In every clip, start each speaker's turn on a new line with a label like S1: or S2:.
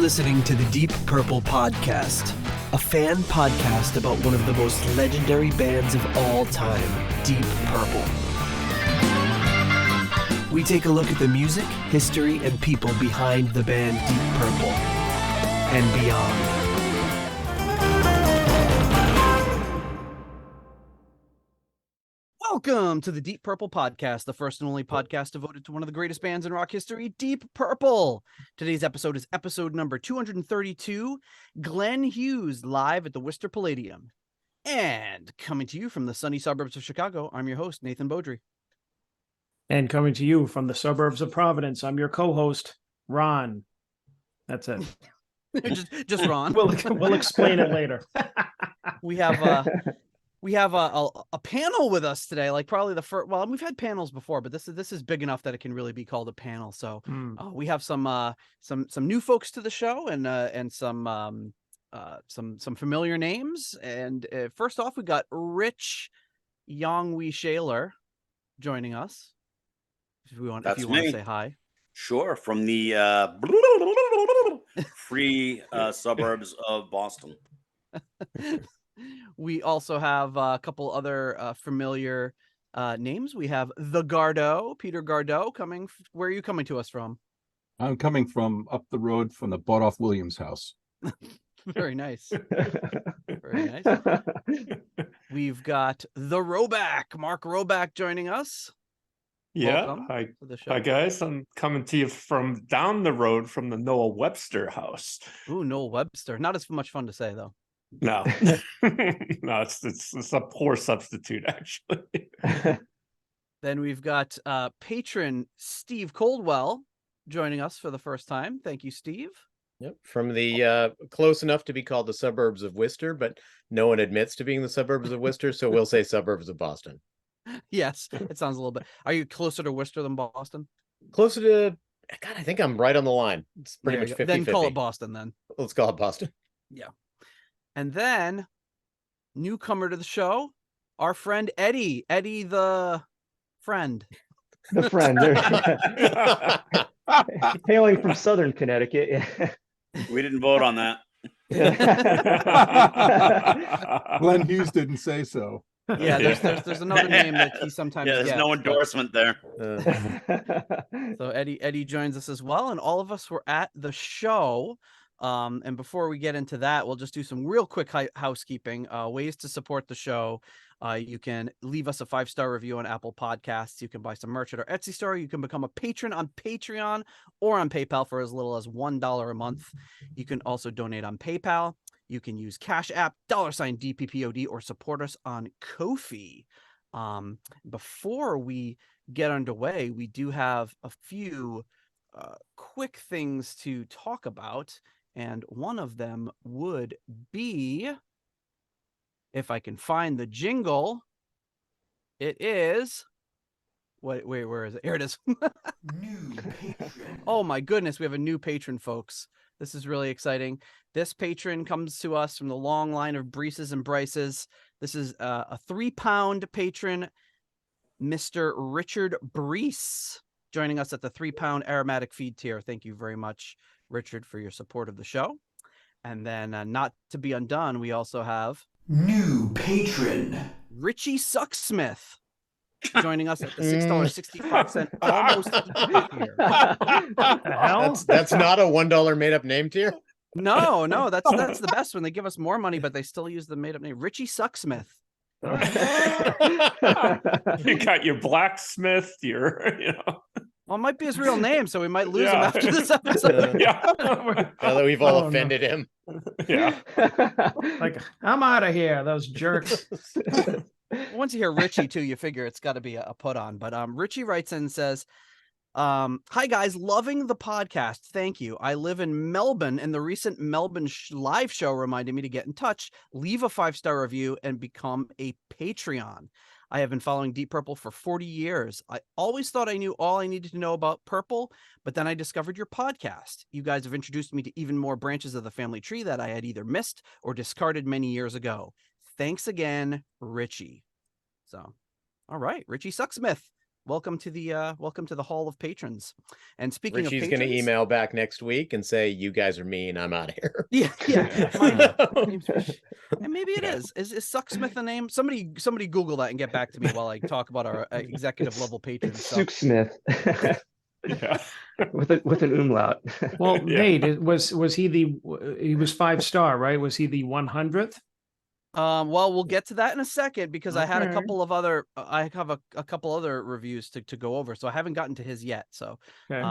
S1: listening to the Deep Purple Podcast, a fan podcast about one of the most legendary bands of all time, Deep Purple. We take a look at the music, history, and people behind the band Deep Purple and beyond. Welcome to the Deep Purple Podcast, the first and only podcast devoted to one of the greatest bands in rock history, Deep Purple. Today's episode is episode number 232, Glenn Hughes, live at the Worcester Palladium. And coming to you from the sunny suburbs of Chicago, I'm your host, Nathan Beaudry.
S2: And coming to you from the suburbs of Providence, I'm your co-host, Ron. That's it.
S1: just Ron.
S2: We'll explain it later.
S1: We have a panel with us today, like probably the first. Well, we've had panels before, but this is big enough that it can really be called a panel. So we have some new folks to the show and some familiar names. And first off, we got Rich Yongwee Shaler joining us. If you want to say hi.
S3: Sure, from the free suburbs of Boston.
S1: We also have a couple other familiar names. We have the Gardeau, Peter Gardeau, coming. Where are you coming to us from?
S4: I'm coming from up the road from the Bought-Off Williams house.
S1: Very nice. Very nice. We've got the Roback, Mark Roback, joining us.
S5: Yeah, hi guys. I'm coming to you from down the road from the Noah Webster house.
S1: Ooh, Noah Webster. Not as much fun to say though.
S5: No, no, it's a poor substitute actually.
S1: Then we've got patron Steve Coldwell joining us for the first time. Thank you, Steve.
S6: Yep, from the close enough to be called the suburbs of Worcester, but no one admits to being the suburbs of Worcester, so we'll say suburbs of Boston.
S1: Yes, it sounds a little bit. Are you closer to Worcester than Boston?
S6: Closer to, God, I think I'm right on the line. It's pretty much 50-50.
S1: Then call it Boston then.
S6: Let's call it Boston.
S1: Yeah. And then, newcomer to the show, our friend Eddie. Eddie the friend.
S7: The friend. Hailing from Southern Connecticut.
S3: We didn't vote on that.
S4: Glenn Hughes didn't say so.
S1: Yeah, there's another name that he sometimes
S3: there's
S1: gets,
S3: no endorsement there.
S1: So Eddie joins us as well, and all of us were at the show. And before we get into that, we'll just do some real quick housekeeping. Ways to support the show. You can leave us a 5-star review on Apple Podcasts. You can buy some merch at our Etsy store. You can become a patron on Patreon or on PayPal for as little as $1 a month. You can also donate on PayPal. You can use Cash App, $DPPOD, or support us on Ko-fi. Before we get underway, we do have a few quick things to talk about. And one of them would be, if I can find the jingle, it is, wait, where is it? Here it is. New patron. Oh my goodness, we have a new patron, folks. This is really exciting. This patron comes to us from the long line of Breeses and Bryces. This is a 3-pound patron, Mr. Richard Brees, joining us at the 3-pound aromatic feed tier. Thank you very much, Richard, for your support of the show. And then not to be undone, we also have new patron Ritchie Sucksmith joining us at the $6.65 almost tier.
S6: That's not a $1 made up name tier.
S1: No, that's the best one. They give us more money, but they still use the made up name Ritchie Sucksmith.
S5: You got your blacksmith,
S1: Well, it might be his real name, so we might lose him after this episode.
S6: Now that we've all offended him.
S5: Yeah.
S2: Like, I'm out of here, those jerks.
S1: Once you hear Richie too, you figure it's got to be a put on. But Richie writes in and says, hi guys, loving the podcast. Thank you. I live in Melbourne, and the recent Melbourne live show reminded me to get in touch, leave a 5-star review, and become a Patreon. I have been following Deep Purple for 40 years. I always thought I knew all I needed to know about Purple, but then I discovered your podcast. You guys have introduced me to even more branches of the family tree that I had either missed or discarded many years ago. Thanks again, Richie. So, all right, Ritchie Sucksmith. welcome to the Hall of Patrons. And speaking
S6: Richie's
S1: of
S6: going
S1: patrons,
S6: to email back next week and say, "You guys are mean. I'm out of here."
S1: yeah. My name's Rich. And maybe it is. Is Sucksmith a name? Somebody Google that and get back to me while I talk about our executive level patrons.
S7: It's
S1: So,
S7: Smith
S5: Yeah.
S7: with an umlaut.
S2: Well,
S5: Yeah.
S2: Nate, was he he was 5-star, right? Was he the 100th?
S1: well, we'll get to that in a second because I had a
S2: Okay.
S1: couple of other I have a couple other reviews to go over, so I haven't gotten to his yet. So,
S2: Okay.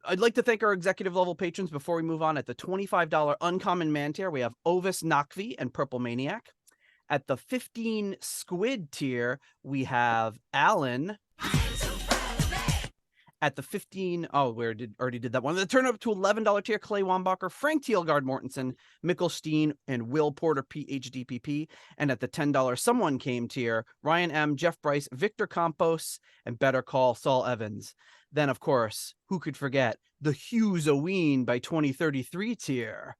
S1: I'd like to thank our executive level patrons before we move on. At the $25 uncommon man tier, we have Ovis Nakvi and Purple Maniac. At the 15 squid tier, we have Alan. At the 15, already did that one. The turn up to $11 tier, Clay Wambacher, Frank Thielgard Mortensen, Mikkel Steen, and Will Porter, PhDPP. And at the $10 Someone Came tier, Ryan M., Jeff Bryce, Victor Campos, and Better Call Saul Evans. Then, of course, who could forget the Hughes Oween by 2033 tier.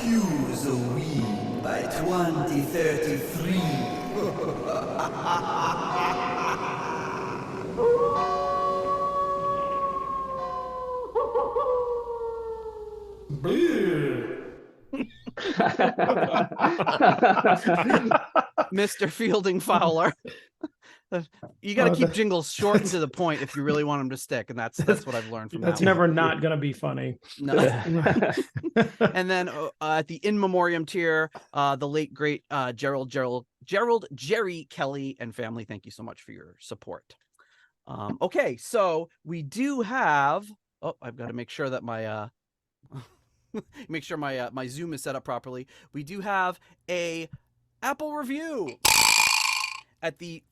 S8: Hughes Oween by 2033.
S1: Mr. Fielding Fowler. You got to keep jingles short and to the point if you really want them to stick, and that's what I've learned from
S2: That's
S1: that
S2: never not going to be funny.
S1: No. And then at the in memoriam tier, the late great Gerald Jerry Kelly and family. Thank you so much for your support. Okay, so we do have. Oh, I've got to make sure that my my Zoom is set up properly. We do have a Apple review at the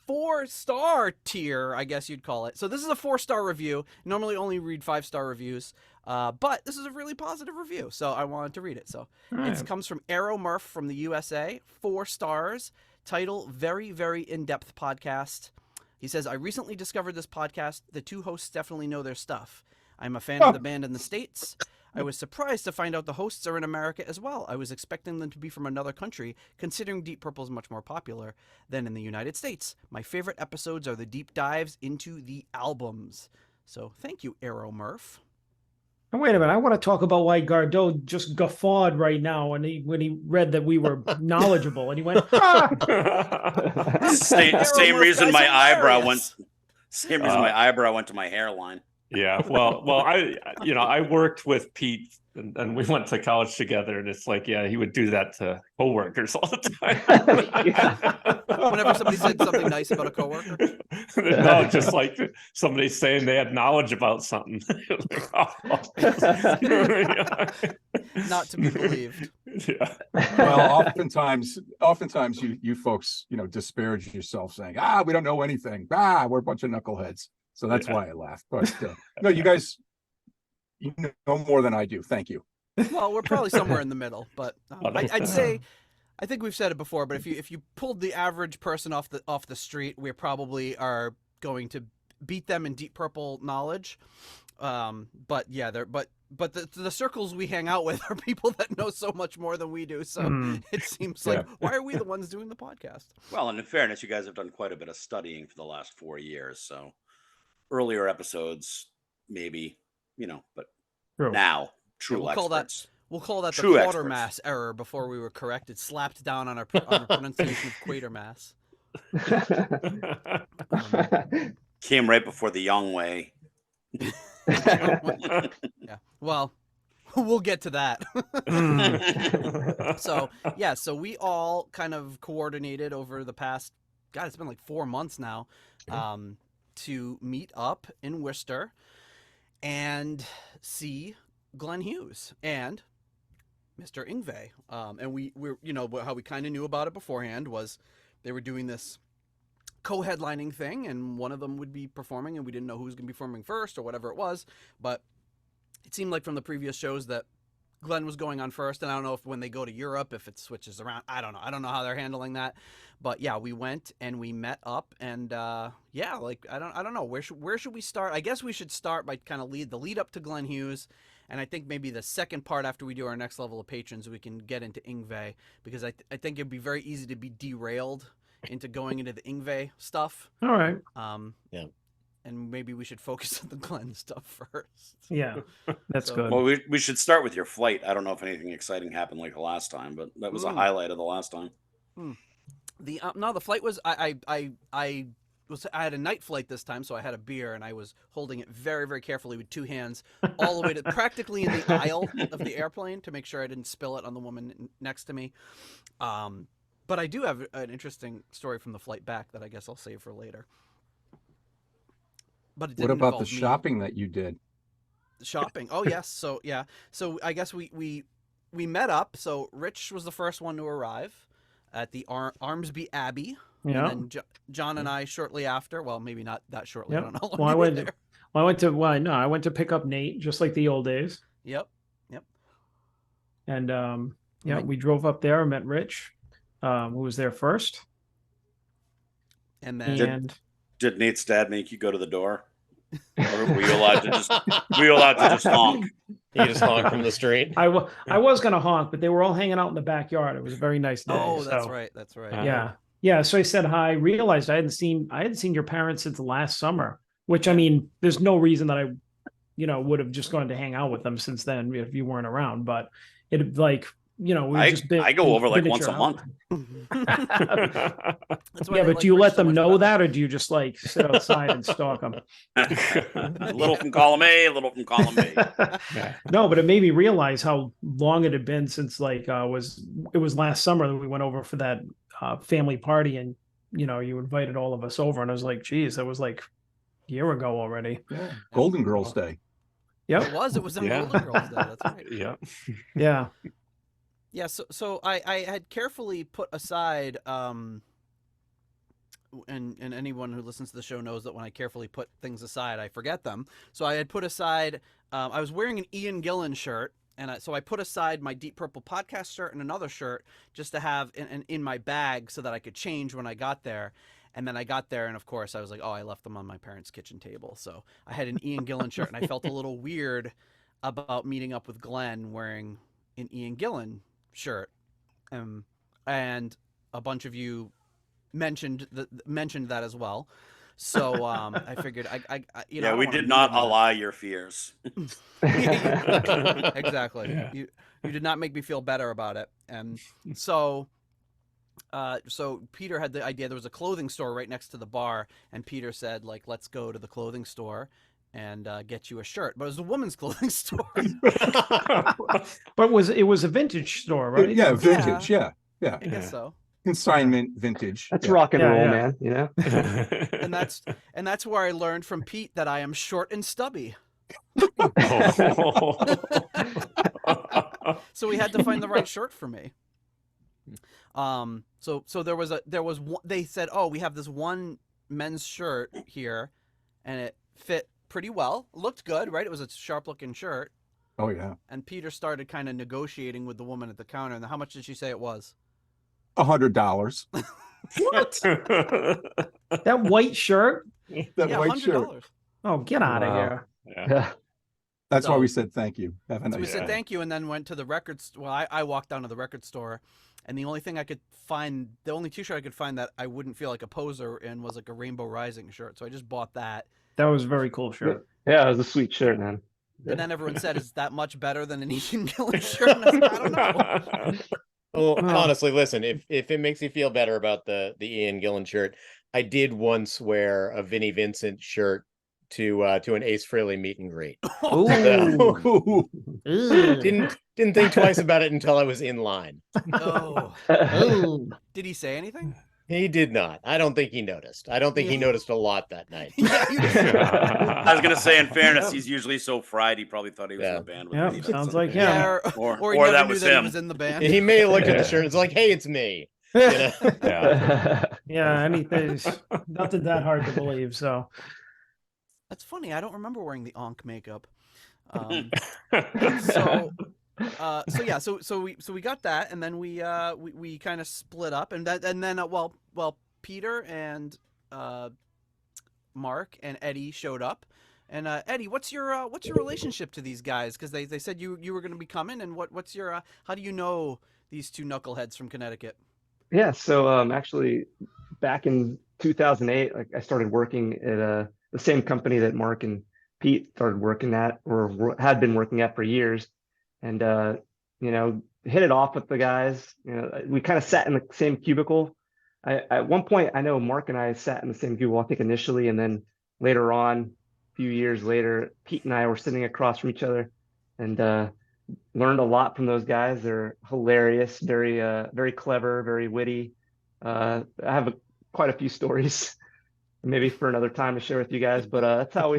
S1: 4-star tier, I guess you'd call it. So this is a 4-star review. Normally only read 5-star reviews, but this is a really positive review, so I wanted to read it. So it comes from Aero Murph from the USA, 4 stars. Title: Very, very in-depth podcast. He says, I recently discovered this podcast. The 2 hosts definitely know their stuff. I'm a fan of the band in the States. I was surprised to find out the hosts are in America as well. I was expecting them to be from another country, considering Deep Purple is much more popular than in the United States. My favorite episodes are the deep dives into the albums. So thank you, Aero Murph.
S2: Oh, wait a minute. I want to talk about why Gardeau just guffawed right now when he read that we were knowledgeable, and he went,
S3: Same reason my eyebrow went. Same reason my
S5: Uh,
S3: eyebrow went to my hairline.
S5: Yeah, well, I worked with Pete, and we went to college together, and it's like, yeah, he would do that to coworkers all the time.
S1: Whenever somebody said something nice about a coworker?
S5: No, just like somebody saying they had knowledge about something.
S1: Not to be believed.
S5: Yeah.
S4: Well, oftentimes you folks, disparage yourself saying, we don't know anything. We're a bunch of knuckleheads. So that's why I laughed. But no, you guys, you know more than I do. Thank you.
S1: Well, we're probably somewhere in the middle, but I'd say, I think we've said it before, but if you pulled the average person off the street, we probably are going to beat them in Deep Purple knowledge. But yeah, but the circles we hang out with are people that know so much more than we do. So it seems like, why are we the ones doing the podcast?
S3: Well, and in fairness, you guys have done quite a bit of studying for the last 4 years. So earlier episodes, maybe, but
S2: True.
S3: now true
S1: we'll
S3: experts.
S1: Call that
S3: True
S1: the
S3: experts.
S1: Quatermass error before we were corrected, slapped down on our pronunciation of Quatermass.
S3: Came right before the Young Way.
S1: Yeah. Well, we'll get to that. So we all kind of coordinated over the past, it's been like 4 months now, to meet up in Worcester and see Glenn Hughes and Mr. Yngwie. And we're how we kind of knew about it beforehand was they were doing this co-headlining thing, and one of them would be performing, and we didn't know who was going to be performing first or whatever it was, but it seemed like from the previous shows that Glenn was going on first, and I don't know if when they go to Europe, if it switches around. I don't know how they're handling that, but yeah, we went and we met up, and I don't know where should we start? I guess we should start by kind of the lead up to Glenn Hughes, and I think maybe the second part after we do our next level of patrons, we can get into Yngwie, because I think it'd be very easy to be derailed into going into the Ingve stuff.
S2: All right.
S6: Yeah.
S1: And maybe we should focus on the Glenn stuff first.
S2: Yeah, that's
S1: So-
S2: good.
S3: Well, we should start with your flight. I don't know if anything exciting happened like the last time, but that was a highlight of the last time.
S1: The flight was I had a night flight this time, so I had a beer and I was holding it very, very carefully with two hands all the way to practically in the aisle of the airplane to make sure I didn't spill it on the woman next to me. But I do have an interesting story from the flight back that I guess I'll save for later. But it
S4: What
S1: didn't
S4: about the
S1: involve me.
S4: shopping that you did?
S1: Shopping. Oh yes. So yeah. So I guess we met up. So Rich was the first one to arrive at the Armsby Abbey.
S2: Yeah.
S1: And then John and I shortly after. Well, maybe not that shortly. I
S2: Yep.
S1: don't know. how long
S2: Well, I
S1: you were
S2: went.
S1: there.
S2: I went to pick up Nate, just like the old days.
S1: Yep.
S2: And yeah,
S1: Right.
S2: we drove up there and met Rich, who was there first.
S1: And then
S2: And
S3: Did Nate's dad make you go to the door? Or were you allowed to just honk?
S6: You just honk from the street.
S2: I was gonna honk, but they were all hanging out in the backyard. It was a very nice day.
S1: oh, that's
S2: so,
S1: right. That's right.
S2: Yeah. So I said hi. Realized I hadn't seen your parents since last summer. Which, I mean, there's no reason that I, would have just gone to hang out with them since then if you weren't around. But it
S3: I go over like once a month.
S1: That's why
S2: Yeah,
S1: they
S2: but
S1: like
S2: do you
S1: Rich
S2: let
S1: so
S2: them
S1: much
S2: know
S1: better.
S2: that, or do you just like sit outside and stalk them?
S3: A little from column A, a little from column B.
S2: No, but it made me realize how long it had been since it was last summer that we went over for that family party, and you invited all of us over, and I was like, geez, that was like a year ago already.
S4: Yeah. Golden Girls Day.
S2: Yep.
S1: It was on
S5: Yeah.
S1: Golden Girls Day. That's right.
S5: Yeah.
S2: Yeah.
S1: Yeah, so I had carefully put aside, and anyone who listens to the show knows that when I carefully put things aside, I forget them. So I had put aside, I was wearing an Ian Gillan shirt, and so I put aside my Deep Purple podcast shirt and another shirt just to have in my bag so that I could change when I got there. And then I got there, and of course, I was like, oh, I left them on my parents' kitchen table. So I had an Ian Gillan shirt, and I felt a little weird about meeting up with Glenn wearing an Ian Gillan shirt. And a bunch of you mentioned that as well. So I figured I
S3: Yeah, we did not allay your fears.
S1: Exactly.
S5: Yeah.
S1: You did not make me feel better about it. And so Peter had the idea there was a clothing store right next to the bar, and Peter said, like, let's go to the clothing store and get you a shirt. But it was a woman's clothing store.
S2: But it was a vintage store, right?
S4: Yeah, vintage. Yeah.
S1: I guess so.
S4: Consignment vintage.
S7: That's
S4: Yeah.
S7: rock and
S2: Yeah,
S7: roll,
S2: yeah.
S7: man.
S1: And that's where I learned from Pete that I am short and stubby. So we had to find the right shirt for me. So there was one, they said, oh, we have this one men's shirt here, and it fit pretty well. Looked good, right? It was a sharp looking shirt.
S4: Oh yeah.
S1: And Peter started kind of negotiating with the woman at the counter. And how much did she say it was?
S4: $100.
S2: What? That white shirt?
S4: That
S1: yeah,
S4: white
S1: $100.
S4: shirt.
S2: Oh, get out of
S7: Wow.
S2: here.
S7: Yeah.
S4: That's why
S1: So-
S4: we said thank you. Have a
S1: So
S4: nice
S1: we said
S4: day.
S1: thank you, and then went to the record store. Well, I walked down to the record store, and the only thing I could find, the only t-shirt I could find that I wouldn't feel like a poser in was like a Rainbow Rising shirt. So I just bought that.
S2: That was a very cool shirt.
S7: Yeah, it was a sweet shirt, man.
S1: And then everyone said, is that much better than an Ian Gillan shirt? And I said, I don't know.
S6: Well,
S2: Wow.
S6: honestly, listen, if it makes you feel better about the Ian Gillan shirt, I did once wear a Vinnie Vincent shirt to an Ace Frehley meet and greet.
S2: Ooh.
S4: Ooh.
S2: Ugh.
S6: Didn't think twice about it until I was in line.
S1: Oh.
S2: Ooh.
S1: Did he say anything?
S6: He did not. I don't think he noticed. I don't think he noticed a lot that night.
S1: Yeah, you just-
S3: I was gonna say, in fairness, he's usually so fried he probably thought he was in
S6: Yeah.
S3: a band with
S2: Yeah,
S3: Vinnie
S2: sounds
S3: Vincent.
S2: like him.
S1: yeah, or he
S3: Or
S1: never
S3: that
S1: knew
S3: was
S1: that
S3: him.
S1: he was in the band.
S6: He may have looked at the shirt and it's like, hey, it's me. You know?
S5: Yeah.
S2: Yeah, anything, nothing that hard to believe. So
S1: That's funny. I don't remember wearing the Ankh makeup. So yeah, so we got that, and then we kind of split up, and then Peter and Mark and Eddie showed up, and Eddie, what's your relationship to these guys? Because they said you were going to be coming, and what's your how do you know these two knuckleheads from Connecticut?
S7: Yeah, so actually back in 2008, like I started working at the same company that Mark and Pete started working at or had been working at for years. And hit it off with the guys. We kind of sat in the same cubicle. At one point, I know Mark and I sat in the same cubicle, I think initially, and then later on, a few years later, Pete and I were sitting across from each other and learned a lot from those guys. They're hilarious, very clever, very witty. I have quite a few stories, maybe for another time to share with you guys, but that's how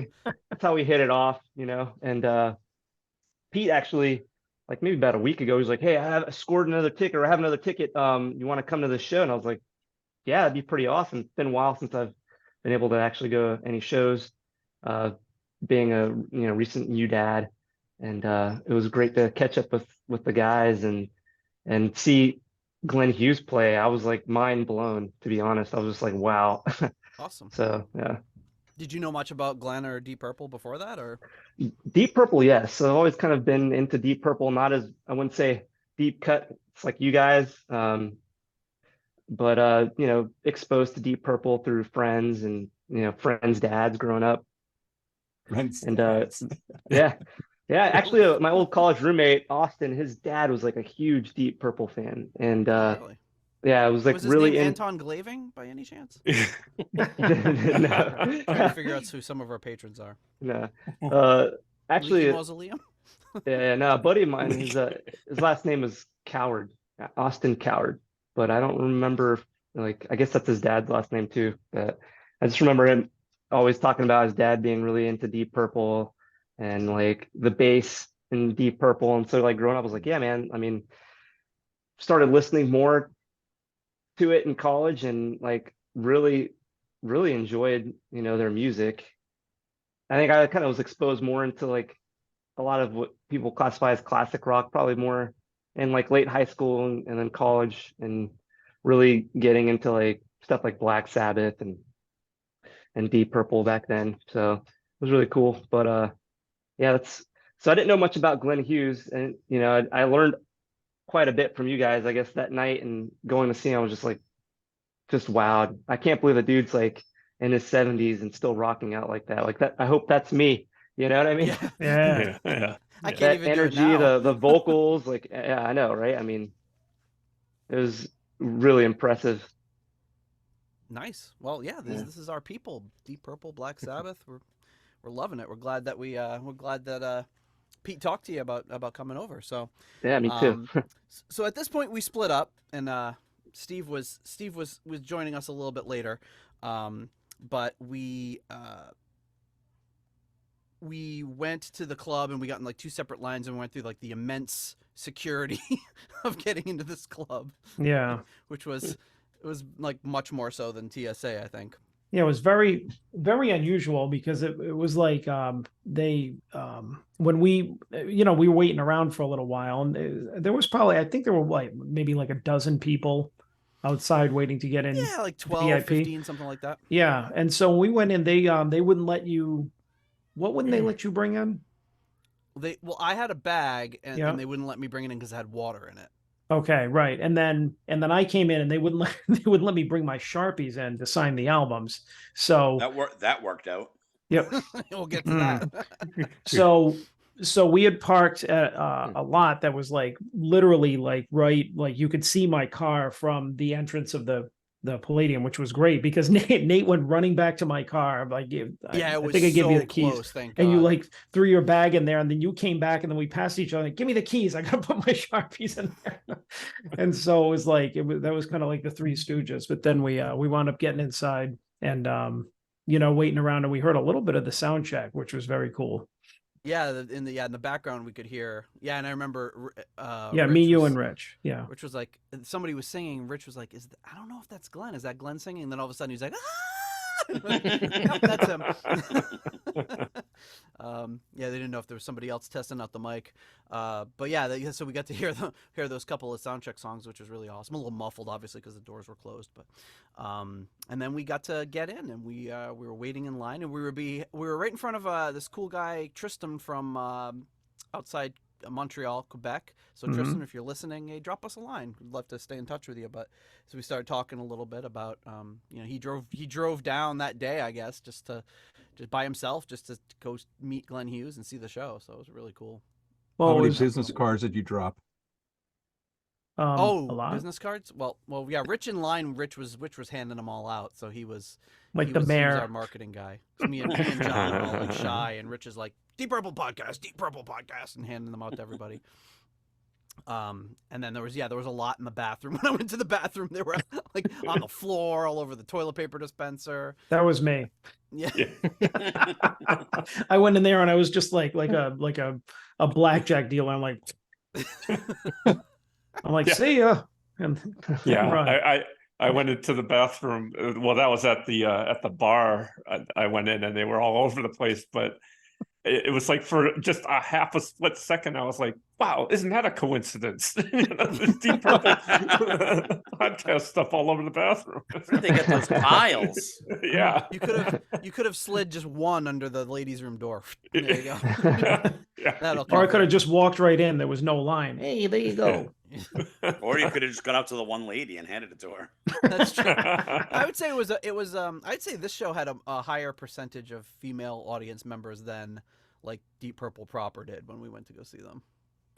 S7: we hit it off, And Pete actually, like maybe about a week ago, he was like, "Hey, I scored another ticket, or I have another ticket. You want to come to the show?" And I was like, "Yeah, that'd be pretty awesome." It's been a while since I've been able to actually go to any shows, uh, being a recent U dad, and it was great to catch up with the guys and see Glenn Hughes play. I was like mind blown, to be honest. I was just like, wow.
S1: Awesome.
S7: So yeah.
S1: Did you know much about Glenn or Deep Purple before that, or?
S7: Deep Purple, yes. So I've always kind of been into Deep Purple, not as I wouldn't say deep cut. It's like you guys, but exposed to Deep Purple through friends and friends' dads growing up,
S4: Friends.
S7: and yeah, yeah. Actually, my old college roommate Austin, his dad was like a huge Deep Purple fan, and
S1: Really?
S7: yeah, it was like
S1: Was his
S7: really
S1: name
S7: in.
S1: Anton Glaving by any chance?
S7: No,
S1: Trying to figure out who some of our patrons are.
S7: no.
S1: Leaky
S7: Actually,
S1: Mausoleum?
S7: yeah, no, a buddy of mine, his last name is Coward, Austin Coward, but I don't remember, like, I guess that's his dad's last name too. But I just remember him always talking about his dad being really into Deep Purple and like the bass in Deep Purple. And so like growing up, I was like, yeah, man. I mean, started listening more to it in college and like really, really enjoyed, their music. I think I kind of was exposed more into like a lot of what people classify as classic rock, probably more in like late high school and then college, and really getting into like stuff like Black Sabbath and Deep Purple back then. So it was really cool. But yeah, that's so I didn't know much about Glenn Hughes, and I learned quite a bit from you guys, I guess, that night, and going to see him, I was just like just wowed. I can't believe the dude's like in his 70s and still rocking out like that. Like that, I hope that's me. You know what I mean?
S1: Yeah.
S2: Yeah.
S5: Yeah.
S1: I can't
S7: That
S1: even
S7: energy,
S1: do it now.
S7: the vocals, like yeah, I know, right? I mean, it was really impressive.
S1: Nice. Well, yeah, this is our people. Deep Purple, Black Sabbath. We're loving it. We're glad that Pete talked to you about coming over. So
S7: Yeah, me too.
S1: so at this point we split up, and Steve was joining us a little bit later, but we went to the club and we got in like two separate lines and we went through like the immense security of getting into this club.
S2: Yeah.
S1: Which was it was like much more so than TSA, I think.
S2: Yeah, it was very, very unusual because it was like they when we we were waiting around for a little while, and there was probably, I think there were like maybe like a dozen people outside waiting to get in.
S1: Yeah, like 12,
S2: VIP.
S1: 15, something like that.
S2: Yeah, and so when we went in, they wouldn't let you. What wouldn't they let you bring in?
S1: I had a bag and,
S2: Yeah.
S1: and they wouldn't let me bring it in because it had water in it.
S2: Okay, right. And then I came in and they wouldn't let me bring my Sharpies in to sign the albums. So
S3: That worked out.
S2: yep.
S1: We'll get to that.
S2: So we had parked at a lot that was like literally like right, like you could see my car from the entrance of the Palladium, which was great because Nate went running back to my car. Like,
S1: Yeah, it was
S2: I think I gave
S1: so
S2: you the keys,
S1: close, thank
S2: and you
S1: God.
S2: like threw your bag in there, and then you came back, and then we passed each other. Like, give me the keys. I gotta put my Sharpies in there. And so it was like that was kind of like the Three Stooges. But then we wound up getting inside and waiting around, and we heard a little bit of the sound check, which was very cool.
S1: Yeah, in the background we could hear. Yeah, and I remember.
S2: Yeah,
S1: Rich
S2: me, you, and Rich. Yeah,
S1: Rich was like, somebody was singing. Rich was like, I don't know if that's Glenn. Is that Glenn singing? And then all of a sudden he's like, ah! Yep, that's him. Yeah, they didn't know if there was somebody else testing out the mic. But yeah, so we got to hear those couple of soundcheck songs, which was really awesome. A little muffled, obviously, because the doors were closed. But and then we got to get in, and we were waiting in line, and we were right in front of this cool guy Tristan from outside Montreal, Quebec. So Tristan, if you're listening, hey, drop us a line. We'd love to stay in touch with you. But so we started talking a little bit about, he drove down that day, I guess, just by himself, just to go meet Glenn Hughes and see the show. So it was really cool.
S2: Well,
S4: How
S2: it
S4: many
S2: was,
S4: business cards did you drop?
S2: a lot.
S1: Business cards? Well, yeah. Rich was handing them all out. So he was
S2: Like
S1: he
S2: the
S1: was, he was
S2: mayor.
S1: our marketing guy. Me and John are all like shy, and Rich is like Deep Purple podcast, and handing them out to everybody. And then there was a lot in the bathroom. When I went to the bathroom, they were like on the floor, all over the toilet paper dispenser.
S2: That was me.
S1: Yeah.
S2: I went in there and I was just like a blackjack dealer. I'm like,
S5: Yeah.
S2: see ya. And
S5: Yeah,
S2: run.
S5: I went into the bathroom. Well, that was at the bar. I went in and they were all over the place, but it was like for just a half a split second, I was like, "Wow, isn't that a coincidence?" This Deep Purple podcast stuff all over the bathroom.
S3: Where'd they get those piles?
S5: Yeah,
S1: You could have slid just one under the ladies' room door. There you go.
S5: Yeah.
S1: That'll
S2: Or I
S1: cover
S2: could have
S1: it.
S2: just walked right in. There was no line. Hey, there you go.
S3: Or you could have just gone out to the one lady and handed it to her.
S1: That's true. I would say I'd say this show had a higher percentage of female audience members than like Deep Purple proper did when we went to go see them.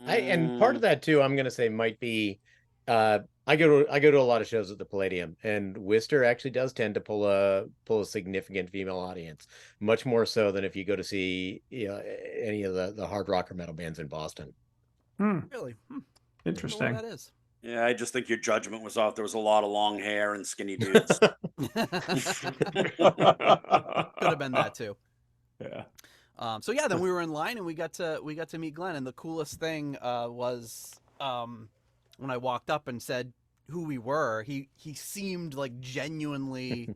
S6: And part of that too, I'm gonna say might be I go to a lot of shows at the Palladium, and Worcester actually does tend to pull a significant female audience, much more so than if you go to see any of the hard rock or metal bands in Boston.
S1: Really?
S2: Interesting.
S1: That is.
S3: Yeah, I just think your judgment was off. There was a lot of long hair and skinny dudes.
S1: Could have been that too.
S5: Yeah.
S1: So yeah, then we were in line and we got to meet Glenn, and the coolest thing was when I walked up and said who we were. He seemed like genuinely.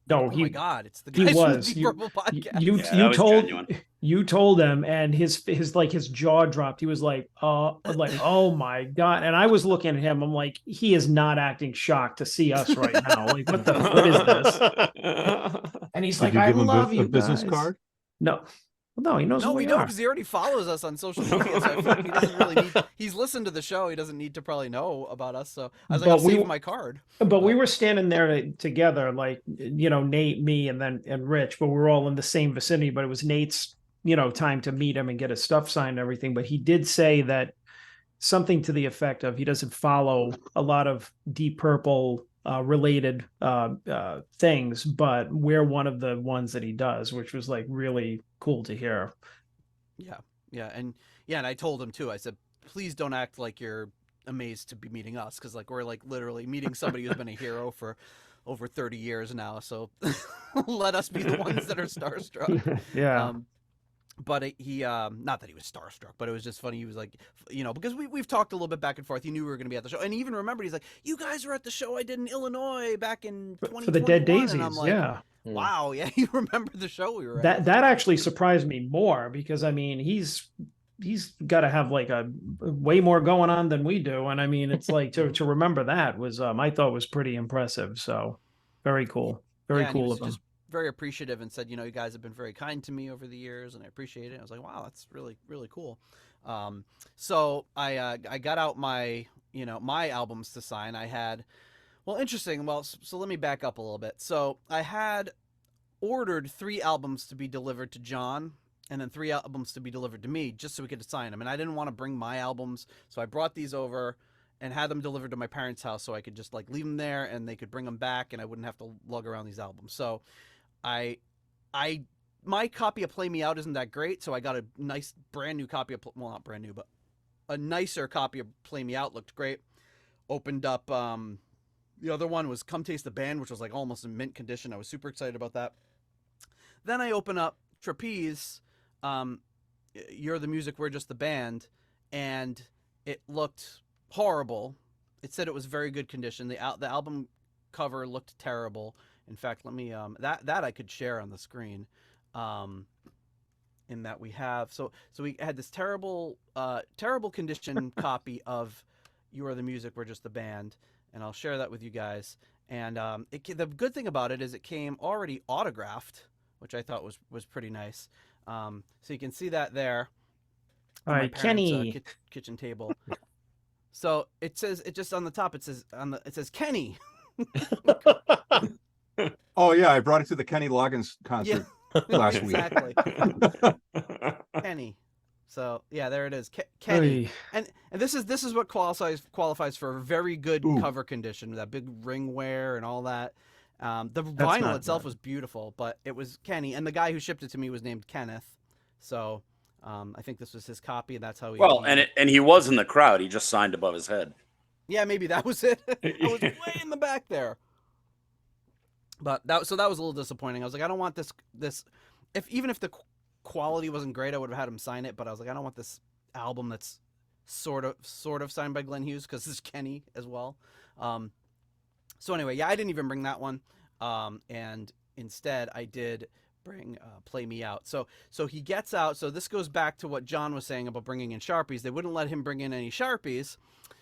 S2: No,
S1: oh my God, it's the guys from the Deep Purple podcast.
S2: You told him, and his jaw dropped. He was like, oh my God. And I was looking at him. I'm like, he is not acting shocked to see us right now. Like, what is this? And he's like,
S4: Did you
S2: I
S4: give him
S2: love you
S4: a business
S2: guys.
S4: card?
S2: No. No, he knows
S1: No,
S2: who
S1: we
S2: we
S1: don't,
S2: are.
S1: because he already follows us on social media. So I feel like he doesn't really need. He's listened to the show. He doesn't need to probably know about us. So I was like, I'll save my card.
S2: But we were standing there together, like, Nate, me, and Rich, but we were all in the same vicinity. But it was Nate's, time to meet him and get his stuff signed and everything. But he did say that something to the effect of he doesn't follow a lot of Deep Purple related things, but we're one of the ones that he does, which was like really cool to hear.
S1: And I told him too. I said, please don't act like you're amazed to be meeting us, because like we're like literally meeting somebody who's been a hero for over 30 years now. So let us be the ones that are starstruck.
S2: Yeah.
S1: But he, not that he was starstruck, but it was just funny. He was like, because we've talked a little bit back and forth. He knew we were going to be at the show, and he even remembered. He's like, "You guys were at the show I did in Illinois back in 2021."
S2: For the Dead Daisies,
S1: and I'm like,
S2: yeah.
S1: Wow, yeah, you remember the show we were at.
S2: That actually surprised me more, because I mean he's got to have like a way more going on than we do, and I mean it's like to remember that was I thought was pretty impressive. So very cool, very cool of him.
S1: Just very appreciative and said, you guys have been very kind to me over the years, and I appreciate it. I was like, wow, that's really, really cool. So I got out my my albums to sign. I had, interesting. So let me back up a little bit. So I had ordered 3 albums to be delivered to John, and then 3 albums to be delivered to me, just so we could sign them. And I didn't want to bring my albums, so I brought these over and had them delivered to my parents' house, so I could just like leave them there and they could bring them back, and I wouldn't have to lug around these albums. So my copy of Play Me Out isn't that great, so I got a nice brand new copy of, not brand new, but a nicer copy of Play Me Out. Looked great. Opened up, the other one was Come Taste the Band, which was like almost in mint condition. I was super excited about that. Then I open up Trapeze, You're the Music, We're Just the Band, and it looked horrible. It said it was very good condition. The album cover looked terrible. In fact, let me that I could share on the screen. In that we have so we had this terrible condition copy of You Are the Music, We're Just the Band, and I'll share that with you guys. And the good thing about it is it came already autographed, which I thought was pretty nice. So you can see that there.
S2: All
S1: my
S2: right,
S1: parents'
S2: Kenny.
S1: kitchen table. So it says, it just on the top, it says Kenny.
S4: Oh yeah, I brought it to the Kenny Loggins concert last week.
S1: Exactly. Kenny. So yeah, there it is. Kenny.
S2: Oy.
S1: And this is what qualifies for a very good
S4: Ooh.
S1: cover condition, that big ring wear and all that. The
S2: That's
S1: vinyl
S2: not
S1: itself
S2: bad.
S1: was beautiful, but it was Kenny, and the guy who shipped it to me was named Kenneth. So I think this was his copy, and that's how he.
S3: Well, and he was in the crowd. He just signed above his head.
S1: Yeah, maybe that was it. I was way in the back there. But that was a little disappointing. I was like, I don't want this. Even if the quality wasn't great, I would have had him sign it. But I was like, I don't want this album that's sort of signed by Glenn Hughes, because it's Kenny as well. So anyway, yeah, I didn't even bring that one. And instead, I did bring Play Me Out. So he gets out. So this goes back to what John was saying about bringing in Sharpies. They wouldn't let him bring in any Sharpies.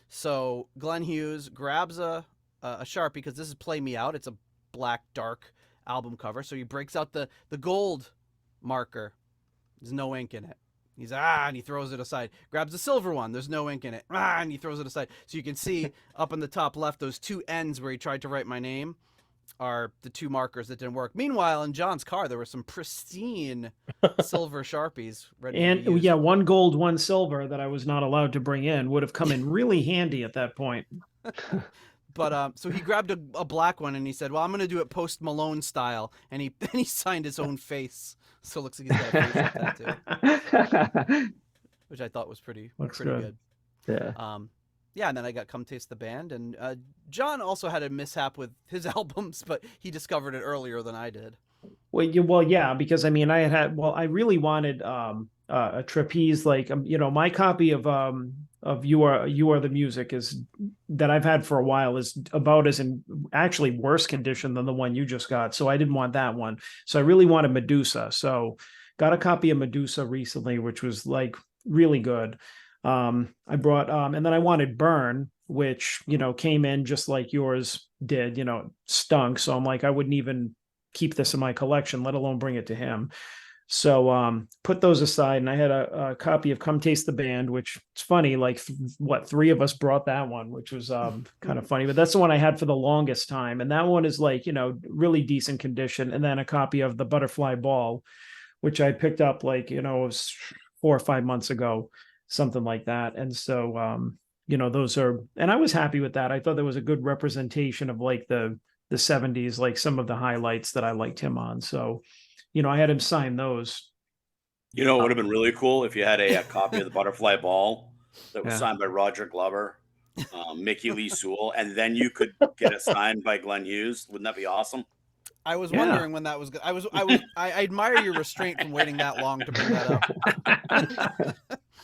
S1: So Glenn Hughes grabs a Sharpie, because this is Play Me Out. It's a black dark album cover. So he breaks out the gold marker. There's no ink in it. He's and he throws it aside. Grabs the silver one. There's no ink in it. And he throws it aside. So you can see up in the top left, those two ends where he tried to write my name are the two markers that didn't work. Meanwhile, in John's car, there were some pristine silver Sharpies ready to be
S2: And
S1: used.
S2: yeah, one gold, one silver that I was not allowed to bring in would have come in really handy at that point.
S1: But so he grabbed a black one, and he said, well, I'm going to do it Post Malone style. And he signed his own face. So it looks like he's got a facial tattoo, which I thought was pretty good.
S7: Yeah.
S1: Yeah, and then I got Come Taste the Band, and John also had a mishap with his albums, but he discovered it earlier than I did.
S2: Well, yeah, because I mean, I really wanted a trapeze, like my copy of You Are the Music is that I've had for a while is about as in actually worse condition than the one you just got. So I didn't want that one. So I really wanted Medusa. So got a copy of Medusa recently, which was like really good. I brought and then I wanted Burn, which came in just like yours did, stunk. So I'm like, I wouldn't even keep this in my collection, let alone bring it to him. So put those aside, and I had a copy of Come Taste the Band, which it's funny, like three of us brought that one, which was kind of funny, but that's the one I had for the longest time. And that one is like, really decent condition. And then a copy of the Butterfly Ball, which I picked up like, it was 4 or 5 months ago, something like that. And so, those are, and I was happy with that. I thought there was a good representation of like the 70s, like some of the highlights that I liked him on. So, I had him sign those.
S3: It would have been really cool if you had a copy of the Butterfly Ball that was signed by Roger Glover, Mickey Lee Sewell, and then you could get it signed by Glenn Hughes. Wouldn't that be awesome?
S1: I was wondering when that was good. I admire your restraint from waiting that long to bring that up.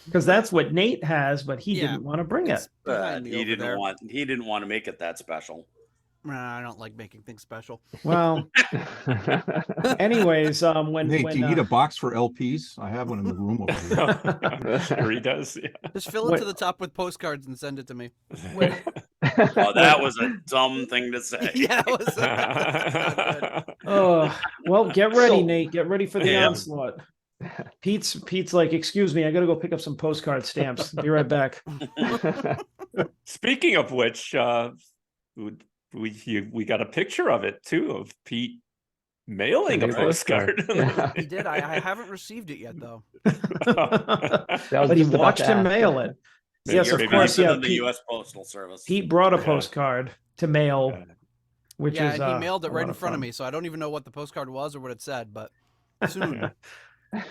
S2: Because that's what Nate has, but he didn't want to bring it.
S3: He didn't want to make it that special.
S1: I don't like making things special.
S2: Well, anyways, when
S4: Nate, do you need a box for LPs? I have one in the room over here.
S5: Sure he does. Yeah.
S1: Just fill it to the top with postcards and send it to me.
S3: Oh, that was a dumb thing to say.
S1: Yeah, it was.
S2: Oh, well, get ready, Nate. Get ready for the onslaught. Pete's like, excuse me, I got to go pick up some postcard stamps. Be right back.
S5: Speaking of which, we got a picture of it too, of Pete mailing a postcard.
S7: Yeah.
S1: He did. I haven't received it yet, though.
S2: But he watched him mail it. Yes, of course. Yeah,
S3: the U.S. Postal Service.
S2: Pete brought a postcard to mail, which is
S1: he mailed it right in front of me, so I don't even know what the postcard was or what it said, but soon.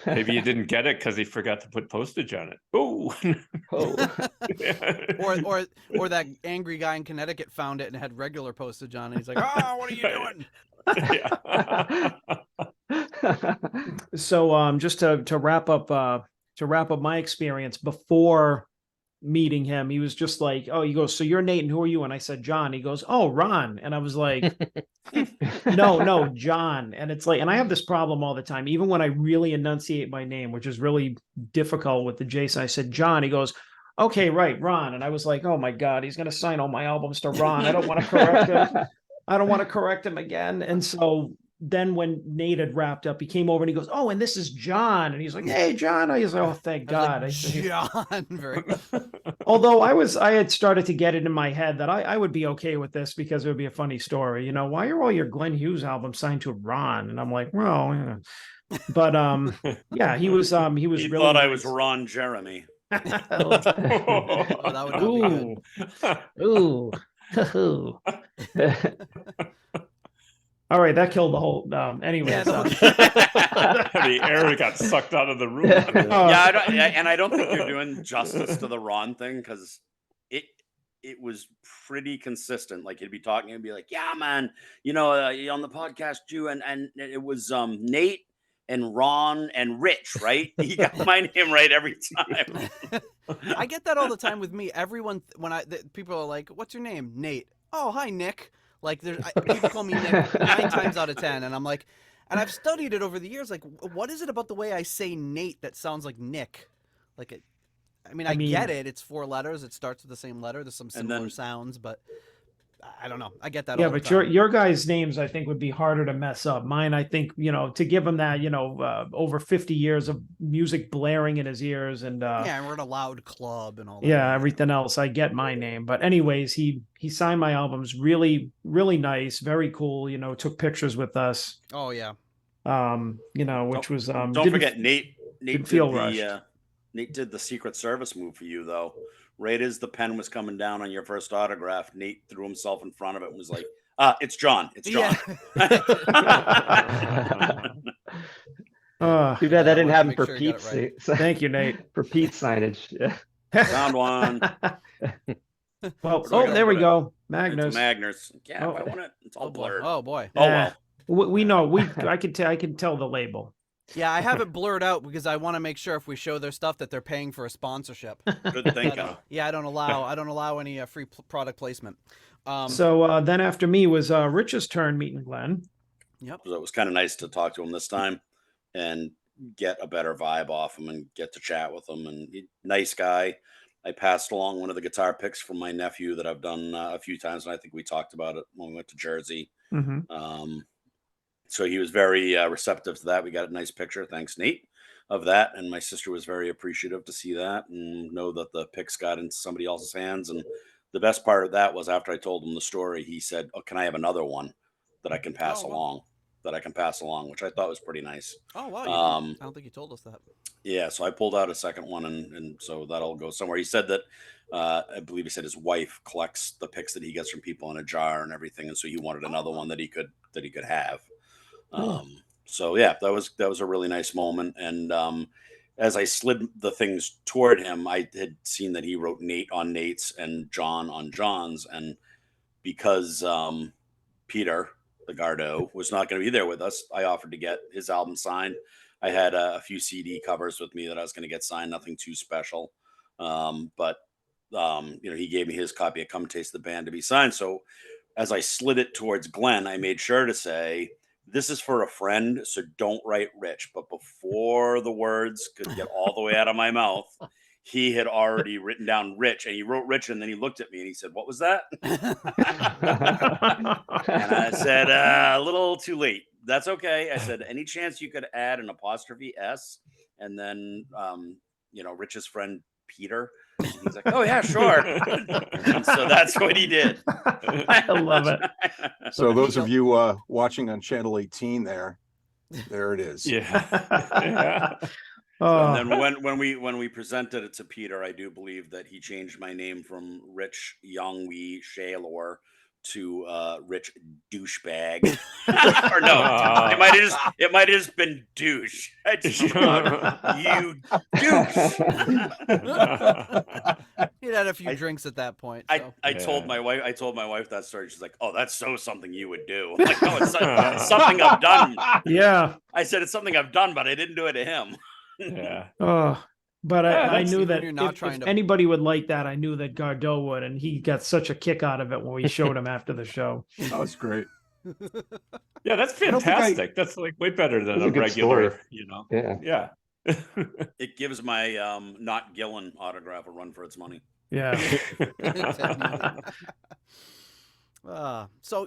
S5: Maybe you didn't get it because he forgot to put postage on it. Oh.
S1: Or that angry guy in Connecticut found it and had regular postage on it. He's like, "Oh, what are you doing?"
S2: So just to wrap up my experience before meeting him, he was just like, oh, he goes, so you're Nate and who are you? And I said, John. He goes, oh, Ron. And I was like, no, John. And it's like, and I have this problem all the time, even when I really enunciate my name, which is really difficult with the Jason. I said, John. He goes, okay, right, Ron. And I was like, oh my God, he's going to sign all my albums to Ron. I don't want to correct him. I don't want to correct him again. And so, then when Nate had wrapped up, he came over and he goes, "Oh, and this is John." And he's like, "Hey, John." I was like, "Oh, thank God."
S1: I was like, John, very
S2: Although I had started to get it in my head that I would be okay with this because it would be a funny story. You know, why are all your Glenn Hughes albums signed to Ron? And I'm like, well, yeah. But yeah, he was
S3: He
S2: really
S3: thought I
S2: nice.
S3: was Ron Jeremy.
S1: Oh, that would not be
S2: Ooh. All right, that killed the whole. Anyway,
S1: Yeah,
S5: The air got sucked out of the room.
S3: I don't think you're doing justice to the Ron thing because it was pretty consistent. Like he'd be talking and be like, "Yeah, man, you know, on the podcast too," and it was Nate and Ron and Rich, right? He got my name right every time.
S1: I get that all the time with me. Everyone, when people are like, "What's your name?" Nate. Oh, hi, Nick. Like people call me Nick 9 times out of 10, and I'm like, and I've studied it over the years. Like, what is it about the way I say Nate that sounds like Nick? Like it. I mean, I get it. It's 4 letters. It starts with the same letter. There's some similar sounds, but I don't know. I get that.
S2: Yeah,
S1: all the
S2: but
S1: time.
S2: your guys' names I think would be harder to mess up. Mine, I think, you know, to give him that, you know, over 50 years of music blaring in his ears and
S1: yeah, and we're in a loud club and all that.
S2: Yeah, everything else. I get my name. But anyways, he signed my albums. Really, really nice, very cool, you know, took pictures with us.
S1: Oh yeah.
S2: You know, which was
S3: don't forget Nate did
S2: feel rushed.
S3: Nate did the Secret Service move for you though. Right as the pen was coming down on your first autograph, Nate threw himself in front of it and was like, it's John. It's John.
S1: Yeah.
S7: Too bad that didn't happen for
S1: sure you got
S7: Pete's.
S1: it
S2: Thank you, Nate.
S7: For Pete's signage. Yeah.
S3: Found one.
S2: Well,
S3: do I
S2: there we
S3: put it?
S2: go.
S3: It's
S2: Magnus.
S3: Magnus. Yeah,
S2: Oh.
S3: I want it. It's all blurred.
S1: Oh boy.
S3: Oh well.
S2: We know. I can tell the label.
S1: Yeah, I have it blurred out because I want to make sure if we show their stuff that they're paying for a sponsorship.
S3: Good thinking.
S1: Yeah, I don't allow any free product placement.
S2: So then after me was Rich's turn meeting Glenn.
S1: Yep.
S3: So it was kind of nice to talk to him this time and get a better vibe off him and get to chat with him. And nice guy. I passed along one of the guitar picks from my nephew that I've done a few times, and I think we talked about it when we went to Jersey.
S2: Mm-hmm.
S3: So he was very receptive to that. We got a nice picture, thanks Nate, of that, and my sister was very appreciative to see that and know that the picks got into somebody else's hands. And the best part of that was after I told him the story, he said, "Oh, can I have another one that I can pass along?" Which I thought was pretty nice.
S1: Oh wow! I don't think you told us that.
S3: Yeah, so I pulled out a second one, and so that'll go somewhere. He said that I believe he said his wife collects the picks that he gets from people in a jar and everything, and so he wanted another one that he could have. So yeah, that was a really nice moment. And as I slid the things toward him, I had seen that he wrote Nate on Nate's and John on John's, and because Peter the Gardo was not going to be there with us, I offered to get his album signed. I had a few CD covers with me that I was going to get signed, nothing too special. But he gave me his copy of Come Taste the Band to be signed. So as I slid it towards Glenn, I made sure to say, "This is for a friend, so don't write Rich." But before the words could get all the way out of my mouth, he had already written down Rich, and he wrote Rich, and then he looked at me and he said, "What was that?" And I said, "A little too late. That's okay." I said, "Any chance you could add an apostrophe S and then, Rich's friend Peter?" And he's like, "Oh yeah, sure." And so that's what he did.
S2: I love it.
S4: So those of you watching on channel 18 there it is.
S5: Yeah.
S3: And then when we presented it to Peter, I do believe that he changed my name from Rich Youngwee Shaylor to Rich Douchebag. Or no, it might have just been douche. I just thought, "You douche."
S1: He'd had a few drinks at that point. So.
S3: I told my wife that story. She's like, "Oh, that's something you would do." I'm like, "No, it's something I've done."
S2: Yeah.
S3: I said it's something I've done, but I didn't do it to him.
S5: Yeah.
S2: But I knew that
S1: if
S2: anybody would like that, I knew that Gardeau would, and he got such a kick out of it when we showed him after the show.
S4: That was great.
S5: Yeah, that's fantastic. That's like way better than a
S7: good
S5: regular,
S7: story.
S5: Yeah.
S3: It gives my not Gillan autograph a run for its money.
S2: Yeah.
S1: So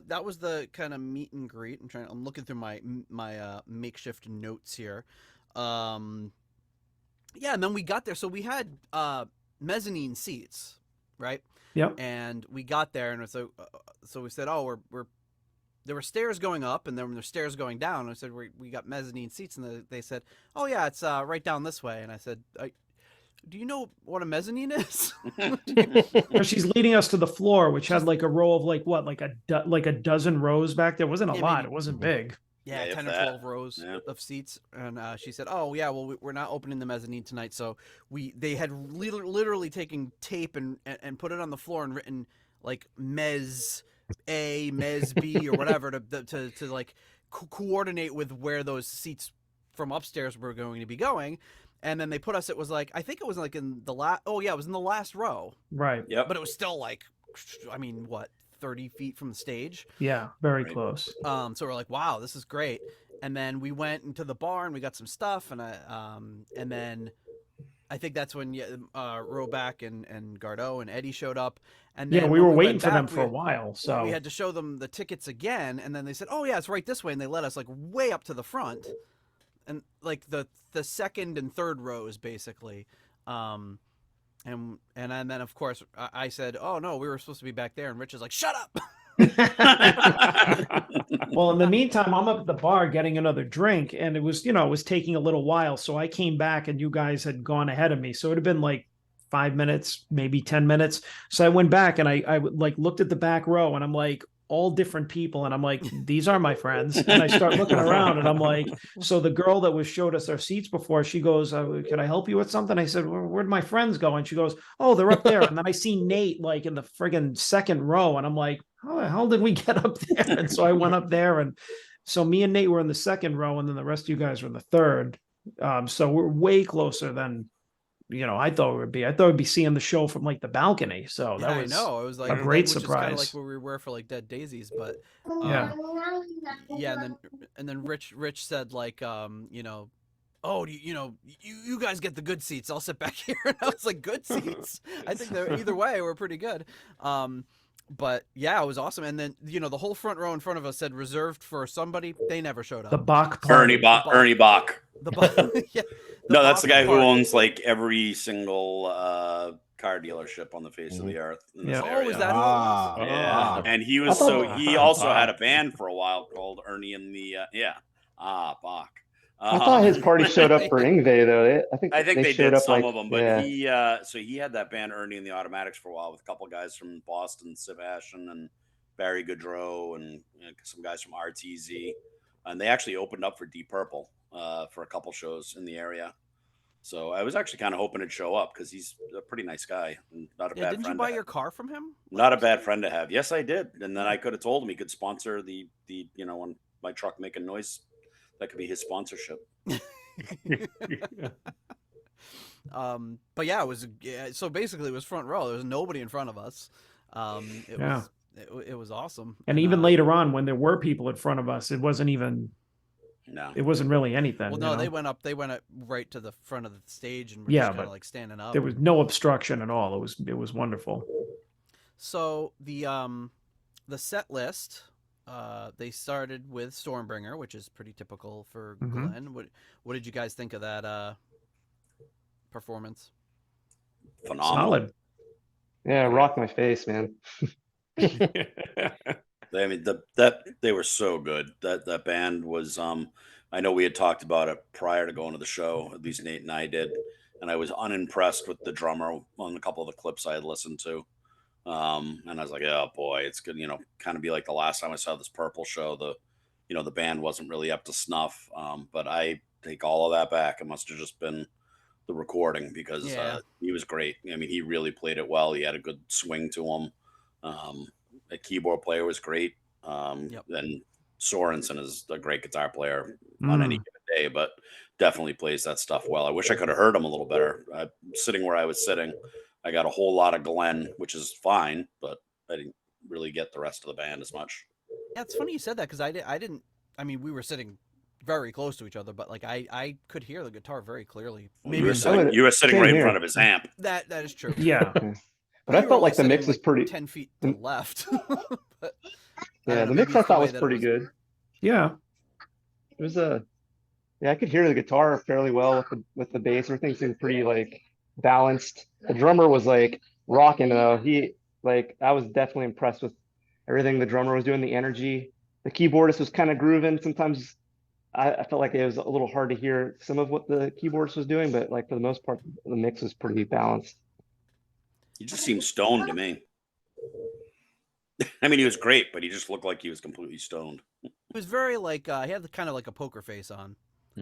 S1: that was the kind of meet and greet. I'm looking through my makeshift notes here. And then we got there. So we had mezzanine seats, right?
S2: Yep.
S1: And we got there, and so we said, "Oh, there were stairs going up, and then there's stairs going down." And I said, "We got mezzanine seats," and they said, "Oh yeah, it's right down this way." And I said, "Do you know what a mezzanine is?"
S2: She's leading us to the floor, which had like a row of like a dozen rows back there. It wasn't a lot.
S1: Maybe.
S2: It wasn't big.
S1: Yeah,
S3: Yeah,
S1: 10 or 12 rows of seats. And she said, "Oh, yeah, well, we're not opening the mezzanine tonight." So they had literally taken tape and put it on the floor and written like Mez A, Mez B, or whatever to like coordinate with where those seats from upstairs were going to be going. And then they put us, I think it was like in the last, it was in the last row.
S2: Right.
S3: Yep.
S1: But it was still like, I mean, what, 30 feet from the stage?
S2: Yeah, very close.
S1: So we're like, wow, this is great. And then we went into the bar and we got some stuff. And then I think that's when Roback and Gardeau and Eddie showed up. And then
S2: we were
S1: when
S2: waiting
S1: went
S2: for them
S1: back,
S2: for a while. So
S1: we had to show them the tickets again. And then they said, "Oh, yeah, it's right this way." And they led us like way up to the front. And like the second and third rows, basically. And then, of course, I said, "Oh, no, we were supposed to be back there." And Rich is like, "Shut up."
S2: Well, in the meantime, I'm up at the bar getting another drink, and it was taking a little while. So I came back and you guys had gone ahead of me. So it would have been like 5 minutes, maybe 10 minutes. So I went back and I like looked at the back row and I'm like, all different people. And I'm like, these are my friends. And I start looking around and I'm like, so the girl that showed us our seats before, she goes, "Could I help you with something?" I said, "Where'd my friends go?" And she goes, "Oh, they're up there." And then I see Nate like in the friggin' second row. And I'm like, how the hell did we get up there? And so I went up there. And so me and Nate were in the second row. And then the rest of you guys were in the third. So we're way closer than, I thought it would be. I thought we'd be seeing the show from like the balcony. So that was
S1: I know. It was like
S2: a great
S1: which
S2: surprise.
S1: Kind of like where we were for like Dead Daisies, but and then Rich said like "Oh, you guys get the good seats. I'll sit back here." And I was like, "Good seats?" I think they're either way we're pretty good. But yeah, it was awesome. And then the whole front row in front of us said reserved for somebody. They never showed up.
S2: The Bach
S3: Ernie Bach.
S1: The Bach. Yeah.
S3: No, that's the guy who owns like every single car dealership on the face of the earth in this area.
S1: Oh, is that who it was?
S3: Yeah, and he also had a band for a while called Ernie and the Bach.
S7: I thought his party showed up for Ingve though. I think
S3: they
S7: showed
S3: did
S7: up
S3: some
S7: like,
S3: of them, but
S7: yeah.
S3: he had that band Ernie and the Automatics for a while with a couple guys from Boston, Sebastian and Barry Goodrow, and some guys from RTZ, and they actually opened up for Deep Purple for a couple shows in the area. So I was actually kind of hoping it'd show up because he's a pretty nice guy and not a bad friend.
S1: Didn't you buy your car from him?
S3: Not a bad friend to have. Yes, I did, and then I could have told him he could sponsor the when my truck making noise. That could be his sponsorship.
S1: But yeah, so basically it was front row. There was nobody in front of us. It was awesome.
S2: And even later on, when there were people in front of us, it wasn't really anything.
S1: Well, no, they went up right to the front of the stage and were
S2: just
S1: kind of like standing up.
S2: There was no obstruction at all. It was wonderful.
S1: So the set list, they started with Stormbringer, which is pretty typical for Glenn. What did you guys think of that performance?
S3: Phenomenal.
S2: Solid.
S7: Yeah, rock my face, man.
S3: I mean, they were so good. That band was. I know we had talked about it prior to going to the show. At least Nate and I did, and I was unimpressed with the drummer on a couple of the clips I had listened to. And I was like, "Oh boy, it's good." Kind of be like the last time I saw this Purple show. The band wasn't really up to snuff. But I take all of that back. It must have just been the recording because he was great. I mean, he really played it well. He had a good swing to him. The keyboard player was great. Then Sorensen is a great guitar player on any given day, but definitely plays that stuff well. I wish I could have heard him a little better. Sitting where I was sitting, I got a whole lot of Glenn, which is fine, but I didn't really get the rest of the band as much.
S1: Yeah, it's funny you said that because I didn't. I mean, we were sitting very close to each other, but like I could hear the guitar very clearly.
S3: Maybe you were sitting right in front of his amp.
S1: That is true.
S2: Yeah.
S7: But I
S1: You were
S7: felt
S1: only
S7: like the mix
S1: sitting,
S7: was pretty.
S1: 10 feet to the left. But I
S7: Yeah,
S1: don't know,
S7: the
S1: maybe
S7: mix I
S1: it's the
S7: thought
S1: way
S7: was
S1: that it
S7: pretty
S1: was.
S7: good.
S2: Yeah.
S7: It was yeah, I could hear the guitar fairly well with the bass. Everything seemed pretty like balanced. The drummer was like rocking though. I was definitely impressed with everything the drummer was doing, the energy. The keyboardist was kind of grooving. Sometimes I felt like it was a little hard to hear some of what the keyboardist was doing, but like for the most part, the mix was pretty balanced.
S3: He just seemed stoned to me. I mean, he was great, but he just looked like he was completely stoned.
S1: It was very like he had kind of like a poker face on.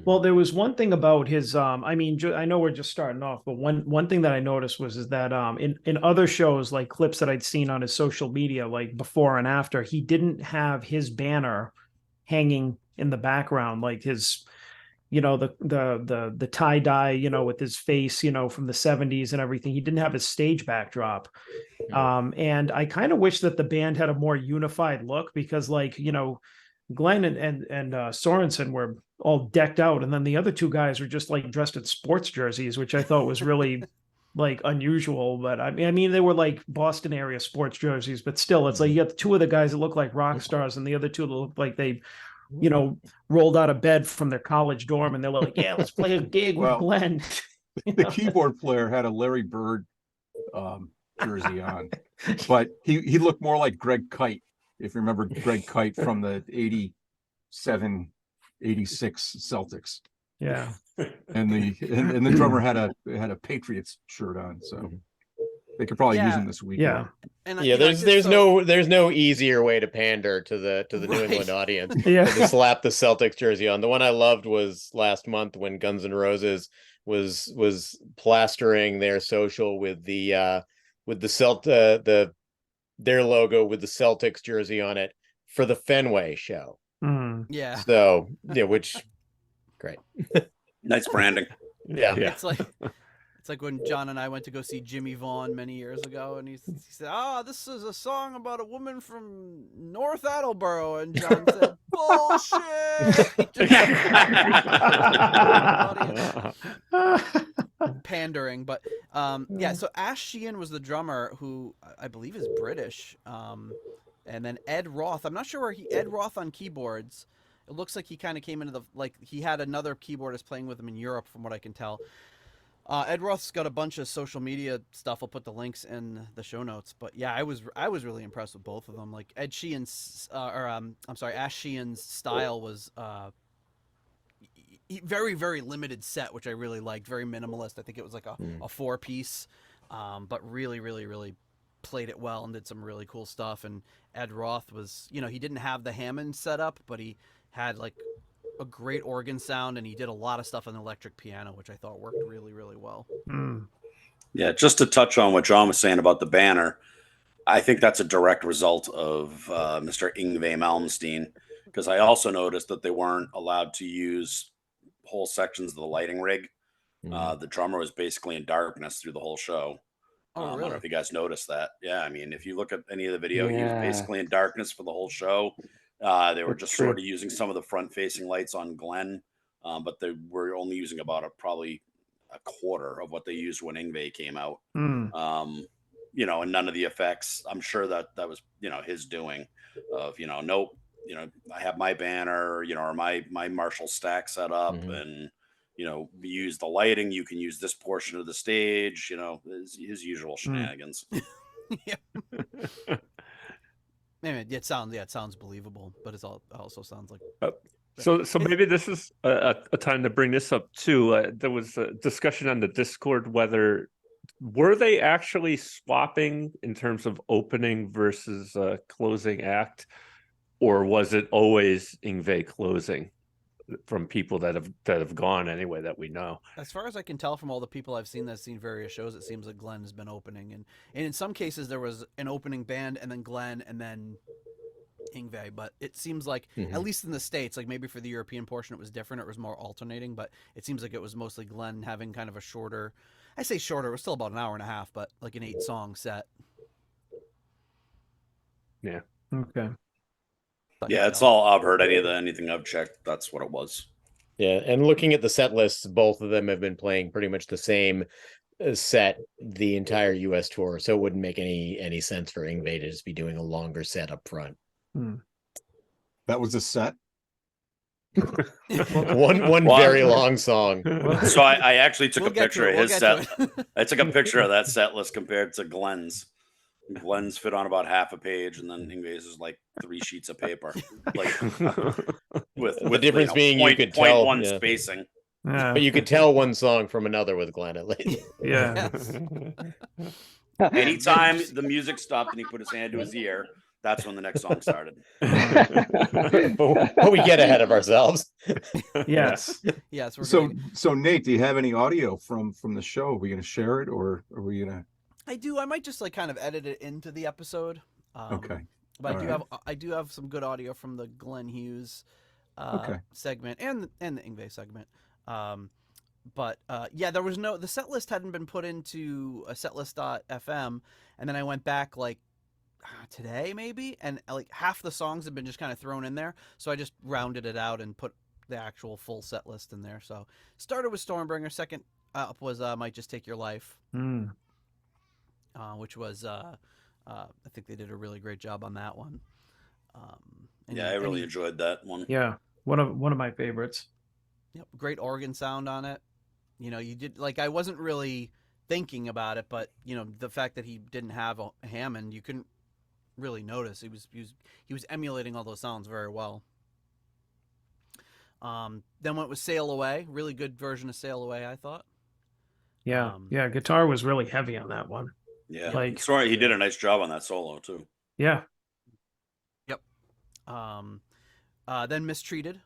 S2: Well, there was one thing about his I mean, I know we're just starting off, but one thing that I noticed is that in other shows, like clips that I'd seen on his social media, like before and after, he didn't have his banner hanging in the background, like his, the tie-dye, with his face, from the 70s and everything. He didn't have his stage backdrop. And I kind of wish that the band had a more unified look, because like, Glenn and Sorensen were all decked out, and then the other two guys were just like dressed in sports jerseys, which I thought was really like unusual. But I mean, they were like Boston area sports jerseys, but still, it's like you got the two of the guys that look like rock stars, and the other two that look like they, rolled out of bed from their college dorm, and they were like, "Yeah, let's play a gig with Glenn."
S4: The keyboard player had a Larry Bird jersey on, but he looked more like Greg Kite. If you remember Greg Kite from the 87, 86 Celtics.
S2: Yeah.
S4: And the drummer had a Patriots shirt on, so they could probably use him this weekend.
S2: Yeah.
S1: And
S6: there's no easier way to pander to the New England audience than to slap the Celtics jersey on. The one I loved was last month when Guns N' Roses was plastering their social with their logo with the Celtics jersey on it for the Fenway show.
S1: Yeah.
S6: So which great.
S3: Nice branding.
S6: Yeah.
S1: It's like when John and I went to go see Jimmy Vaughn many years ago, and he said, "This is a song about a woman from North Attleboro," and John said, "Bullshit." Pandering, but yeah. So Ash Sheehan was the drummer, who I believe is British, and then Ed Roth. I'm not sure where Ed Roth on keyboards. It looks like he kind of came into he had another keyboardist playing with him in Europe, from what I can tell. Ed Roth's got a bunch of social media stuff. I'll put the links in the show notes. But yeah, I was really impressed with both of them. Like Ash Sheehan's style was very, very limited set, which I really liked. Very minimalist. I think it was like a 4-piece, but really, really, really played it well and did some really cool stuff. And Ed Roth was, he didn't have the Hammond setup, but he had like a great organ sound, and he did a lot of stuff on the electric piano, which I thought worked really, really well.
S3: Yeah, just to touch on what John was saying about the banner, I think that's a direct result of Mr. Yngwie Malmsteen, because I also noticed that they weren't allowed to use whole sections of the lighting rig. The drummer was basically in darkness through the whole show.
S1: Oh, really?
S3: I don't know if you guys noticed that. Yeah, I mean, if you look at any of the video, he was basically in darkness for the whole show. They were just sort of using some of the front-facing lights on Glenn, but they were only using about probably a quarter of what they used when Yngwie came out. And none of the effects. I'm sure that was his doing. Of nope, I have my banner, or my Marshall stack set up, and we use the lighting. You can use this portion of the stage. His usual shenanigans.
S1: Yeah. Anyway, it sounds believable, but it also sounds like.
S5: So maybe this is a time to bring this up too. There was a discussion on the Discord whether were they actually swapping in terms of opening versus closing act, or was it always Yngwie closing from people that have gone anyway that we know?
S1: As far as I can tell from all the people I've seen that's seen various shows, it seems like Glenn has been opening, and in some cases there was an opening band and then Glenn and then Yngwie, but it seems like at least in the States, like maybe for the European portion it was different, it was more alternating, but it seems like it was mostly Glenn having kind of a shorter, I say shorter, it was still about an hour and a half, but like an 8-song set.
S5: Yeah.
S2: Okay.
S3: Yeah, it's all I've heard. Anything I've checked, that's what it was.
S6: Yeah, and looking at the set lists, both of them have been playing pretty much the same set the entire U.S. tour, so it wouldn't make any sense for Yngwie to just be doing a longer set up front.
S4: That was a set.
S6: One very long song.
S3: So I actually took
S1: We'll
S3: a
S1: get
S3: picture
S1: to it,
S3: of
S1: we'll
S3: his
S1: get
S3: set.
S1: to it.
S3: I took a picture of that set list compared to Glenn's. Glenn's fit on about half a page, and then Yngwie's is like 3 sheets of paper, like with
S6: The difference being you could
S3: point
S6: tell,
S3: one
S6: yeah.
S3: spacing.
S2: Yeah.
S6: But you could tell one song from another with Glenn at least.
S2: Yeah.
S1: Yes.
S3: Anytime the music stopped and he put his hand to his ear, that's when the next song started.
S6: But we get ahead of ourselves.
S2: Yes.
S1: Yes. We're
S4: So,
S1: gonna-
S4: so Nate, do you have any audio from the show? Are we going to share it, or are we going to?
S1: I do. I might just like kind of edit it into the episode.
S4: Okay.
S1: But
S4: All
S1: I do have some good audio from the Glenn Hughes
S4: Okay.
S1: segment and the Yngwie segment. But yeah, the set list hadn't been put into a setlist.fm, and then I went back like today maybe, and like half the songs have been just kind of thrown in there, so I just rounded it out and put the actual full set list in there. So started with Stormbringer, second up was Might Just Take Your Life, which was I think they did a really great job on that one.
S3: Yeah, I really enjoyed that one.
S2: Yeah. One of my favorites.
S1: Yep, great organ sound on it. You know, you did like I wasn't really thinking about it, but you know, the fact that he didn't have a Hammond, you couldn't really notice. He was emulating all those sounds very well. Then went with Sail Away, really good version of Sail Away, I thought.
S2: Yeah. Yeah. Guitar was really heavy on that one.
S3: Yeah,
S2: Like-
S3: sorry, he did a nice job on that solo too.
S2: Yeah.
S1: Yep. Then Mistreated,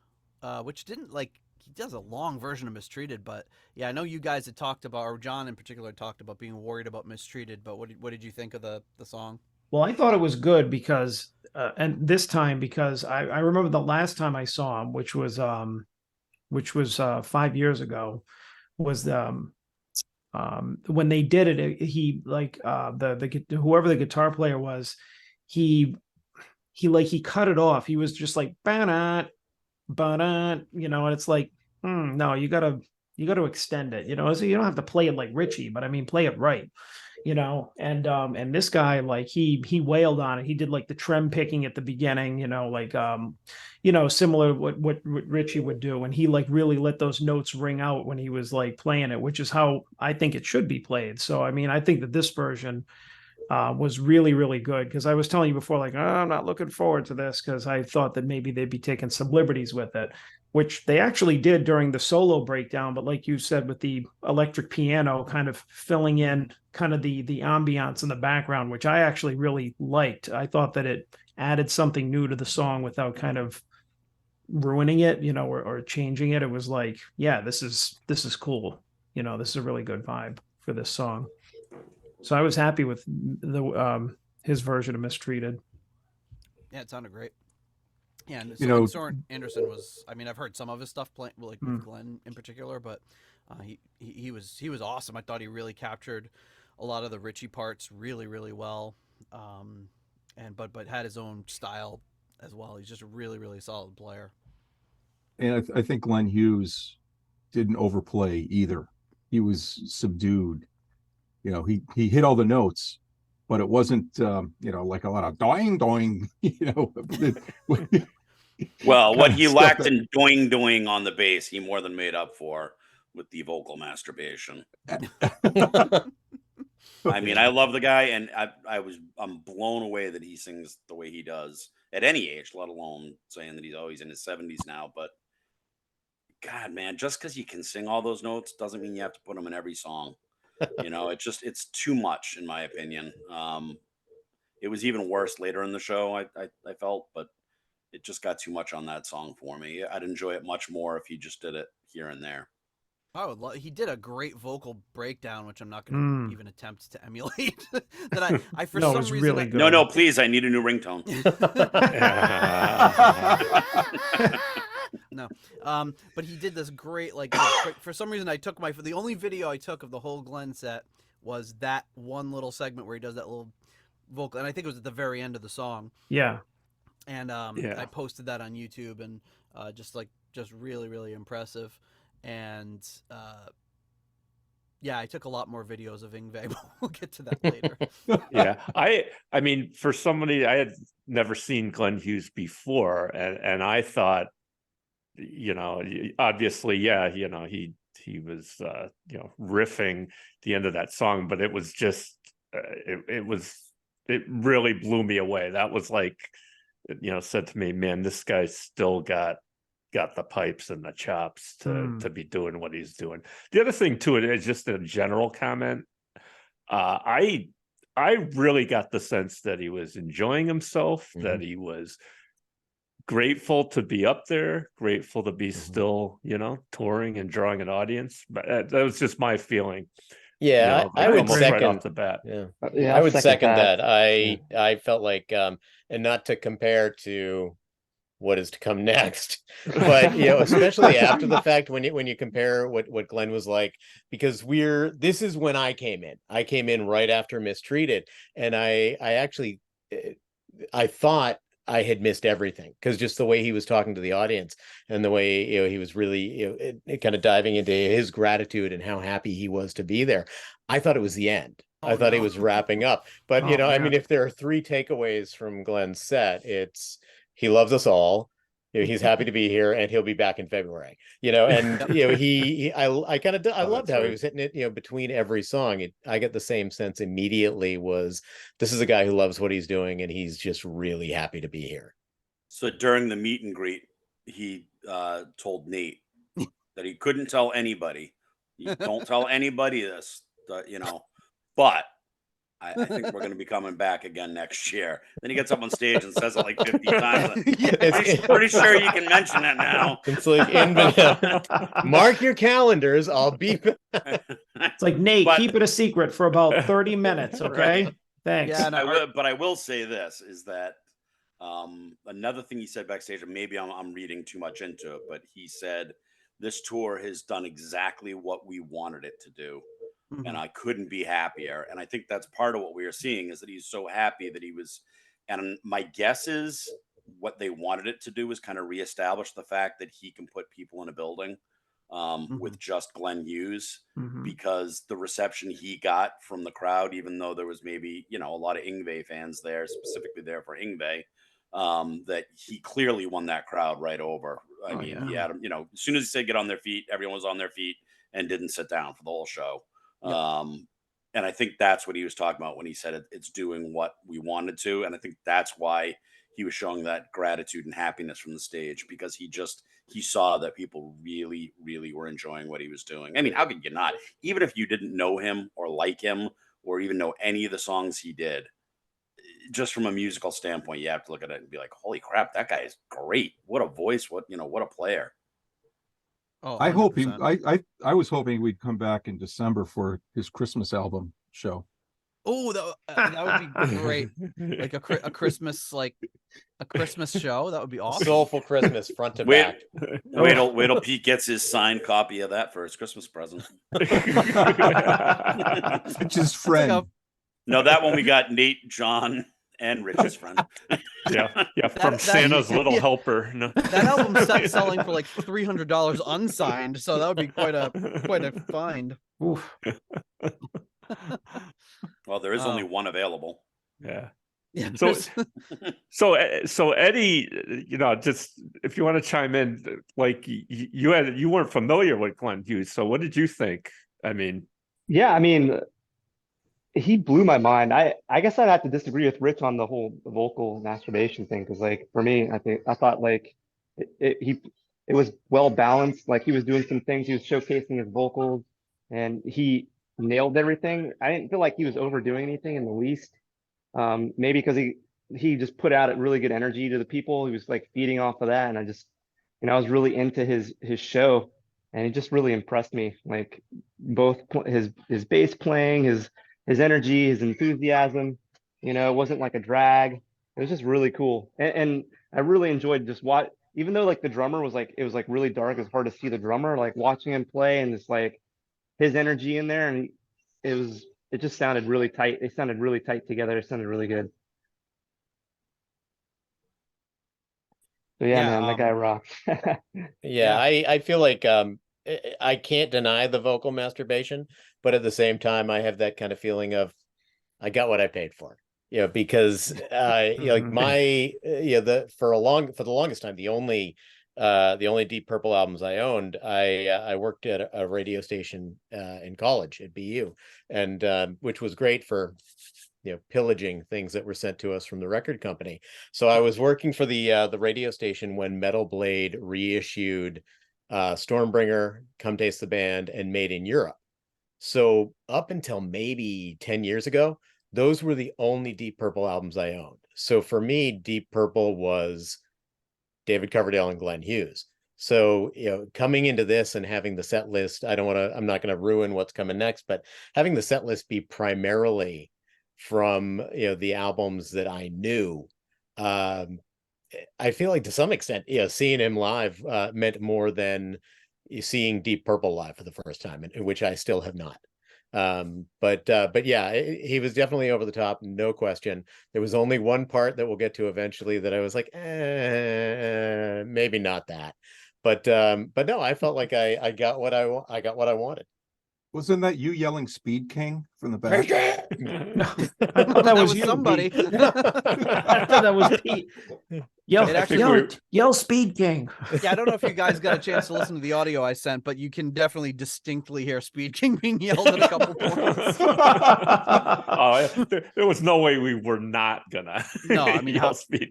S1: which didn't like he does a long version of Mistreated, but yeah, I know you guys had talked about, or John in particular talked about being worried about Mistreated. But what did you think of the song?
S2: Well, I thought it was good because, and this time because I remember the last time I saw him, which was 5 years ago, was when they did it. He like whoever the guitar player was, he cut it off. He was just like ba-da, you know, and it's like, no, you gotta extend it, you know. So you don't have to play it like Ritchie, but I mean, play it right, you know. And this guy, like he wailed on it. He did like the trem picking at the beginning, you know, like you know, similar to what Ritchie would do, and he like really let those notes ring out when he was like playing it, which is how I think it should be played. So I mean, I think that this version was really, really good, because I was telling you before, like, oh, I'm not looking forward to this because I thought that maybe they'd be taking some liberties with it, which they actually did during the solo breakdown. But like you said, with the electric piano kind of filling in kind of the ambiance in the background, which I actually really liked. I thought that it added something new to the song without kind of ruining it, you know, or changing it. It was like, yeah, this is cool. You know, this is a really good vibe for this song. So I was happy with his version of Mistreated.
S1: Yeah, it sounded great. Yeah, and
S4: You know-
S1: Soren Anderson was. I mean, I've heard some of his stuff playing, like with Glenn in particular, but he was awesome. I thought he really captured a lot of the Ritchie parts really, really well, but had his own style as well. He's just a really, really solid player.
S4: And I think Glenn Hughes didn't overplay either. He was subdued. You know, he hit all the notes, but it wasn't you know, like a lot of doing doing. You know.
S3: Well, what
S4: Kinda
S3: he
S4: stuff
S3: lacked
S4: that-
S3: in doing on the bass, he more than made up for with the vocal masturbation. I mean, I love the guy, and I'm blown away that he sings the way he does at any age, let alone saying that he's always in his 70s now. But God, man, just because you can sing all those notes doesn't mean you have to put them in every song. You know, it's too much in my opinion. It was even worse later in the show, I felt, but it just got too much on that song for me. I'd enjoy it much more if he just did it here and there.
S1: He did a great vocal breakdown, which I'm not going to even attempt to emulate. That I for
S2: No, it
S1: some
S2: was
S1: reason
S2: really
S1: I-
S2: good.
S3: No, please, I need a new ringtone.
S1: No, but he did this great, like, for some reason I took the only video I took of the whole Glenn set was that one little segment where he does that little vocal, and I think it was at the very end of the song.
S2: Yeah.
S1: And
S5: Yeah.
S1: I posted that on YouTube, and just really, really impressive. And Yeah, I took a lot more videos of Yngwie, but we'll get to that later.
S5: Yeah, I mean, for somebody, I had never seen Glenn Hughes before, and I thought, obviously, yeah, he was riffing the end of that song, but it was just it really blew me away. That was like, said to me, man, this guy's still got the pipes and the chops to be doing what he's doing. The other thing to it is just a general comment. I really got the sense that he was enjoying himself, that he was grateful to be up there, grateful to be still, touring and drawing an audience. But that was just my feeling.
S6: Yeah, I would
S5: almost
S6: second
S5: right off the bat.
S6: Yeah, I would second that. I felt like, and not to compare to what is to come next, but especially after the fact, when you compare what Glenn was like, because this is when I came in right after Mistreated, and I actually I thought I had missed everything, because just the way he was talking to the audience, and the way he was really kind of diving into his gratitude and how happy he was to be there. I thought it was the end. I thought he was wrapping up, but I mean, if there are 3 takeaways from Glenn's set, it's he loves us all. He's happy to be here, and he'll be back in February. And I loved how he was hitting it. Between every song, I get the same sense immediately. This is a guy who loves what he's doing, and he's just really happy to be here.
S3: So during the meet and greet, he told Nate that he couldn't tell anybody. You don't tell anybody this, but I think we're going to be coming back again next year. Then he gets up on stage and says it like 50 times. Pretty sure you can mention it now.
S6: It's like, mark your calendars. I'll be back.
S2: It's like, Nate, keep it a secret for about 30 minutes. Okay. Right. Thanks.
S3: Yeah, but I will say this is that another thing he said backstage, and maybe I'm reading too much into it, but he said this tour has done exactly what we wanted it to do. And I couldn't be happier. And I think that's part of what we are seeing, is that he's so happy that he was. And my guess is what they wanted it to do was kind of reestablish the fact that he can put people in a building with just Glenn Hughes, because the reception he got from the crowd, even though there was maybe, a lot of Yngwie fans there, specifically there for Yngwie, that he clearly won that crowd right over. I mean, he had them, as soon as he said get on their feet, everyone was on their feet and didn't sit down for the whole show. And I think that's what he was talking about when he said it's doing what we wanted to. And I think that's why he was showing that gratitude and happiness from the stage, because he saw that people really, really were enjoying what he was doing. I mean, how could you not? Even if you didn't know him or like him or even know any of the songs he did, just from a musical standpoint, you have to look at it and be like, holy crap, that guy is great. What a voice. What a player.
S4: Oh, I was hoping we'd come back in December for his Christmas album show.
S1: Oh, that would be great. Like a Christmas, a Christmas show. That would be awesome.
S6: Soulful Christmas front to back.
S3: Wait till Pete gets his signed copy of that for his Christmas present.
S4: It's his friend.
S3: No, that one we got Nate, John, and Rich's friend.
S5: Yeah, from Santa's Little Helper. No.
S1: That album's selling for like $300 unsigned, so that would be quite a find. Oof.
S3: Well, there is only one available.
S5: Yeah. So Eddie, just if you want to chime in, like you weren't familiar with Glenn Hughes, so what did you think? I mean,
S7: he blew my mind. I guess I'd have to disagree with Rich on the whole vocal masturbation thing, because like for me, I thought like it was well balanced. Like he was doing some things, he was showcasing his vocals, and he nailed everything. I didn't feel like he was overdoing anything in the least. Maybe because he just put out a really good energy to the people. He was like feeding off of that, and I was really into his show, and it just really impressed me. Like both his bass playing, his energy, his enthusiasm, it wasn't like a drag. It was just really cool. And I really enjoyed just even though like the drummer was like, it was like really dark, it was hard to see the drummer, like watching him play and just like his energy in there. And it just sounded really tight. They sounded really tight together. It sounded really good. So man, that guy rocks.
S6: I feel like I can't deny the vocal masturbation, but at the same time, I have that kind of feeling of I got what I paid for. Because like my for the longest time, the only Deep Purple albums I owned, I worked at a radio station in college at BU, and which was great for pillaging things that were sent to us from the record company. So I was working for the radio station when Metal Blade reissued Stormbringer, Come Taste the Band, and Made in Europe. So up until maybe 10 years ago, those were the only Deep Purple albums I owned. So for me, Deep Purple was David Coverdale and Glenn Hughes. So, coming into this and having the set list, I'm not going to ruin what's coming next, but having the set list be primarily from, the albums that I knew, I feel like to some extent, seeing him live meant more than seeing Deep Purple live for the first time, which I still have not. But yeah, he was definitely over the top, no question. There was only one part that we'll get to eventually that I was like, maybe not that. But no, I felt like I got what I wanted.
S4: Wasn't that you yelling "Speed King" from the back?
S2: I thought that was you,
S1: somebody.
S2: Pete. I thought that was Pete. Yell Speed King.
S1: Yeah, I don't know if you guys got a chance to listen to the audio I sent, but you can definitely distinctly hear Speed King being yelled at a couple points.
S5: There was no way we were not gonna.
S1: No, I mean,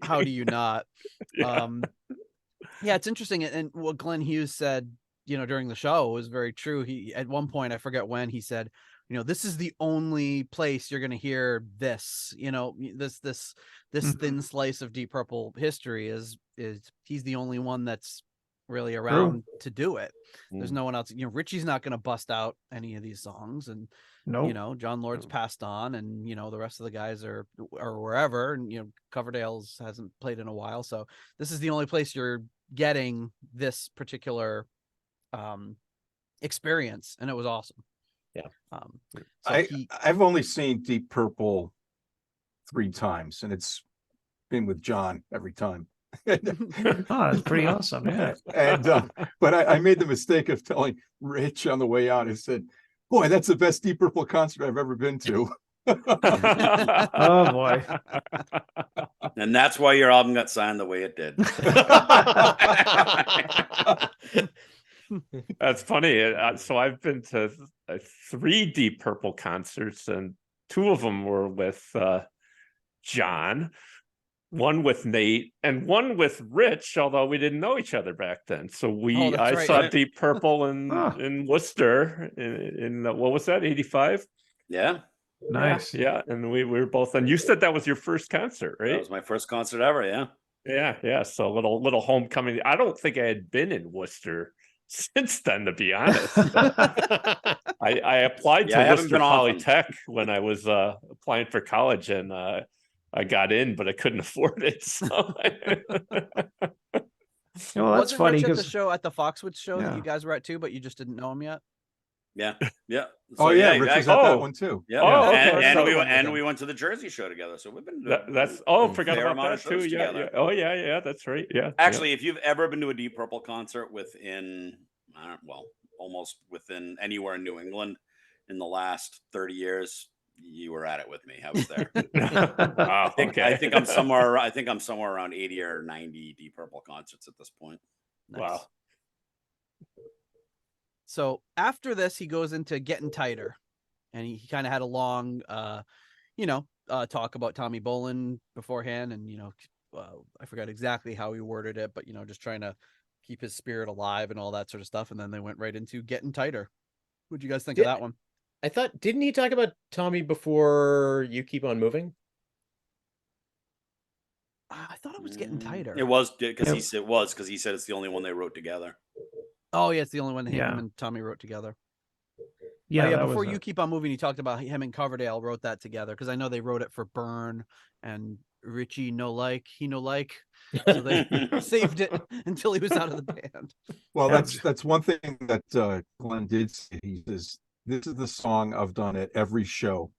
S5: how
S1: do you not?
S5: Yeah.
S1: Yeah, it's interesting, and what Glenn Hughes said, during the show was very true. He, at one point, I forget when, he said, this is the only place you're going to hear this, this thin slice of Deep Purple history is he's the only one that's really around to do it. There's no one else. Ritchie's not going to bust out any of these songs, and John Lord's passed on, and the rest of the guys are wherever, and Coverdale's hasn't played in a while, so this is the only place you're getting this particular experience, and it was awesome.
S4: I've only seen Deep Purple 3 times, and it's been with John every time.
S2: That's pretty awesome. Yeah.
S4: And but I made the mistake of telling Rich on the way out. I said, "Boy, that's the best Deep Purple concert I've ever been to."
S2: Oh boy.
S3: And that's why your album got signed the way it did.
S5: That's funny. So I've been to 3 Deep Purple concerts, and 2 of them were with John, one with Nate, and one with Rich, although we didn't know each other back then. So I saw Deep Purple in Worcester in what was that, 85?
S3: Yeah.
S2: Nice.
S5: Yeah, and we were both, and you said that was your first concert, right?
S3: That was my first concert ever, yeah.
S5: Yeah. So little homecoming. I don't think I had been in Worcester since then, to be honest. I applied to Worcester Polytech when I was applying for college, and I got in, but I couldn't afford it. So
S2: that's funny,
S1: because the show at the Foxwoods show that you guys were at too, but you just didn't know him yet.
S3: Yeah.
S4: So, Rich was at that one too.
S3: Yeah. And we went to the Jersey show together. So we've been
S5: forgot about that too. Yeah. Oh yeah, that's right. Yeah.
S3: Actually, if you've ever been to a Deep Purple concert almost within anywhere in New England in the last 30 years, you were at it with me. I was there.
S5: Wow,
S3: I think I'm somewhere around 80 or 90 Deep Purple concerts at this point.
S1: Nice.
S5: Wow.
S1: So after this, he goes into Getting Tighter, and he kind of had a long, talk about Tommy Bolin beforehand, and I forgot exactly how he worded it, but just trying to keep his spirit alive and all that sort of stuff. And then they went right into Getting Tighter. What'd you guys think of that one?
S6: I thought, didn't he talk about Tommy before You Keep on Moving?
S1: I thought it was Getting Tighter.
S3: It was because he said it's the only one they wrote together.
S1: Oh yeah, it's the only one that him and Tommy wrote together.
S2: Yeah,
S1: before You Keep on Moving, he talked about him and Coverdale wrote that together, because I know they wrote it for Burn and Ritchie he no like. So they saved it until he was out of the band.
S4: Well, that's one thing that Glenn did say. He says, "This is the song I've done at every show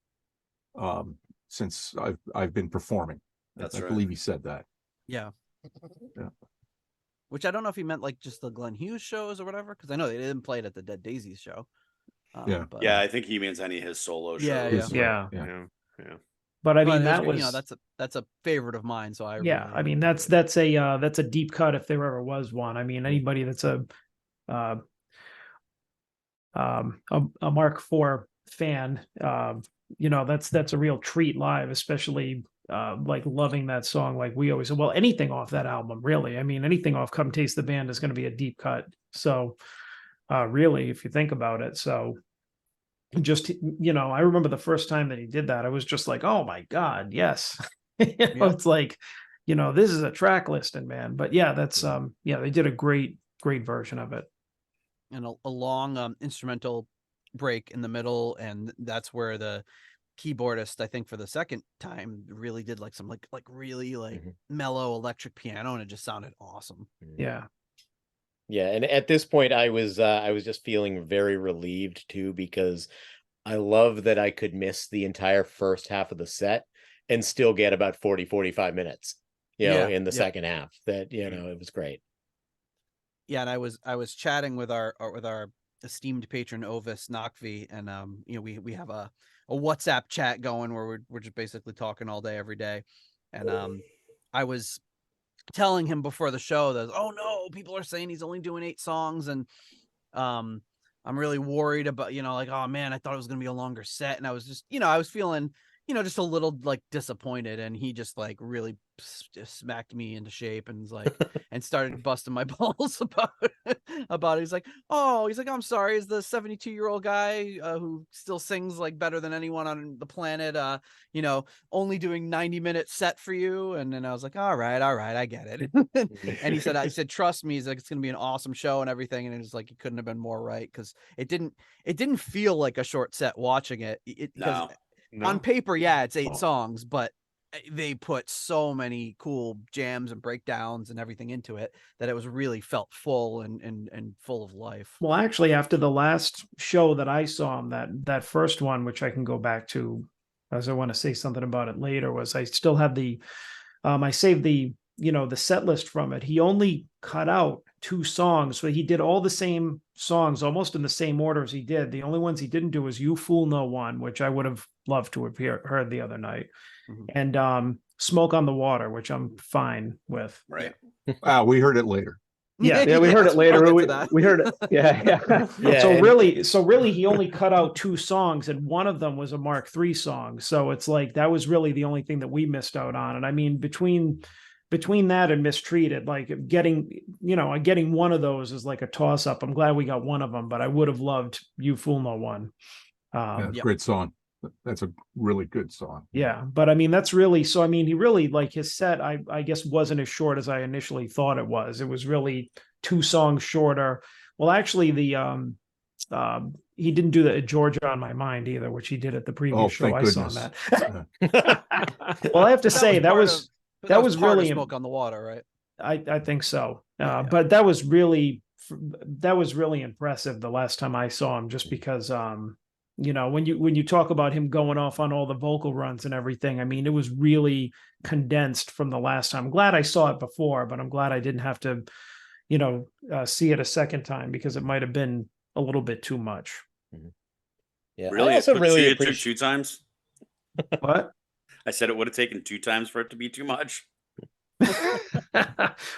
S4: since I've been performing." I believe he said that.
S1: Yeah. which I don't know if he meant like just the Glenn Hughes shows or whatever, because I know they didn't play it at the Dead Daisies show.
S4: Yeah.
S1: But,
S3: Yeah, I think he means any of his solo shows.
S1: Yeah,
S4: His-
S2: Yeah.
S4: yeah.
S2: But I
S1: but
S2: mean,
S1: it
S2: that was,
S1: you know, that's a favorite of mine. So I
S2: yeah,
S1: really
S2: I mean,
S1: enjoyed
S2: that's a deep cut if there ever was one. I mean, anybody that's a Mark IV fan, you know, that's a real treat live, especially like loving that song. Like we always, well, anything off that album, really. I mean, anything off Come Taste the Band is going to be a deep cut. So really, if you think about it, so just, you know, I remember the first time that he did that, I was just like, oh my God, yes. You know,
S1: Yep.
S2: it's like, you know, this is a track listing, man. But yeah, that's yeah, they did a great version of it.
S1: and a long instrumental break in the middle, and that's where the keyboardist, I think for the second time, really did like some like really like mellow electric piano, and it just sounded awesome.
S2: Yeah.
S6: Yeah, and at this point I was just feeling very relieved too, because I love that I could miss the entire first half of the set and still get about 45 minutes, you know,
S1: Yeah,
S6: in the
S1: yep.
S6: second half. That, you know, it was great.
S1: Yeah, and I was chatting with our esteemed patron Ovis Nakvi, and you know, we have a WhatsApp chat going where we're just basically talking all day every day, and I was telling him before the show that, oh no, people are saying he's only doing 8 songs, and I'm really worried about, you know, like, oh man, I thought it was gonna be a longer set, and I was just, you know, I was feeling, you know, just a little like disappointed, and he just like really just smacked me into shape and was like, and started busting my balls about it. He's like, oh, he's like, I'm sorry, is the 72-year-old guy who still sings like better than anyone on the planet, you know, only doing 90-minute set for you? And then I was like, all right, I get it. And he said, trust me, he's like, it's gonna be an awesome show and everything. And it was like, he couldn't have been more right, because it didn't feel like a short set watching it. Because on paper, yeah, it's 8 songs, but they put so many cool jams and breakdowns and everything into it that it was really felt full and full of life.
S2: Well, actually, after the last show that I saw him, that first one, which I can go back to, as I want to say something about it later, was I still have the, I saved the, you know, the set list from it. He only cut out 2 songs, so he did all the same songs, almost in the same order as he did. The only ones he didn't do was "You Fool No One," which I would have loved to have heard the other night, and "Smoke on the Water," which I'm fine with.
S3: Right.
S4: We heard it later.
S2: Yeah,
S7: we heard it later.
S1: We'll get to that.
S7: We heard it. Yeah.
S6: Yeah,
S2: So
S6: and-
S2: really, he only cut out 2 songs, and one of them was a Mark III song. So it's like that was really the only thing that we missed out on. And I mean, between that and Mistreated, like getting one of those is like a toss up. I'm glad we got one of them, but I would have loved "You Fool No One."
S4: Yeah, great song. That's a really good song.
S2: Yeah, but I mean, that's really, so I mean, he really, like, his set, I guess wasn't as short as I initially thought it was. It was really 2 songs shorter. Well, actually, the he didn't do the Georgia on My Mind either, which he did at the previous show.
S4: Thank
S2: I
S4: goodness.
S2: saw that. Well, I have to say that was
S1: part of
S2: really
S1: Smoke on the Water, right?
S2: I think so.
S1: Yeah.
S2: But that was really impressive the last time I saw him, just because you know, when you talk about him going off on all the vocal runs and everything, I mean, it was really condensed from the last time. I'm glad I saw it before, but I'm glad I didn't have to, you know, see it a second time, because it might have been a little bit too much.
S6: Yeah,
S3: Really?
S6: I also
S3: It
S6: really
S3: took
S6: appreciate.
S3: 2 times?
S2: What?
S3: I said it would have taken 2 times for it to be too much.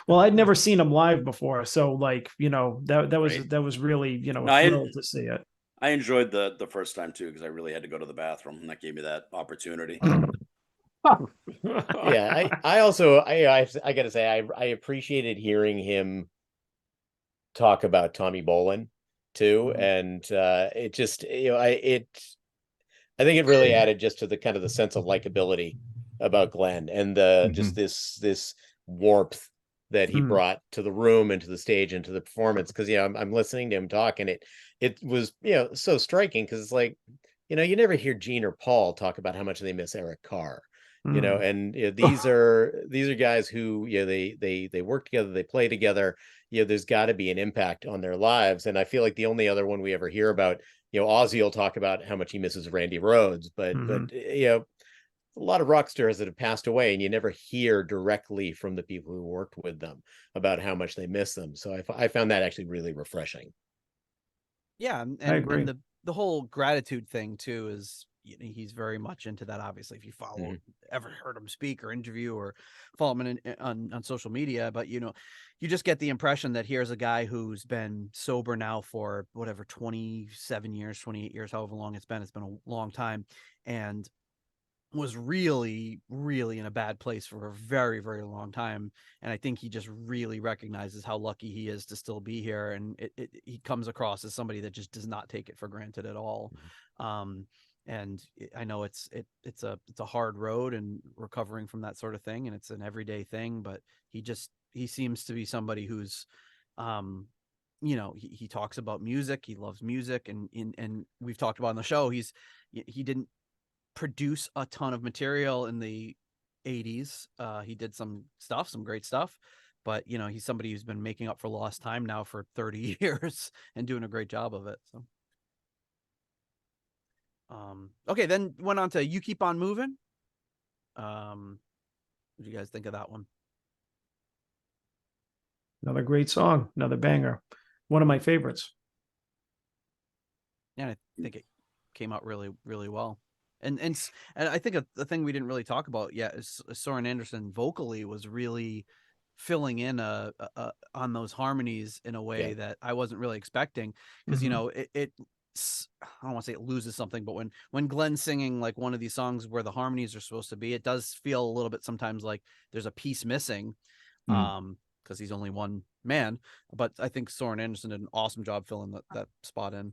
S2: Well, I'd never seen him live before, so like, you know, that was
S3: Right.
S2: that was really, you know,
S3: No,
S2: a thrill to see it.
S3: I enjoyed the first time too, because I really had to go to the bathroom, and that gave me that opportunity.
S6: Yeah, I also I gotta say I appreciated hearing him talk about Tommy Bolin too, and it just, you know, I think it really added just to the kind of the sense of likability about Glenn, and the just this warmth that he brought to the room and to the stage and to the performance. Because, you know, I'm listening to him talk, and it was, you know, so striking, because it's like, you know, you never hear Gene or Paul talk about how much they miss Eric Carr, you know, and you know, these are guys who, you know, they work together, they play together, you know, there's got to be an impact on their lives. And I feel like the only other one we ever hear about, you know, Ozzy will talk about how much he misses Randy Rhoads, but you know, a lot of rock stars that have passed away, and you never hear directly from the people who worked with them about how much they miss them. So I found that actually really refreshing.
S1: Yeah,
S2: I agree.
S1: and the whole gratitude thing too is, you know, he's very much into that. Obviously, if you follow, ever heard him speak or interview or follow him on social media, but you know, you just get the impression that here's a guy who's been sober now for whatever 27 years, 28 years, however long it's been. It's been a long time, and was really, really in a bad place for a very, very long time. And I think he just really recognizes how lucky he is to still be here. And he comes across as somebody that just does not take it for granted at all. And I know it's a hard road and recovering from that sort of thing. And it's an everyday thing, but he seems to be somebody who's, you know, he talks about music. He loves music. And we've talked about on the show, he didn't produce a ton of material in the 80s. He did some great stuff, but you know, he's somebody who's been making up for lost time now for 30 years and doing a great job of it. So okay, then went on to You Keep On Moving. What do you guys think of that one?
S2: Another great song, another banger, one of my favorites.
S1: Yeah, I think it came out really, really well. And I think the thing we didn't really talk about yet is Soren Anderson vocally was really filling in on those harmonies in a way that I wasn't really expecting, because you know, I don't want to say it loses something, but when Glenn's singing like one of these songs where the harmonies are supposed to be, it does feel a little bit sometimes like there's a piece missing, because he's only one man. But I think Soren Anderson did an awesome job filling that spot in.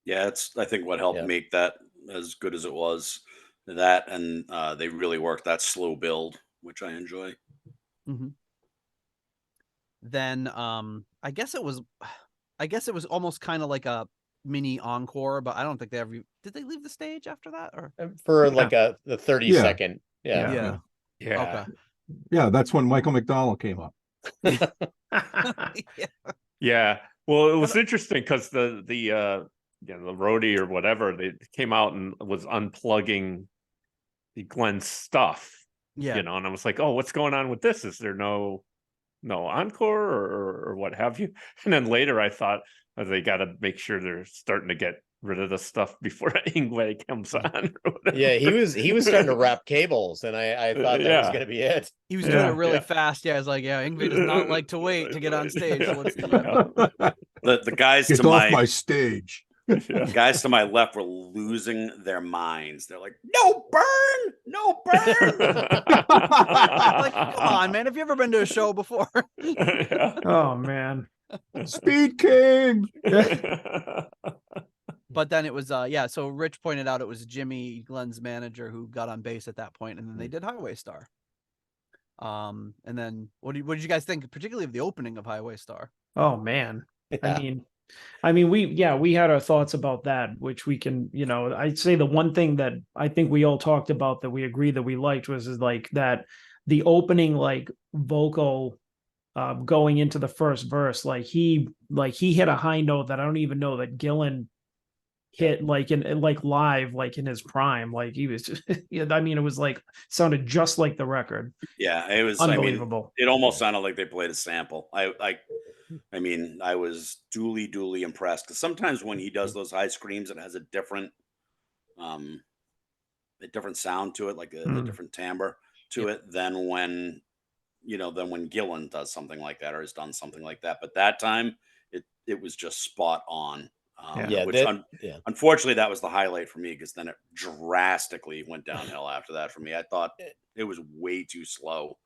S3: Yeah, it's I think what helped make that as good as it was, that and they really worked that slow build, which I enjoy.
S1: Then I guess it was almost kind of like a mini encore, but I don't think did they leave the stage after that, or
S6: for like the 30-second.
S2: Yeah.
S1: Okay.
S4: Yeah, that's when Michael McDonald came up.
S5: Yeah. Well, it was interesting because the roadie or whatever, they came out and was unplugging the Glenn's stuff.
S1: Yeah.
S5: You know, and I was like, oh, what's going on with this? Is there no encore or what have you? And then later I thought, oh, they got to make sure they're starting to get rid of the stuff before Yngwie comes on.
S6: Yeah, he was starting to wrap cables, and I thought that was going to be it.
S1: He was doing it really fast. Yeah, I was like, yeah, Yngwie does not like to wait to get on stage. So let's do it.
S3: The guys
S4: Get
S3: to
S4: off my stage.
S3: The guys to my left were losing their minds. They're like, no burn, no burn.
S1: Like, come on, man. Have you ever been to a show before?
S2: Oh man.
S4: Speed King.
S1: But then it was so Rich pointed out it was Jimmy, Glenn's manager, who got on bass at that point, and then they did Highway Star. And then what did you guys think, particularly of the opening of Highway Star?
S2: Oh man. I mean, we had our thoughts about that, which we can, you know, I'd say the one thing that I think we all talked about that we agreed that we liked was like that the opening, like vocal, going into the first verse, like he hit a high note that I don't even know that Gillan hit, like in like live, like in his prime. Like he was just, I mean, it was like sounded just like the record.
S3: Yeah, it was
S2: unbelievable.
S3: I mean, it almost sounded like they played a sample. I mean, I was duly impressed, because sometimes when he does those high screams, it has a different sound to it, like a different timbre to it than when Gillan does something like that or has done something like that. But that time it was just spot on. Unfortunately, that was the highlight for me, because then it drastically went downhill after that for me. I thought it was way too slow.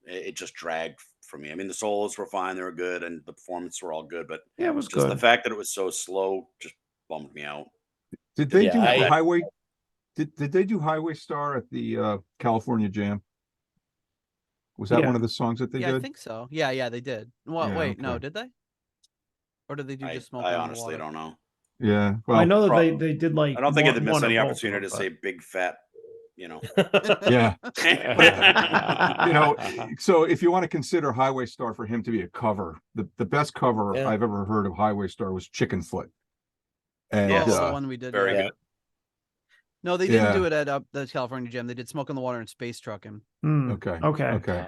S3: It just dragged for me. I mean, the solos were fine, they were good, and the performances were all good, but
S2: yeah, it was
S3: just
S2: good.
S3: The fact that it was so slow just bummed me out.
S4: Did they do Highway? Did they do Highway Star at the California Jam? Was that one of the songs that they did?
S1: I think so. Yeah, they did. Well, wait, no, did they? Or did they do just Smoke on the Water?
S3: I honestly don't know.
S4: Yeah, well,
S2: I know that they did like.
S3: I don't think they missed any opportunity to say big fat, you know.
S4: Yeah. You know, so if you want to consider Highway Star for him to be a cover, the best cover I've ever heard of Highway Star was Chicken Foot. And
S1: the one we did.
S3: Very good.
S1: No, they didn't do it at the California Jam. They did Smoke on the Water and Space Trucking.
S4: Okay.
S2: Okay.
S5: Okay.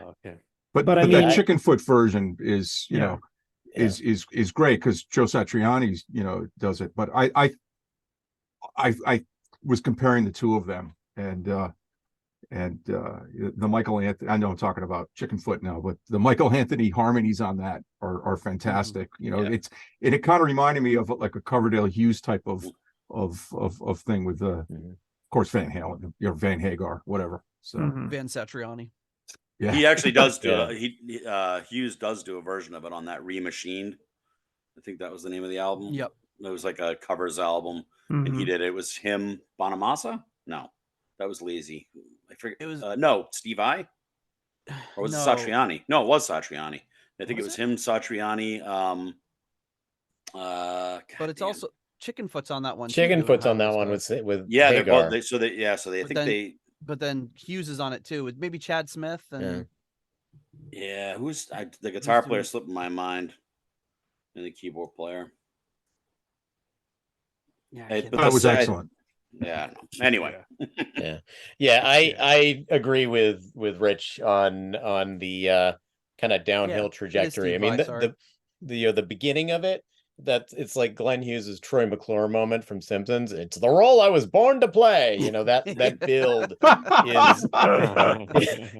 S4: But
S2: I
S4: that
S2: mean,
S4: chicken foot version is, you
S2: Yeah.
S4: know, is great because Joe Satriani, you know, does it. But I was comparing the two of them, and the Michael Anthony. I know I'm talking about chicken foot now, but the Michael Anthony harmonies on that are fantastic. You know, it kind of reminded me of like a Coverdale Hughes type of thing with of course Van Halen, Van Hagar, whatever. So
S1: Van Satriani.
S4: Yeah,
S3: he actually does do Hughes does do a version of it on that Remachined. I think that was the name of the album.
S1: Yep.
S3: It was like a covers album, and he did it. It was him, Bonamassa. No, that was Lazy. I forget.
S1: It was
S3: no Steve I. Or was it Satriani? No, it was Satriani. I think it was him, Satriani.
S1: But it's also Chickenfoot's on that one.
S6: Chickenfoot's on that one with
S3: they're
S6: Hagar.
S3: both. So they I think they.
S1: But then Hughes is on it too with maybe Chad Smith and
S3: who's the guitar player slipped in my mind, and the keyboard player.
S1: Yeah,
S4: that was excellent.
S3: Yeah. Anyway.
S6: I agree with Rich on the kind of downhill trajectory. I mean, the beginning of it, that it's like Glenn Hughes's Troy McClure moment from Simpsons. It's the role I was born to play. You know, that build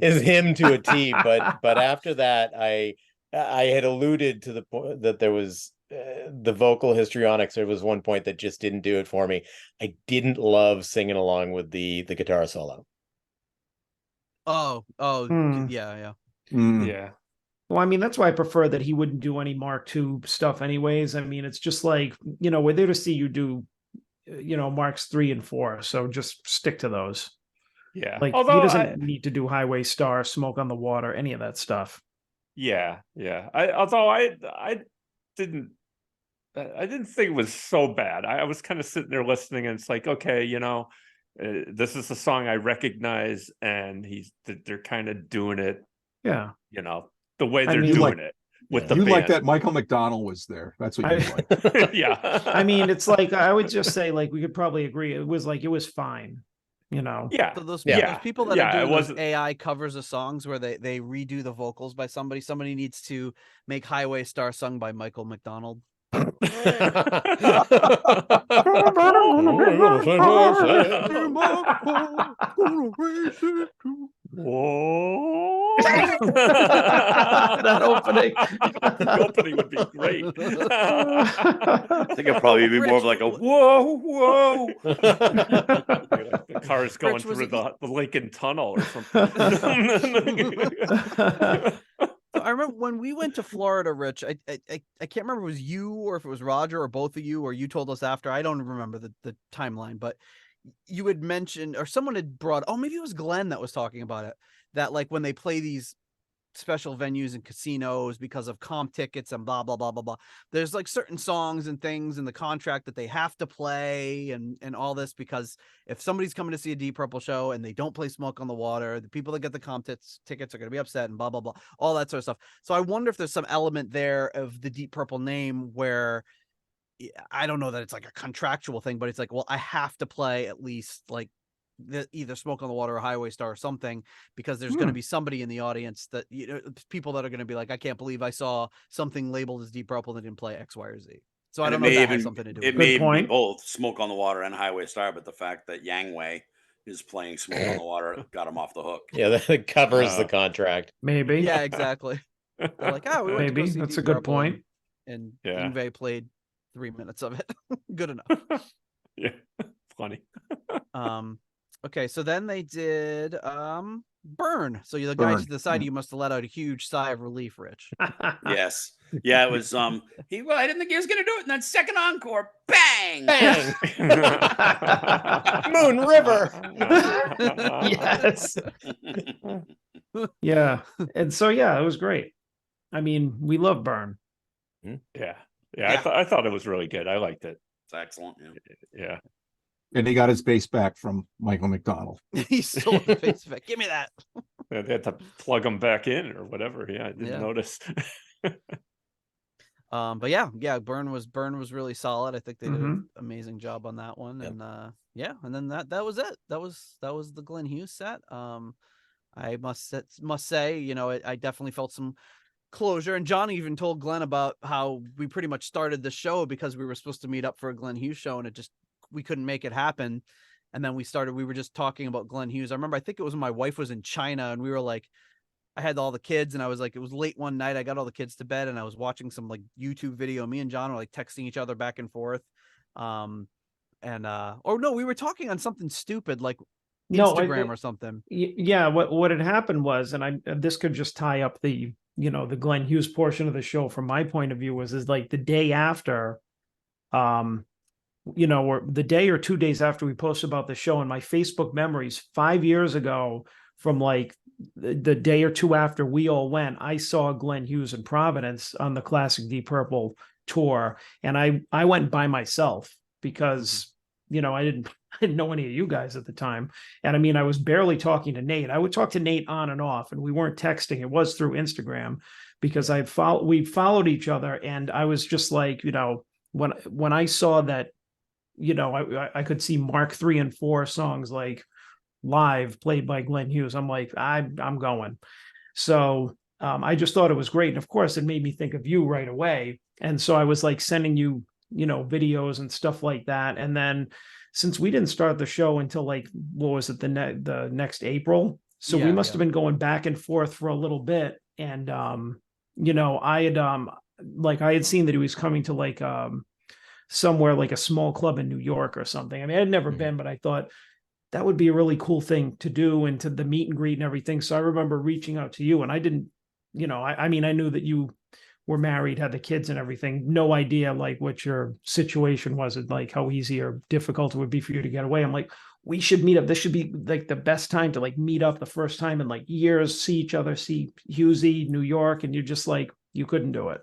S6: is him to a T. But after that, I had alluded to the point that there was the vocal histrionics. There was one point that just didn't do it for me. I didn't love singing along with the guitar solo.
S1: Yeah.
S2: Well, I mean, that's why I prefer that he wouldn't do any Mark II stuff anyways. I mean, it's just like, you know, we're there to see you do, you know, Marks 3 and 4. So just stick to those.
S5: Yeah.
S2: Like, he doesn't need to do Highway Star, Smoke on the Water, any of that stuff.
S5: Yeah. I didn't think it was so bad. I was kind of sitting there listening, and it's like, okay, you know, this is a song I recognize, and they're kind of doing it.
S2: Yeah.
S5: You know, the way they're doing it with the band.
S4: Like that Michael McDonald was there. That's what you like.
S5: Yeah.
S2: I mean, it's like, I would just say, like, we could probably agree. It was fine, you know?
S5: Yeah.
S1: So those people that are doing those AI covers of songs where they redo the vocals by somebody needs to make Highway Star sung by Michael McDonald.
S5: Whoa.
S2: That opening.
S5: The opening would be great.
S3: I think it'd probably be more of like a whoa.
S5: The car is going through the Lincoln Tunnel or something.
S1: I remember when we went to Florida, Rich, I can't remember if it was you or if it was Roger or both of you, or you told us after. I don't remember the timeline, but you had mentioned, or someone had brought, maybe it was Glenn that was talking about it, that like when they play these special venues and casinos because of comp tickets and blah, blah, blah, blah, blah, there's like certain songs and things in the contract that they have to play and all this, because if somebody's coming to see a Deep Purple show and they don't play Smoke on the Water, the people that get the comp tickets are going to be upset and blah, blah, blah, all that sort of stuff. So I wonder if there's some element there of the Deep Purple name where, I don't know that it's like a contractual thing, but it's like, well, I have to play at least like either Smoke on the Water or Highway Star or something, because there's going to be somebody in the audience that, you know, people that are going to be like, I can't believe I saw something labeled as Deep Purple that didn't play X, Y, or Z. So I don't know if that has something to do with it.
S3: It may even be both Smoke on the Water and Highway Star, but the fact that Yang Wei is playing Smoke on the Water got him off the hook.
S6: Yeah, that covers the contract.
S2: Maybe.
S1: Yeah, exactly. They're like, we went
S2: maybe
S1: to go see
S2: that's
S1: Deep
S2: a good
S1: Purple,
S2: point.
S1: And Yngwie played 3 minutes of it. Good enough.
S5: Yeah, funny.
S1: Okay, so then they did Burn. So the guy to the side, you must have let out a huge sigh of relief, Rich.
S3: Yes. Yeah, it was I didn't think he was gonna do it. And then second encore, bang!
S6: Bang! Moon River.
S2: Yes. Yeah. And so it was great. I mean, we love Burn.
S5: Yeah. I thought it was really good. I liked it.
S3: It's excellent.
S5: Yeah.
S4: And he got his bass back from Michael McDonald.
S1: He stole the bass back. Give me that.
S5: They had to plug him back in or whatever. Yeah, I didn't notice.
S1: But Burn was really solid. I think they did an amazing job on that one. And yeah, and then that was it. That was the Glenn Hughes set. I must say, you know, I definitely felt some closure. And John even told Glenn about how we pretty much started the show because we were supposed to meet up for a Glenn Hughes show, and we couldn't make it happen. And then we were just talking about Glenn Hughes. I remember, I think it was when my wife was in China, and we were like, I had all the kids, and I was like, it was late one night. I got all the kids to bed, and I was watching some like YouTube video. Me and John were like texting each other back and forth. Or no, we were talking on something stupid like Instagram or something.
S2: Yeah, what had happened was, and this could just tie up the, you know, the Glenn Hughes portion of the show from my point of view, is like the day after, you know, or the day or 2 days after we posted about the show, in my Facebook memories 5 years ago, from like the day or two after we all went, I saw Glenn Hughes in Providence on the Classic Deep Purple tour, and I went by myself because, you know, I didn't know any of you guys at the time. And I mean, I was barely talking to Nate. I would talk to Nate on and off, and we weren't texting. It was through Instagram, because we followed each other. And I was just like, you know, when I saw that, you know, I could see Mark 3 and 4 songs like live played by Glenn Hughes, I'm like, I'm going. So I just thought it was great. And of course, it made me think of you right away. And so I was like sending you, you know, videos and stuff like that. And then, since we didn't start the show until like, what was it, the next April, so we must have been going back and forth for a little bit. And you know, I had seen that he was coming to like somewhere like a small club in New York or something. I mean, I had never been, but I thought that would be a really cool thing to do, and to the meet and greet and everything. So I remember reaching out to you, and I didn't, you know, I mean, I knew that you were married, had the kids and everything. No idea like what your situation was, and like how easy or difficult it would be for you to get away. I'm like, we should meet up. This should be like the best time to like meet up, the first time in like years, see each other, see Hughesy, New York. And you're just like, you couldn't do it.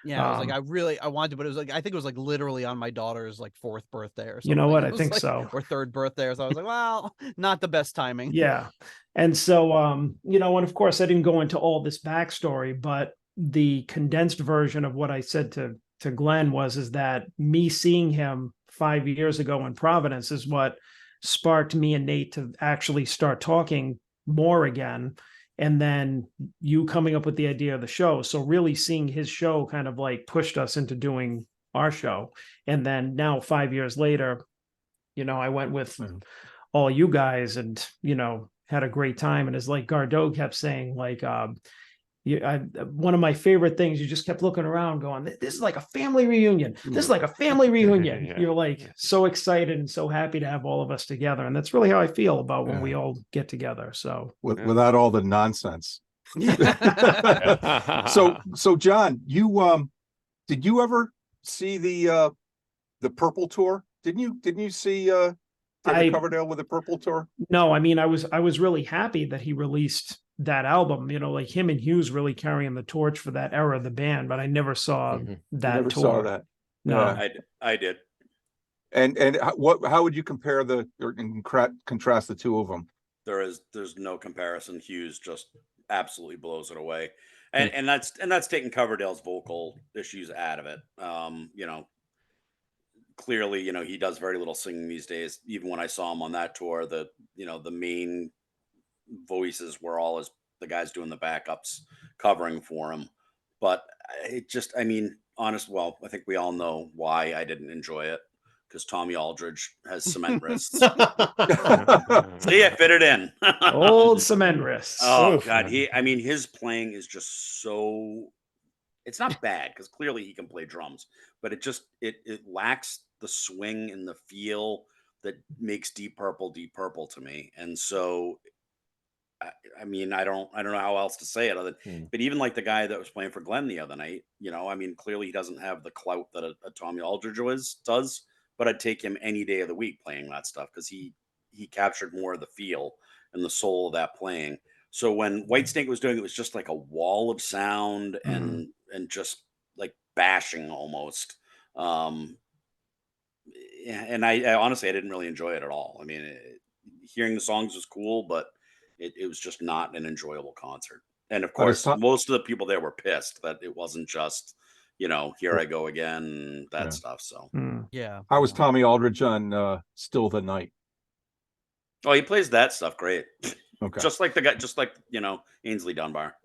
S1: Yeah, I was like, I wanted to, but it was like, I think it was like literally on my daughter's like 4th birthday or something.
S2: You know what? I think so.
S1: Or 3rd birthday. So I was like, well, not the best timing.
S2: Yeah. And so, you know, and of course I didn't go into all this backstory, but the condensed version of what I said to Glenn is that me seeing him 5 years ago in Providence is what sparked me and Nate to actually start talking more again. And then you coming up with the idea of the show. So really seeing his show kind of like pushed us into doing our show. And then now 5 years later, you know, I went with all you guys, and, you know, had a great time. And as like Gardeau kept saying, like, one of my favorite things, you just kept looking around going, this is like a family reunion. This is like a family reunion.
S5: Yeah.
S2: You're like so excited and so happy to have all of us together. And that's really how I feel about when we all get together. So
S4: without all the nonsense. So John, you did you ever see the Purple tour? Didn't you see David Coverdale with the Purple tour?
S2: No, I mean, I was really happy that he released that album, you know, like him and Hughes really carrying the torch for that era of the band, but I never saw that
S4: never
S2: tour.
S4: Saw that.
S2: No,
S4: yeah.
S3: I did.
S4: And how would you compare and contrast the two of them?
S3: There's no comparison. Hughes just absolutely blows it away, and that's taking Coverdale's vocal issues out of it. You know, clearly, you know, he does very little singing these days. Even when I saw him on that tour, the main voices were all the guys doing the backups covering for him. But it just, I mean, I think we all know why I didn't enjoy it, because Tommy Aldridge has cement wrists. See, I fit it in.
S2: Old cement wrists.
S3: Oh God, his playing is just so, it's not bad, because clearly he can play drums, but it lacks the swing and the feel that makes Deep Purple to me. And so I mean, I don't know how else to say it other than, but even like the guy that was playing for Glenn the other night, you know, I mean, clearly he doesn't have the clout that a Tommy Aldridge does, but I'd take him any day of the week playing that stuff, because he captured more of the feel and the soul of that playing. So when Whitesnake was doing it, was just like a wall of sound and just like bashing almost. And I honestly, I didn't really enjoy it at all. I mean, hearing the songs was cool, but it was just not an enjoyable concert. And of course, most of the people there were pissed that it wasn't just, Here I Go Again, that
S4: Yeah.
S3: stuff. So,
S1: Yeah.
S4: How was Tommy Aldridge on Still the Night?
S3: oh, he plays that stuff great.
S4: Okay.
S3: Just like the guy, Ainsley Dunbar,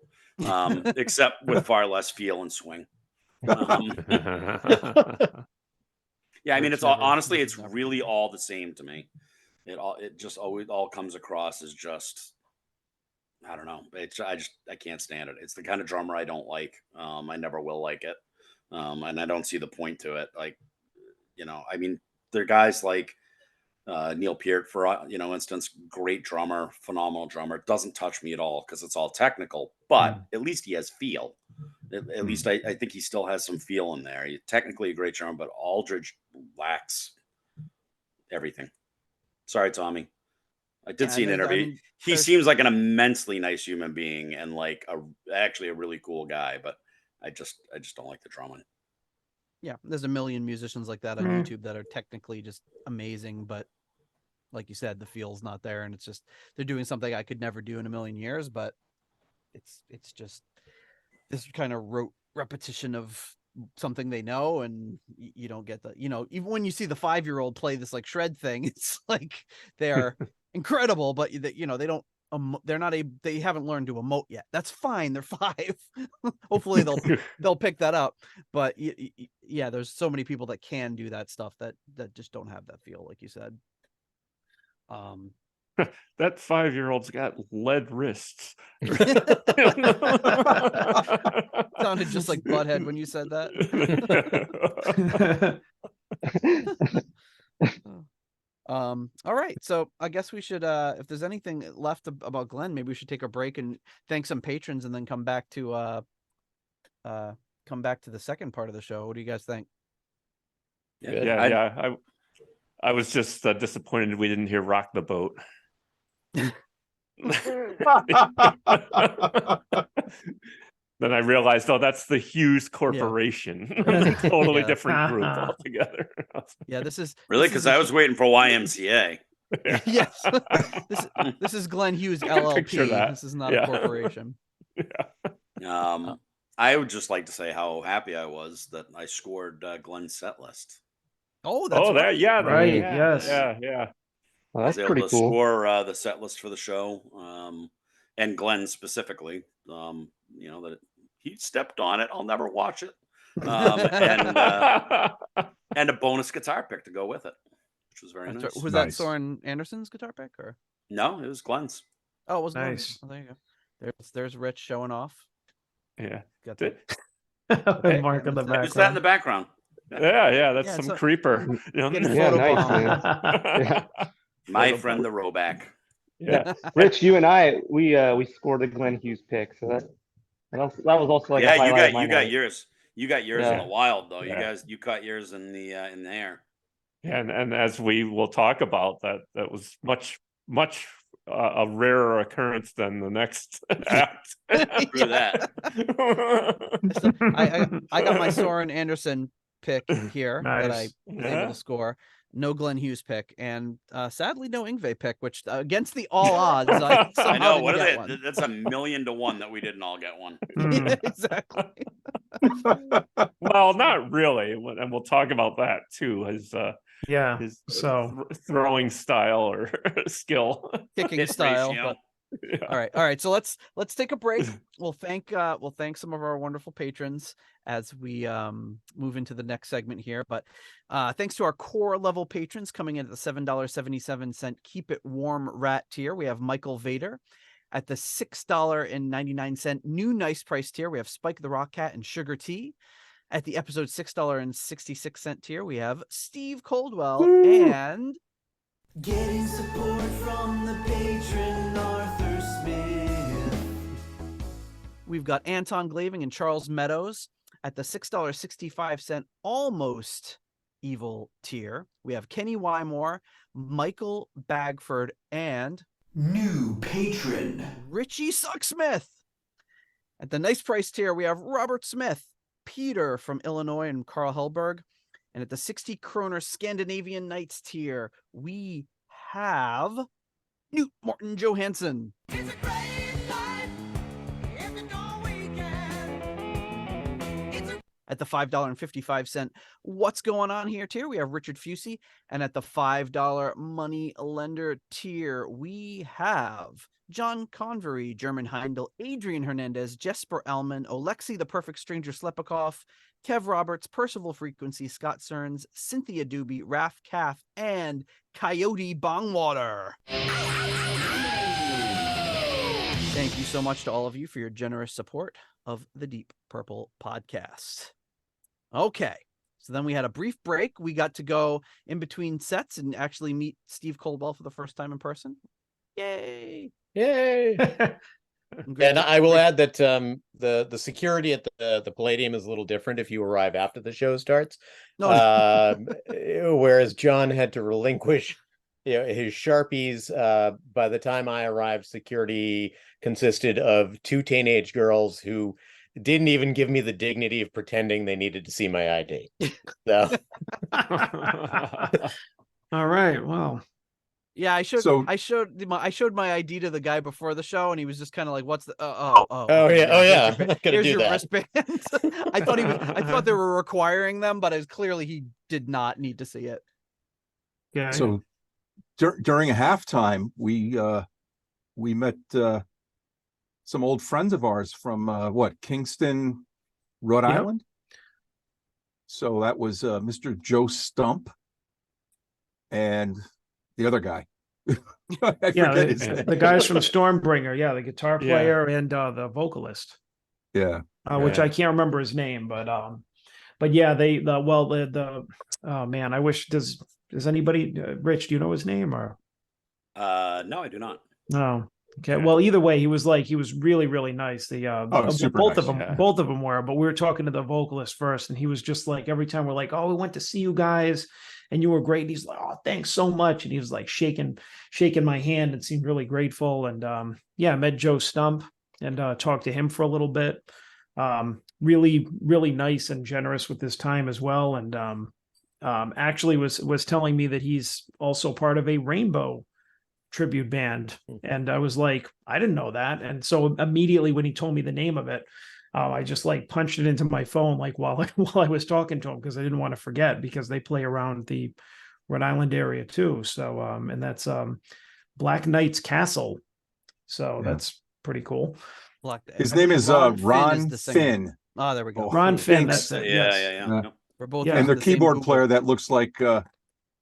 S3: except with far less feel and swing. Yeah, I mean, it's all, honestly, it's really all the same to me. It just always all comes across as just, I don't know. I can't stand it. It's the kind of drummer I don't like. I never will like it. And I don't see the point to it. Like, I mean, there are guys like Neil Peart, for instance, great drummer, phenomenal drummer. It doesn't touch me at all because it's all technical, but at least he has feel. At least I think he still has some feel in there. He's technically a great drummer, but Aldridge lacks everything. Sorry, Tommy. I did see an interview. He seems like an immensely nice human being and like actually a really cool guy, but I just don't like the drumming.
S1: Yeah, there's a million musicians like that on YouTube that are technically just amazing, but like you said, the feel's not there, and it's just they're doing something I could never do in a million years. But it's just this kind of rote repetition of something they know, and you don't get the even when you see the 5-year-old play this like shred thing, it's like they are incredible, but they don't. They haven't learned to emote yet. That's fine. They're 5. Hopefully they'll pick that up. But yeah, there's so many people that can do that stuff that just don't have that feel, like you said.
S5: That 5-year-old's got lead wrists.
S1: Sounded just like Butthead when you said that. All right, so I guess we should if there's anything left about Glenn, maybe we should take a break and thank some patrons and then come back to the second part of the show. What do you guys think?
S5: Yeah. I was just disappointed we didn't hear Rock the Boat. Then I realized, that's the Hughes Corporation. It's a totally different group altogether.
S1: Yeah, this is
S3: really because I was waiting for YMCA.
S1: Yes, this is Glenn Hughes LLP. This is not a corporation.
S3: I would just like to say how happy I was that I scored Glenn's set list.
S1: Oh, that's right.
S2: Yes.
S5: Yeah.
S7: Well, that's
S3: I was
S7: pretty
S3: able to
S7: cool.
S3: score the set list for the show, and Glenn specifically. That he stepped on it. I'll never watch it. And a bonus guitar pick to go with it, which was very nice.
S1: Was that Soren Anderson's guitar pick or?
S3: No, it was Glenn's.
S1: Oh, it was
S2: nice.
S1: Glenn's. Oh, there you go. There's Rich showing off.
S5: Yeah,
S1: got that.
S2: Mark in the background.
S3: Who's that in the background?
S5: Yeah, that's some creeper.
S7: Yeah, nice, man. Yeah.
S3: My friend the Roback.
S5: Yeah,
S7: Rich, you and I, we scored a Glenn Hughes pick, so that was also like a highlight of my night.
S3: yours. You got yours in the wild though. You caught yours in the air.
S5: Yeah, and as we will talk about, that was much a rarer occurrence than the next act.
S3: Through that.
S1: So I got my Soren Anderson pick here that I was able to score. No Glenn Hughes pick, and sadly no Yngwie pick, which against the all odds. I
S3: know. What are they? One. That's 1,000,000 to 1 that we didn't all get one.
S1: Yeah, exactly.
S5: Well, not really, and we'll talk about that too. His throwing style or skill,
S1: kicking style. But, all right. So let's take a break. We'll thank some of our wonderful patrons as we move into the next segment here. But thanks to our core level patrons coming in at the $7.77 Keep It Warm Rat tier. We have Michael Vader. At the $6.99 new nice price tier, we have Spike the Rock Cat and Sugar Tea. At the episode $6.66 tier, we have Steve Coldwell and
S8: getting support from the patron Arthur Smith.
S1: We've got Anton Glaving and Charles Meadows. At the $6.65 almost evil tier, we have Kenny Wymore, Michael Bagford, and
S8: new patron
S1: Richie Sucksmith. At the nice price tier, we have Robert Smith, Peter from Illinois, and Carl Hellberg. And at the 60 kroner Scandinavian Nights tier, we have Newt Morton Johansson.
S8: It's a great life. It's a weekend.
S1: At the $5.55 What's Going On Here tier, we have Richard Fusey. And at the $5 Money Lender tier, we have John Convery, German Heindel, Adrian Hernandez, Jesper Elman, Alexei the Perfect Stranger Slepikoff, Kev Roberts, Percival Frequency, Scott Cerns, Cynthia Doobie, Raf Calf, and Coyote Bongwater. Thank you so much to all of you for your generous support of the Deep Purple podcast. Okay, so then we had a brief break. We got to go in between sets and actually meet Steve Coldwell for the first time in person. Yay!
S6: Yay! And I will add that the security at the Palladium is a little different if you arrive after the show starts. Whereas John had to relinquish his Sharpies. By the time I arrived, security consisted of 2 teenage girls who didn't even give me the dignity of pretending they needed to see my ID. So.
S2: All right. Well.
S1: Yeah, I showed my ID to the guy before the show, and he was just kind of like, "What's the
S6: yeah,
S1: here's your wristband." I thought they were requiring them, but it was clearly he did not need to see it.
S2: Yeah.
S4: So during a halftime, we met some old friends of ours from Kingston, Rhode Island. So that was Mr. Joe Stump and the other guy.
S2: The guys from Stormbringer, the guitar player and the vocalist. Which I can't remember his name, but yeah, oh man, I wish does anybody Rich, do you know his name or
S3: no, I do not.
S2: No. Okay. Well, either way, he was really, really nice. Both of them were, but we were talking to the vocalist first, and he was just like, every time we're like, "Oh, we went to see you guys and you were great." And he's like, "Oh, thanks so much." And he was like shaking my hand and seemed really grateful. And I met Joe Stump and talked to him for a little bit. Really, really nice and generous with his time as well. And actually was telling me that he's also part of a Rainbow tribute band, and I was like, I didn't know that. And so immediately when he told me the name of it, I just like punched it into my phone like while I was talking to him, because I didn't want to forget, because they play around the Rhode Island area too. So and that's Black Knight's Castle. So that's pretty cool.
S4: His name is Ron Finn.
S1: Oh, there we go.
S2: Ron Finn. That's it.
S3: Yeah.
S1: We're both
S4: and their keyboard player that looks like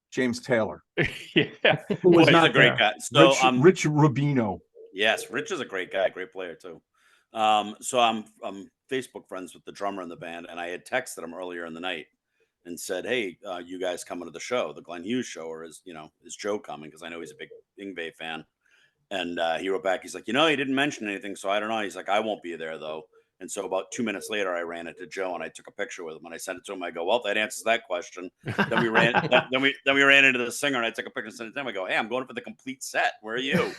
S4: James Taylor.
S3: He's a great guy. So
S4: Rich Rubino.
S3: Yes, Rich is a great guy, great player too. So I'm Facebook friends with the drummer in the band, and I had texted him earlier in the night and said, "Hey, you guys coming to the show, the Glenn Hughes show, or is Joe coming?" Because I know he's a big Yngwie fan. And he wrote back, he's like, he didn't mention anything, so I don't know. He's like, "I won't be there though." And so about 2 minutes later, I ran into Joe and I took a picture with him and I sent it to him. I go, "Well, that answers that question." Then we ran into the singer and I took a picture and sent it to him. I go, "Hey, I'm going for the complete set. Where are you?"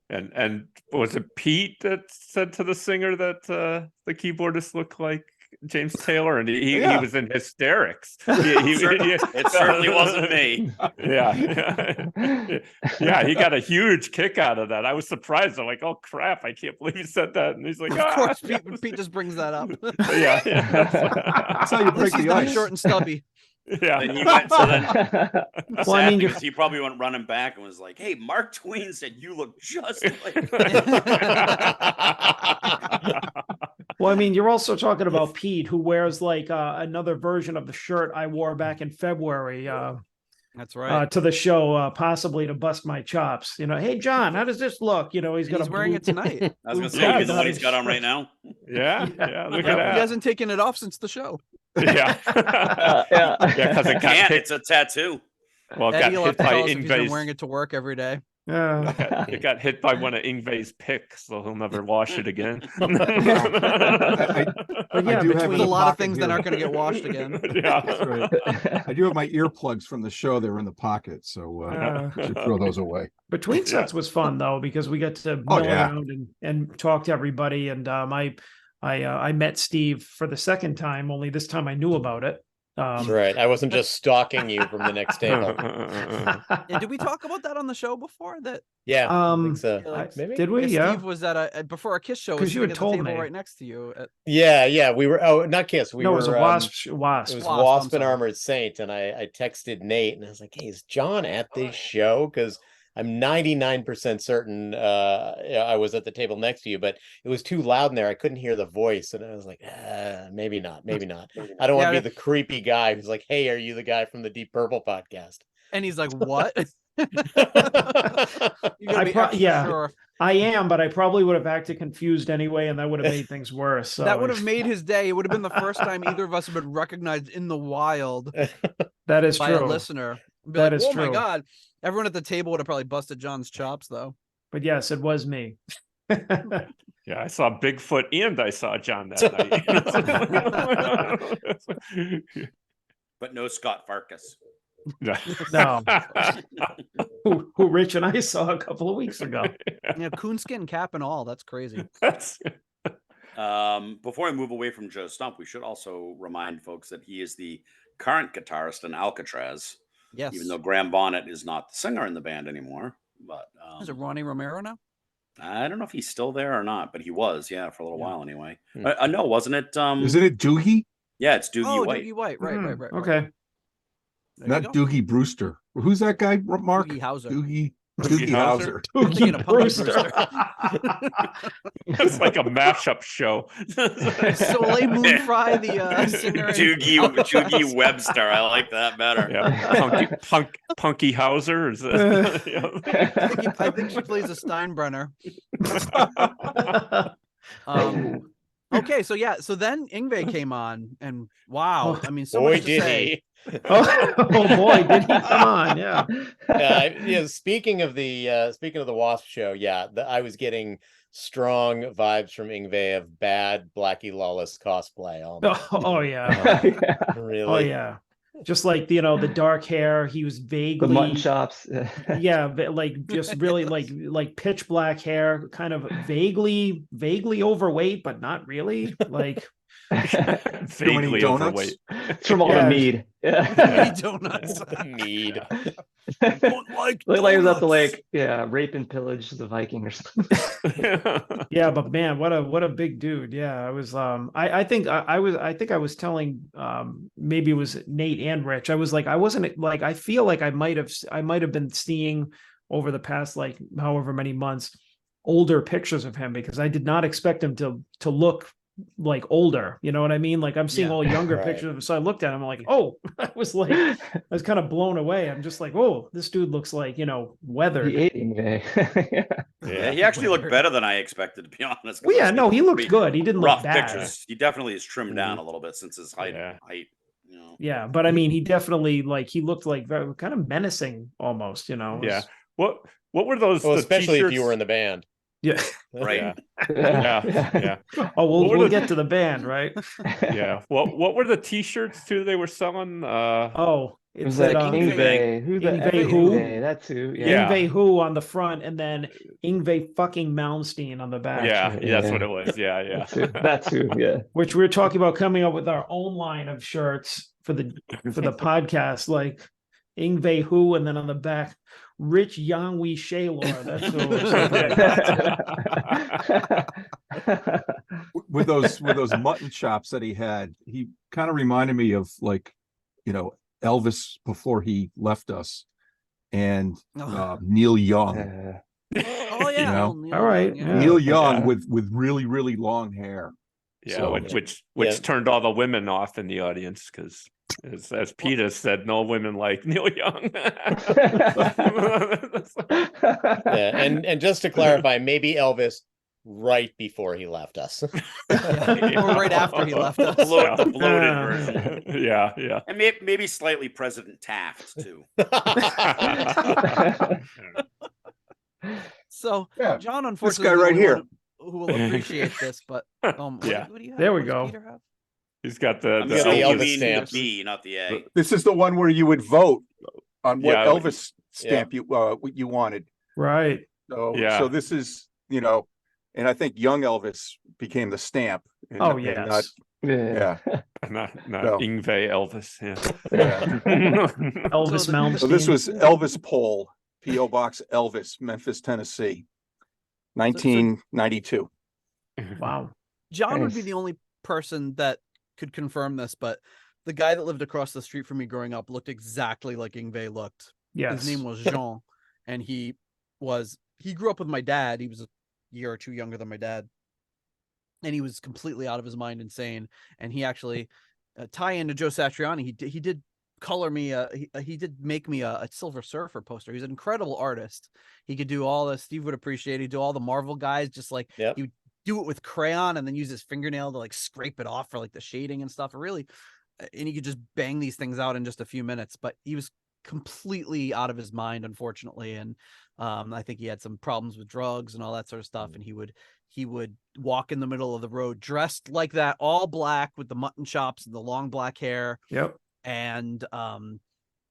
S5: And was it Pete that said to the singer that the keyboardist looked like James Taylor, and he was in hysterics.
S3: It certainly wasn't me.
S5: Yeah, he got a huge kick out of that. I was surprised. I'm like, "Oh crap, I can't believe he said that." And he's like,
S1: "Of course, Pete just brings that up."
S4: That's how you break the ice.
S1: Short and stubby.
S5: Yeah.
S3: And he went, so then,
S2: well, I mean,
S3: he probably went running back and was like, "Hey, Mark Twain said you look just like."
S2: Well, I mean, you're also talking about Pete, who wears like another version of the shirt I wore back in February.
S1: That's right.
S2: To the show, possibly to bust my chops. Hey, John, how does this look?
S1: He's wearing it tonight.
S3: I was going to say, the one he's got on right now.
S5: Yeah. Look at that.
S1: He hasn't taken it off since the show.
S5: Yeah. Because it got hit.
S3: It's a tattoo.
S5: Well, it got hit by
S1: Yngwie's. He's been wearing it to work every day.
S5: It got hit by one of Yngwie's picks, so he'll never wash it again.
S2: But
S1: there's a lot of things that aren't going to get washed again.
S5: Yeah,
S4: that's right. I do have my earplugs from the show. They were in the pocket, so I should throw those away.
S2: Between sets was fun though, because we got to mill around and talk to everybody. And I met Steve for the second time. Only this time I knew about it.
S6: That's right. I wasn't just stalking you from the next table.
S1: Yeah, did we talk about that on the show before? That
S6: Yeah, I think so.
S1: yeah, like,
S6: Maybe.
S2: Did we?
S1: yeah,
S2: Yeah.
S1: Steve was at before our Kiss show. Was
S2: 'Cause you
S1: sitting
S2: had
S1: at the
S2: told
S1: table
S2: me.
S1: right next to you.
S6: Yeah, we were. Oh, not Kiss. We
S2: No,
S6: were.
S2: it was a wasp. Wasp.
S6: It was
S1: Wasp,
S6: Wasp
S1: I'm
S6: and
S1: sorry.
S6: Armored Saint, and I texted Nate, and I was like, "Hey, is John at this show?" Because I'm 99% certain I was at the table next to you, but it was too loud in there. I couldn't hear the voice, and I was like, maybe not, maybe not. I don't want to
S1: Yeah,
S6: be the creepy guy who's like, "Hey, are you the guy from the Deep Purple podcast?"
S1: And he's like, "What?" You gotta be extra
S2: yeah,
S1: sure.
S2: I am, but I probably would have acted confused anyway, and that would have made things worse. So
S1: That would have made his day. It would have been the first time either of us have been recognized in the wild
S2: that is
S1: by
S2: true.
S1: a listener. Be
S2: That
S1: like,
S2: is
S1: oh my
S2: true.
S1: god! Everyone at the table would have probably busted John's chops, though.
S2: But yes, it was me.
S5: Yeah, I saw Bigfoot and I saw John that night.
S3: But no Scott Farkas.
S2: No. who Rich and I saw a couple of weeks ago.
S1: Yeah, coonskin cap and all. That's crazy.
S3: Before I move away from Joe Stump, we should also remind folks that he is the current guitarist in Alcatraz.
S1: Yes.
S3: Even though Graham Bonnet is not the singer in the band anymore. But
S1: Is it Ronnie Romero now?
S3: I don't know if he's still there or not, but he was, for a little while anyway.
S6: Hmm.
S3: No, wasn't it?
S4: Isn't it Doogie?
S3: Yeah, it's Doogie
S1: Oh,
S3: White.
S1: Doogie White. Right.
S2: Okay.
S1: There you
S4: Not
S1: go.
S4: Doogie Brewster. Who's that guy, Mark?
S1: Doogie Howser.
S4: Doogie
S5: Doogie
S4: Howser.
S1: I'm thinking of Punky
S2: Brewster.
S5: It's like a mashup show.
S1: Soleil Moonfry, the singer. in Alcatraz.
S3: Doogie Webster. I like that better.
S5: Yeah, Punky Hauser. Is it?
S1: I think she plays a Steinbrenner. Okay, so then Yngve came on, and wow, I mean, so
S6: Boy,
S1: much to
S6: did
S1: say.
S6: he.
S2: Oh boy, did he come on? Yeah.
S6: Speaking of the Wasp show, I was getting strong vibes from Yngve of bad Blackie Lawless cosplay.
S2: Oh yeah.
S6: Really?
S2: Oh yeah. Just like the dark hair, he was vaguely
S7: The mutton chops.
S2: yeah, but like just really like pitch black hair, kind of vaguely overweight, but not really. Like
S5: Vaguely
S4: donuts?
S5: overweight.
S7: It's from all the mead.
S1: Mini donuts.
S6: Mead.
S1: Don't like
S7: Looked like he was at the
S1: donuts.
S7: lake, rape and pillage the Viking or something.
S2: yeah, but man, what a big dude. Yeah, I was I think I was telling maybe it was Nate and Rich. I was like, I wasn't like, I feel like I might have been seeing over the past like however many months older pictures of him, because I did not expect him to look like older, you know what I mean? Like I'm seeing all younger
S6: Right.
S2: pictures of him, so I looked at him, I'm like, oh, I was kind of blown away. I'm just like, oh, this dude looks like weathered.
S7: He ate Yngve.
S3: Yeah, he actually looked better than I expected, to be honest. 'cause
S2: Well, yeah,
S3: I've
S2: no,
S3: seen
S2: he looked
S3: pretty
S2: good. He didn't look
S3: rough
S2: bad.
S3: pictures. He definitely has trimmed down a little bit since his height.
S5: Yeah.
S2: Yeah, but I mean, he definitely he looked like very kind of menacing almost, It
S5: Yeah.
S2: was-
S5: What were those?
S6: Well,
S5: the
S6: especially if you
S5: t-shirts?
S6: were in the band.
S2: yeah.
S3: Right.
S5: Yeah.
S2: Oh,
S5: What were
S2: we'll
S5: the-
S2: get to the band, right?
S5: Yeah. What were the T-shirts too they were selling?
S2: Oh,
S7: It was
S2: said,
S7: like
S1: Yngve.
S7: Yngve. Who the
S2: Yngve
S7: F is
S2: who?
S7: Yngve? That's who.
S5: Yeah.
S2: Yngve Who on the front, and then Yngve fucking Malmsteen on the back.
S5: Yeah,
S7: Yeah.
S5: that's what it was. Yeah.
S7: That's who. Yeah.
S2: Which we're talking about coming up with our own line of shirts for the podcast, like Yngve Who, and then on the back, Rich Yangwi Shaylor. That's
S4: With those mutton chops that he had, he kind of reminded me of Elvis before he left us, and Neil Young.
S1: Oh yeah.
S4: know?
S1: Neil
S2: All right,
S1: Young,
S2: yeah.
S4: Neil Young
S5: Yeah.
S4: with really, really long hair.
S5: Yeah,
S4: So-
S5: which
S6: Yeah.
S5: turned all the women off in the audience because, as Peter said, no women like Neil Young.
S6: Yeah, and just to clarify, maybe Elvis right before he left us.
S1: Yeah. Or right after he left us.
S3: The bloated
S2: Yeah.
S3: version.
S5: Yeah.
S3: And maybe slightly President Taft, too.
S1: So
S4: Yeah,
S1: John,
S4: guy
S1: unfortunately, is the
S4: right
S1: only
S4: here.
S1: one who will appreciate this, but
S5: Yeah.
S1: what do you have?
S2: There we
S1: What does
S2: go.
S1: Peter have?
S5: He's got the
S3: I'm
S6: the
S3: assuming you
S6: Elvis
S3: mean
S6: stamps.
S3: the B, not the A.
S4: This is the one where you would vote on what
S5: Yeah.
S4: Elvis stamp you wanted.
S2: right.
S4: So
S5: Yeah.
S4: so this is and I think young Elvis became the stamp. and-
S2: Oh
S4: and
S2: yes.
S4: not-
S7: Yeah.
S4: yeah.
S5: Not
S4: No.
S5: Yngwie Elvis.
S2: Elvis
S1: So
S2: Malmsteen.
S4: So this was Elvis Poll, P.O. Box Elvis, Memphis, Tennessee, 1992.
S2: Wow.
S1: John would be
S7: Nice.
S1: the only person that could confirm this, but the guy that lived across the street from me growing up looked exactly like Yngwie looked.
S2: Yes.
S1: His name was Jean, and he grew up with my dad. He was a year or two younger than my dad, and he was completely out of his mind, insane. And he actually tie into Joe Satriani. He did color me. He did make me a Silver Surfer poster. He's an incredible artist. He could do all this. Steve would appreciate. He'd do all the Marvel guys. Just like
S6: Yep.
S1: he would do it with crayon and then use his fingernail to like scrape it off for like the shading and stuff. Really, and he could just bang these things out in just a few minutes. But he was completely out of his mind, unfortunately, and I think he had some problems with drugs and all that sort of stuff. And he would walk in the middle of the road dressed like that, all black with the mutton chops and the long black hair.
S2: Yep.
S1: And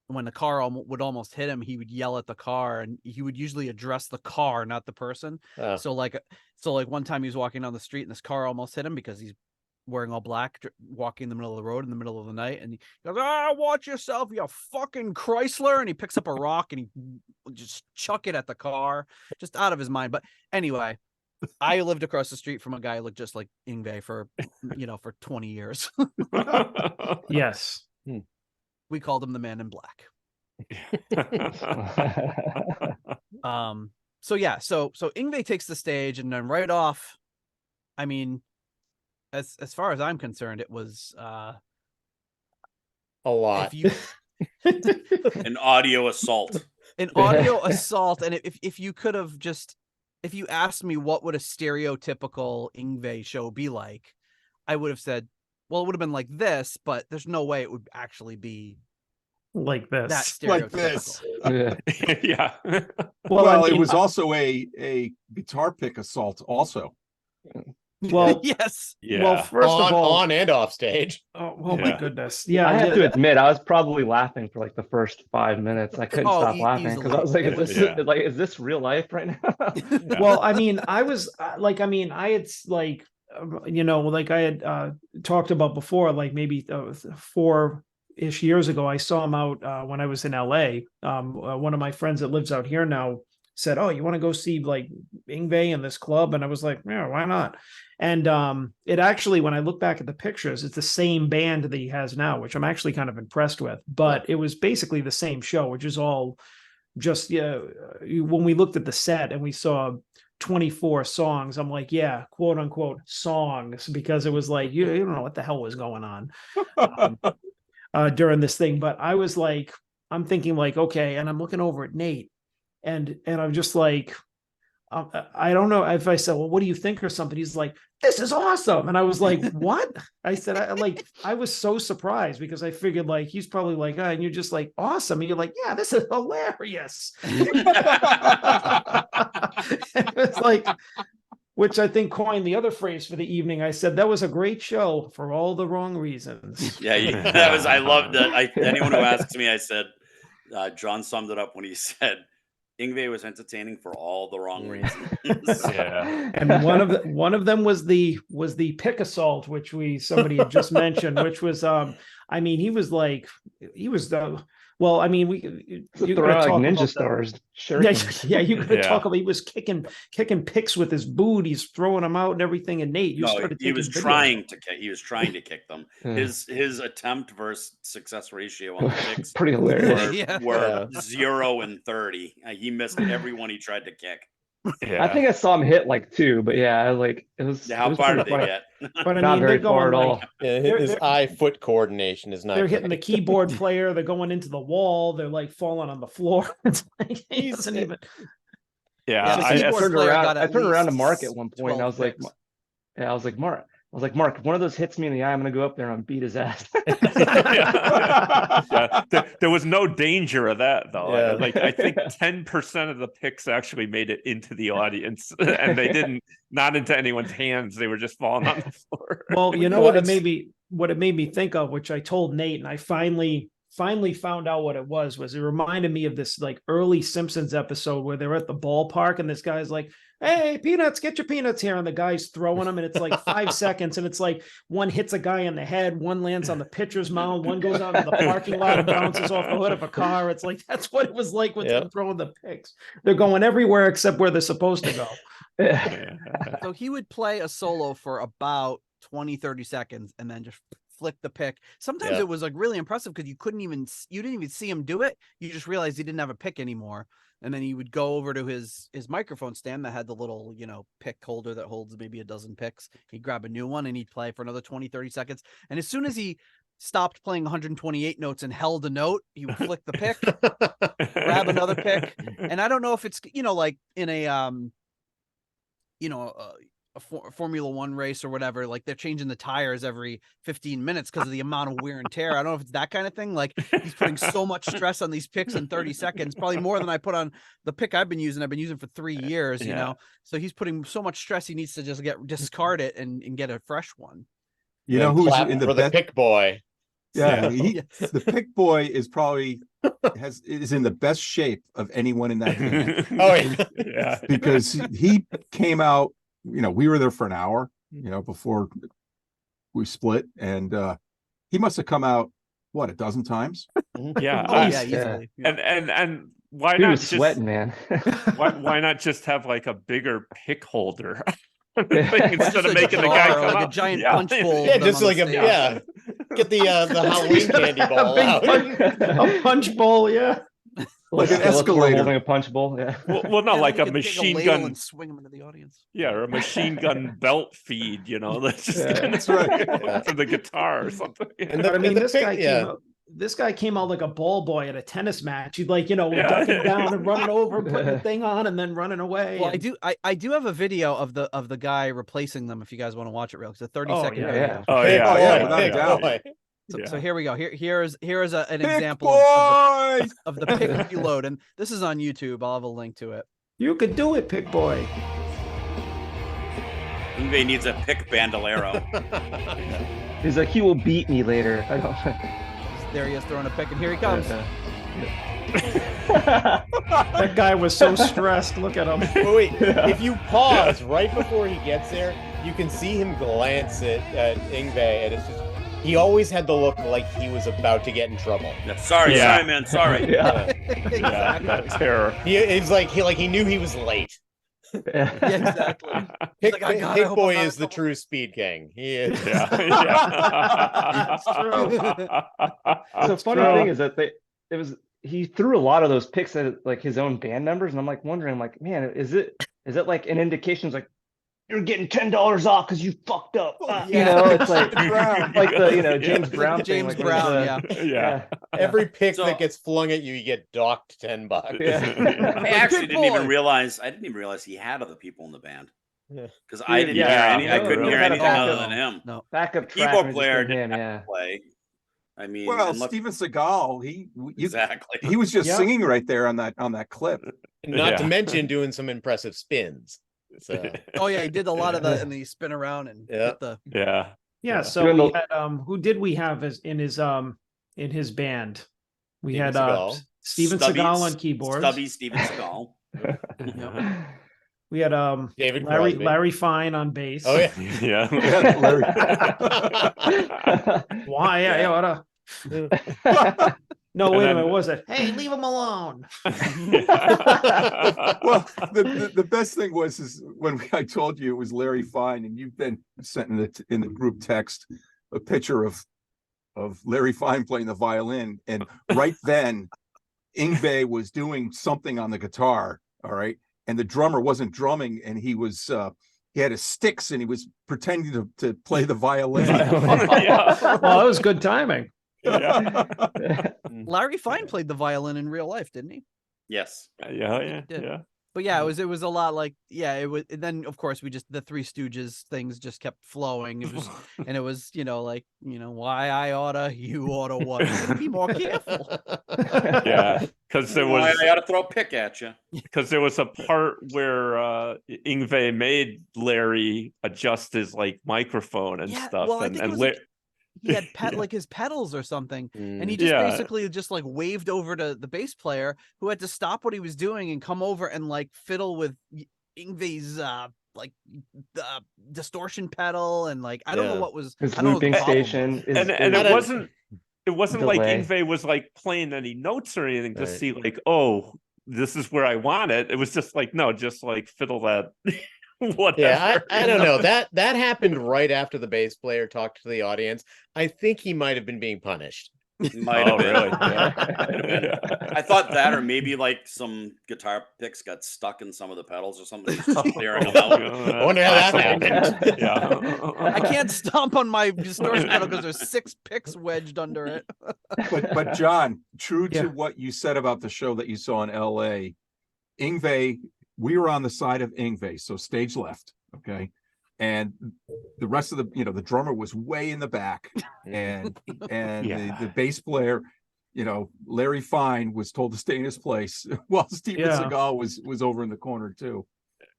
S1: when the car would almost hit him, he would yell at the car, and he would usually address the car, not the person.
S6: Oh.
S1: So like one time he was walking down the street and this car almost hit him because he's wearing all black, walking in the middle of the road in the middle of the night, and he goes, watch yourself, you fucking Chrysler. And he picks up a rock and he just chuck it at the car, just out of his mind. But anyway, I lived across the street from a guy who looked just like Yngwie for 20 years.
S2: Yes.
S1: We called him the Man in Black. So Yngwie takes the stage, and then right off, I mean, as far as I'm concerned, it was
S6: A lot.
S3: An audio assault.
S1: An audio assault. And if you could have if you asked me what would a stereotypical Yngwie show be like, I would have said, well, it would have been like this, but there's no way it would actually be
S2: Like this.
S1: that stereotypical.
S4: Like this.
S5: Yeah.
S4: Well,
S2: I
S4: it
S2: mean,
S4: was also a guitar pick assault also.
S2: well,
S1: Yes.
S5: Yeah.
S2: well, first of all,
S6: On and off stage.
S2: oh my
S5: Yeah.
S2: goodness. Yeah.
S7: I have to admit, I was probably laughing for like the first 5 minutes. I couldn't stop laughing because I was like, is this real life right now?
S2: Well, I mean, I was like, I had like, like I had talked about before, like maybe 4-ish years ago, I saw him out when I was in LA. One of my friends that lives out here now said, "Oh, you want to go see like Yngwie in this club?" And I was like, "Yeah, why not?" And it actually, when I look back at the pictures, it's the same band that he has now, which I'm actually kind of impressed with. But it was basically the same show, which is all just when we looked at the set and we saw 24 songs, I'm like, yeah, quote unquote songs, because it was like you don't know what the hell was going on during this thing. But I was like, I'm thinking like, okay, and I'm looking over at Nate, and I'm just like, I don't know if I said, well, what do you think or something? He's like, this is awesome. And I was like, what? I said, I was so surprised because I figured like, he's probably like, and you're just like, awesome. And you're like, yeah, this is hilarious. It's like, which I think coined the other phrase for the evening. I said, that was a great show for all the wrong reasons.
S3: Yeah, I loved it. Anyone who asks me, I said, John summed it up when he said, Yngwie was entertaining for all the wrong reasons.
S5: Yeah.
S2: And one of them was the pick assault, which somebody had just mentioned, which was I mean, he was well, I mean, you
S7: throw out like ninja stars. Sure.
S2: Yeah, you could talk about. He was kicking picks with his boot. He's throwing them out and everything. And Nate,
S3: he was trying to kick them. His attempt versus success ratio on the kicks
S7: pretty hilarious.
S3: were 0 and 30. He missed every one he tried to kick.
S5: Yeah.
S7: I think I saw him hit like 2, but yeah, like it was.
S3: How far did they get?
S2: But I
S7: Not
S2: mean,
S7: very
S2: they're going
S7: far at all.
S6: His eye-foot coordination is not.
S2: They're hitting the keyboard player. They're going into the wall. They're like falling on the floor. It's like he doesn't even.
S5: Yeah.
S1: the
S7: I
S1: keyboard
S7: turned
S1: player
S7: around.
S1: got
S7: I
S1: at
S7: turned around to
S1: least
S7: Mark at one point. And I was like,
S1: picks.
S7: I was like, Mark, if one of those hits me in the eye, I'm gonna go up there and beat his ass.
S5: Yeah. There was no danger of that though.
S6: Yeah.
S5: Like I think 10% of the picks actually made it into the audience, and they didn't, not into anyone's hands. They were just falling on the floor.
S2: Well, you know what it made me think of, which I told Nate, and I finally found out what it was it reminded me of this like early Simpsons episode where they're at the ballpark and this guy's like, hey, peanuts, get your peanuts here. And the guy's throwing them, and it's like 5 seconds. And it's like one hits a guy in the head, one lands on the pitcher's mound, one goes out into the parking lot and bounces off the hood of a car. It's like, that's what it was like with them throwing the picks. They're going everywhere except where they're supposed to go.
S1: So he would play a solo for about 20, 30 seconds and then just flick the pick. Sometimes it was like really impressive because you didn't even see him do it. You just realized he didn't have a pick anymore. And then he would go over to his microphone stand that had the little, pick holder that holds maybe a dozen picks. He'd grab a new one and he'd play for another 20, 30 seconds. And as soon as he stopped playing 128 notes and held a note, he would flick the pick, grab another pick. And I don't know if it's, like in a, a Formula One race or whatever, like they're changing the tires every 15 minutes because of the amount of wear and tear. I don't know if it's that kind of thing. Like he's putting so much stress on these picks in 30 seconds, probably more than I put on the pick I've been using for 3 years, you know? So he's putting so much stress. He needs to just discard it and get a fresh one.
S4: You know who's in
S6: the pick boy?
S4: Yeah, the pick boy is probably is in the best shape of anyone in that band.
S6: Yeah.
S4: Because he came out, we were there for an hour, before we split, and he must have come out a dozen times.
S1: Yeah, easily.
S5: And why
S7: He
S5: not
S7: was
S5: just
S7: sweating, man.
S5: why not just have like a bigger pick holder? Instead of making the guy come
S1: like
S5: out.
S1: a giant punch bowl.
S6: Yeah, just like get the Halloween candy ball out.
S2: A punch bowl,
S4: like an escalator
S7: holding a punch bowl. Yeah.
S5: Well, not like a machine gun
S1: and swing them into the audience.
S5: Yeah, or a machine gun belt feed. That's just
S4: that's right
S5: for the guitar or something.
S2: This guy came out like a ball boy at a tennis match. He'd ducking down and running over, putting the thing on, and then running away.
S1: Well, I do have a video of the guy replacing them if you guys want to watch it real. It's a 30-second video.
S7: Yeah.
S5: Oh yeah,
S4: without a doubt.
S1: So here we go. Here's an
S4: Pick
S1: example of the pick reload, and this is on YouTube. I'll have a link to it.
S2: You could do it, pick boy.
S3: Ingve needs a pick bandolero.
S7: He's like, he will beat me later. I don't.
S1: There he is throwing a pick, and here he comes.
S2: That guy was so stressed. Look at him.
S6: Wait, if you pause right before he gets there, you can see him glance at Ingve, and it's just he always had the look like he was about to get in trouble.
S3: Sorry, man. Sorry.
S5: That's terror.
S6: He's like he knew he was late.
S1: Yeah, exactly.
S6: Pick boy is the true speed king. He is.
S1: That's true.
S7: The funny thing is that he threw a lot of those picks at like his own band members, and I'm like wondering, like, man, is it like an indication? Like, you're getting $10 off because you fucked up. It's like the James Brown thing.
S1: James Brown,
S5: yeah.
S6: Every pick that gets flung at you, you get docked $10.
S3: I actually didn't even realize he had other people in the band. Because I didn't hear any. I couldn't hear anything other than him.
S1: No
S7: backup
S3: keyboard player didn't have to play. I mean,
S4: Steven Seagal,
S3: exactly.
S4: He was just singing right there on that clip.
S6: Not to mention doing some impressive spins. So.
S1: He did a lot of that, and then he spin around and hit the
S2: So we had who did we have in his band? We had Steven Seagal on keyboards.
S3: Stubby Steven Seagal.
S2: We had
S6: David
S2: Larry Fine on bass.
S6: Oh
S4: yeah.
S6: Larry.
S2: Why? No, wait a minute. What was it? Hey, leave him alone.
S4: Well, the best thing is when I told you it was Larry Fine, and you've been sent in the group text a picture of Larry Fine playing the violin, and right then Ingve was doing something on the guitar. All right, and the drummer wasn't drumming, and he had his sticks, and he was pretending to play the violin.
S2: Well, that was good timing.
S1: Larry Fine played the violin in real life, didn't he?
S3: Yes.
S5: Yeah.
S1: But it was a lot like it was. And then of course the Three Stooges things just kept flowing. It was why I oughta, you oughta what? Be more careful.
S5: Yeah, because there was.
S3: Why I oughta throw a pick at you.
S5: Because there was a part where Ingve made Larry adjust his microphone and stuff,
S1: well,
S5: and
S1: he had his pedals or something, and he just basically just waved over to the bass player, who had to stop what he was doing and come over and fiddle with Yngwie's like the distortion pedal, and like I don't know
S6: Yeah.
S1: what was
S7: His
S1: I don't know what the
S7: looping
S1: problem
S7: station
S1: was.
S7: is,
S5: And
S7: is
S5: it wasn't like
S7: delay.
S5: Yngwie was like playing any notes or anything to
S6: Right.
S5: see like, oh, this is where I want it. It was just like, no, just like fiddle that whatever.
S6: Yeah, I
S5: you
S6: don't know. That happened right after the bass player talked to the audience. I think he might have been being punished.
S3: Might have
S5: Oh,
S3: been.
S5: really?
S3: Might have been.
S5: Yeah.
S3: I thought that, or maybe like some guitar picks got stuck in some of the pedals or something. He's just clearing them out.
S6: I wonder how that happened.
S5: Yeah.
S1: I can't stomp on my distortion pedal because there's 6 picks wedged under it.
S4: But John, true
S2: Yeah.
S4: to what you said about the show that you saw in LA, Yngwie, we were on the side of Yngwie, so stage left, okay? And the rest of the, the drummer was way in the back, and
S5: Yeah.
S4: the bass player, Larry Fine was told to stay in his place while Steven
S2: Yeah.
S4: Seagal was over in the corner too.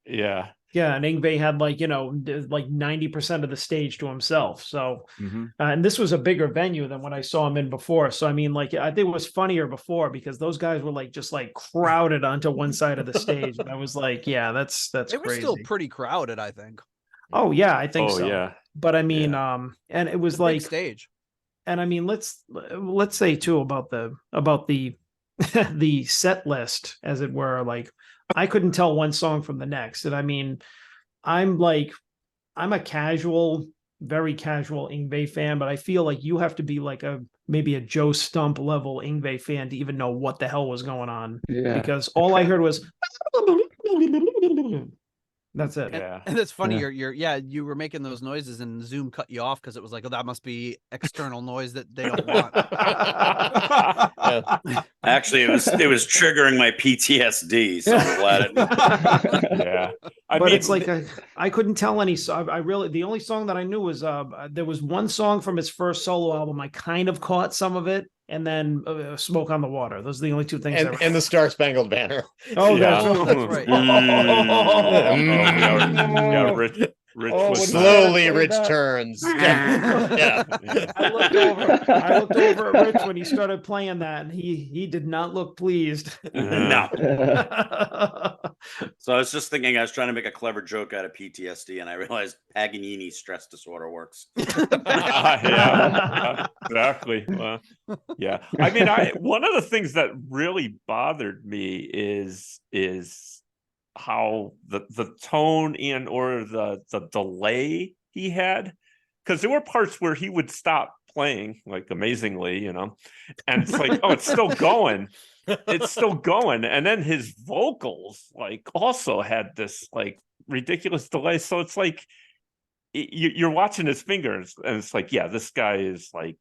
S5: Yeah.
S2: Yeah, and Yngwie had like 90% of the stage to himself. So, and this was a bigger venue than what I saw him in before. So I mean, like I think it was funnier before because those guys were like just like crowded onto one side of the stage. And I was like, yeah, that's
S1: It was
S2: crazy.
S1: still pretty crowded, I think.
S2: Oh yeah, I think
S5: Oh,
S2: so.
S5: yeah.
S2: But I mean, and it was
S1: It's a big
S2: like
S1: stage.
S2: and I mean, let's say too about the the set list, as it were. Like, I couldn't tell one song from the next, and I mean, I'm a casual, very casual Yngwie fan, but I feel like you have to be like maybe a Joe Stump level Yngwie fan to even know what the hell was going on,
S7: Yeah.
S2: because all I heard was. That's it.
S5: Yeah.
S1: And it's funny,
S7: Yeah.
S1: you were making those noises and Zoom cut you off because it was like, oh, that must be external noise that they don't want.
S3: Actually, it was triggering my PTSD. So I'm glad it.
S5: Yeah. I
S2: But
S5: mean,
S2: it's like I couldn't tell any. So I really, the only song that I knew was there was one song from his first solo album. I kind of caught some of it, and then "Smoke on the Water." Those are the only two things.
S6: And the Star Spangled Banner.
S2: Oh,
S5: Yeah.
S2: that's
S1: right.
S5: Yeah, Rich
S2: Oh,
S5: was
S2: when
S6: Slowly,
S2: started
S6: Rich
S2: playing that.
S6: turns. Yeah.
S2: I looked over at Rich when he started playing that, and he did not look pleased.
S3: No. So I was just thinking, I was trying to make a clever joke out of PTSD, and I realized Paganini stress disorder works.
S5: Yeah, exactly. Yeah. I mean, one of the things that really bothered me is how the tone and or the delay he had, because there were parts where he would stop playing, like amazingly, and it's like, oh, it's still going. It's still going. And then his vocals like also had this like ridiculous delay. So it's like you're watching his fingers and it's like, yeah, this guy is like,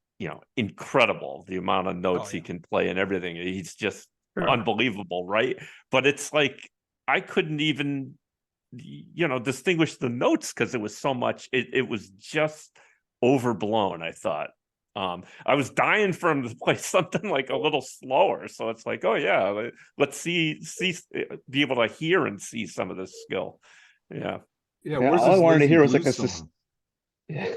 S5: incredible, the amount of notes he can play and everything. He's just unbelievable, right? But it's like I couldn't even distinguish the notes because it was so much, it was just overblown, I thought. I was dying for him to play something like a little slower. So it's like, oh yeah, let's be able to hear and see some of this skill. Yeah.
S7: Yeah,
S4: where's
S7: all I
S4: this
S7: wanted to
S4: Lazy
S7: hear was like
S4: Blues
S7: a
S4: song?
S7: yeah.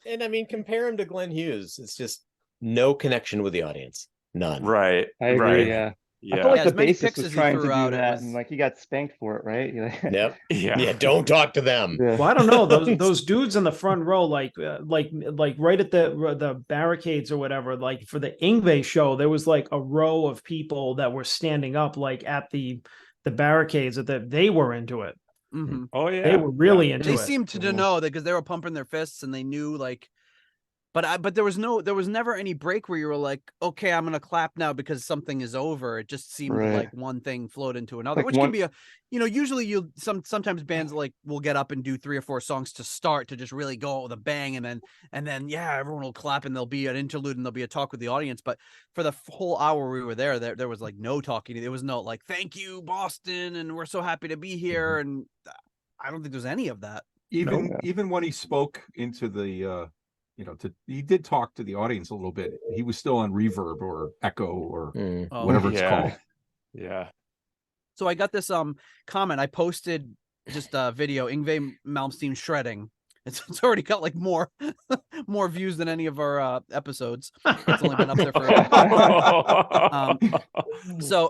S6: And I mean, compare him to Glenn Hughes. It's just no connection with the audience. None.
S5: Right.
S7: I agree.
S5: Right.
S7: Yeah. I
S5: Yeah.
S7: felt like
S1: as
S7: the
S1: many
S7: bassist
S1: picks
S7: was
S1: as he
S7: trying to
S1: threw
S7: do
S1: out, it
S7: that,
S1: was-
S7: and like he got spanked for it, right?
S6: Yep.
S5: Yeah.
S6: Yeah. Don't talk to them.
S7: Yeah.
S2: Well, I don't know those dudes in the front row, like right at the barricades or whatever. Like for the Yngwie show, there was like a row of people that were standing up, like at the barricades, that they were into it.
S1: Mhm.
S5: Oh yeah.
S2: They were really into
S1: They
S2: it.
S1: seemed to know that because they were pumping their fists and they knew like, but there was never any break where you were like, okay, I'm gonna clap now because something is over. It just seemed
S7: Right.
S1: like one thing flowed into another,
S7: Like
S1: which
S7: one-
S1: can be usually sometimes bands like will get up and do 3 or 4 songs to start to just really go out with a bang, and then yeah, everyone will clap and there'll be an interlude and there'll be a talk with the audience. But for the whole hour we were there was like no talking. There was no like, thank you, Boston, and we're so happy to be here. And I don't think there's any of that.
S4: Even when he spoke into the he did talk to the audience a little bit. He was still on reverb or echo or
S1: Oh,
S4: whatever it's
S5: yeah.
S4: called.
S5: Yeah.
S1: So I got this comment. I posted just a video, Yngwie Malmsteen shredding, It's already got like more more views than any of our episodes. It's only been up there for so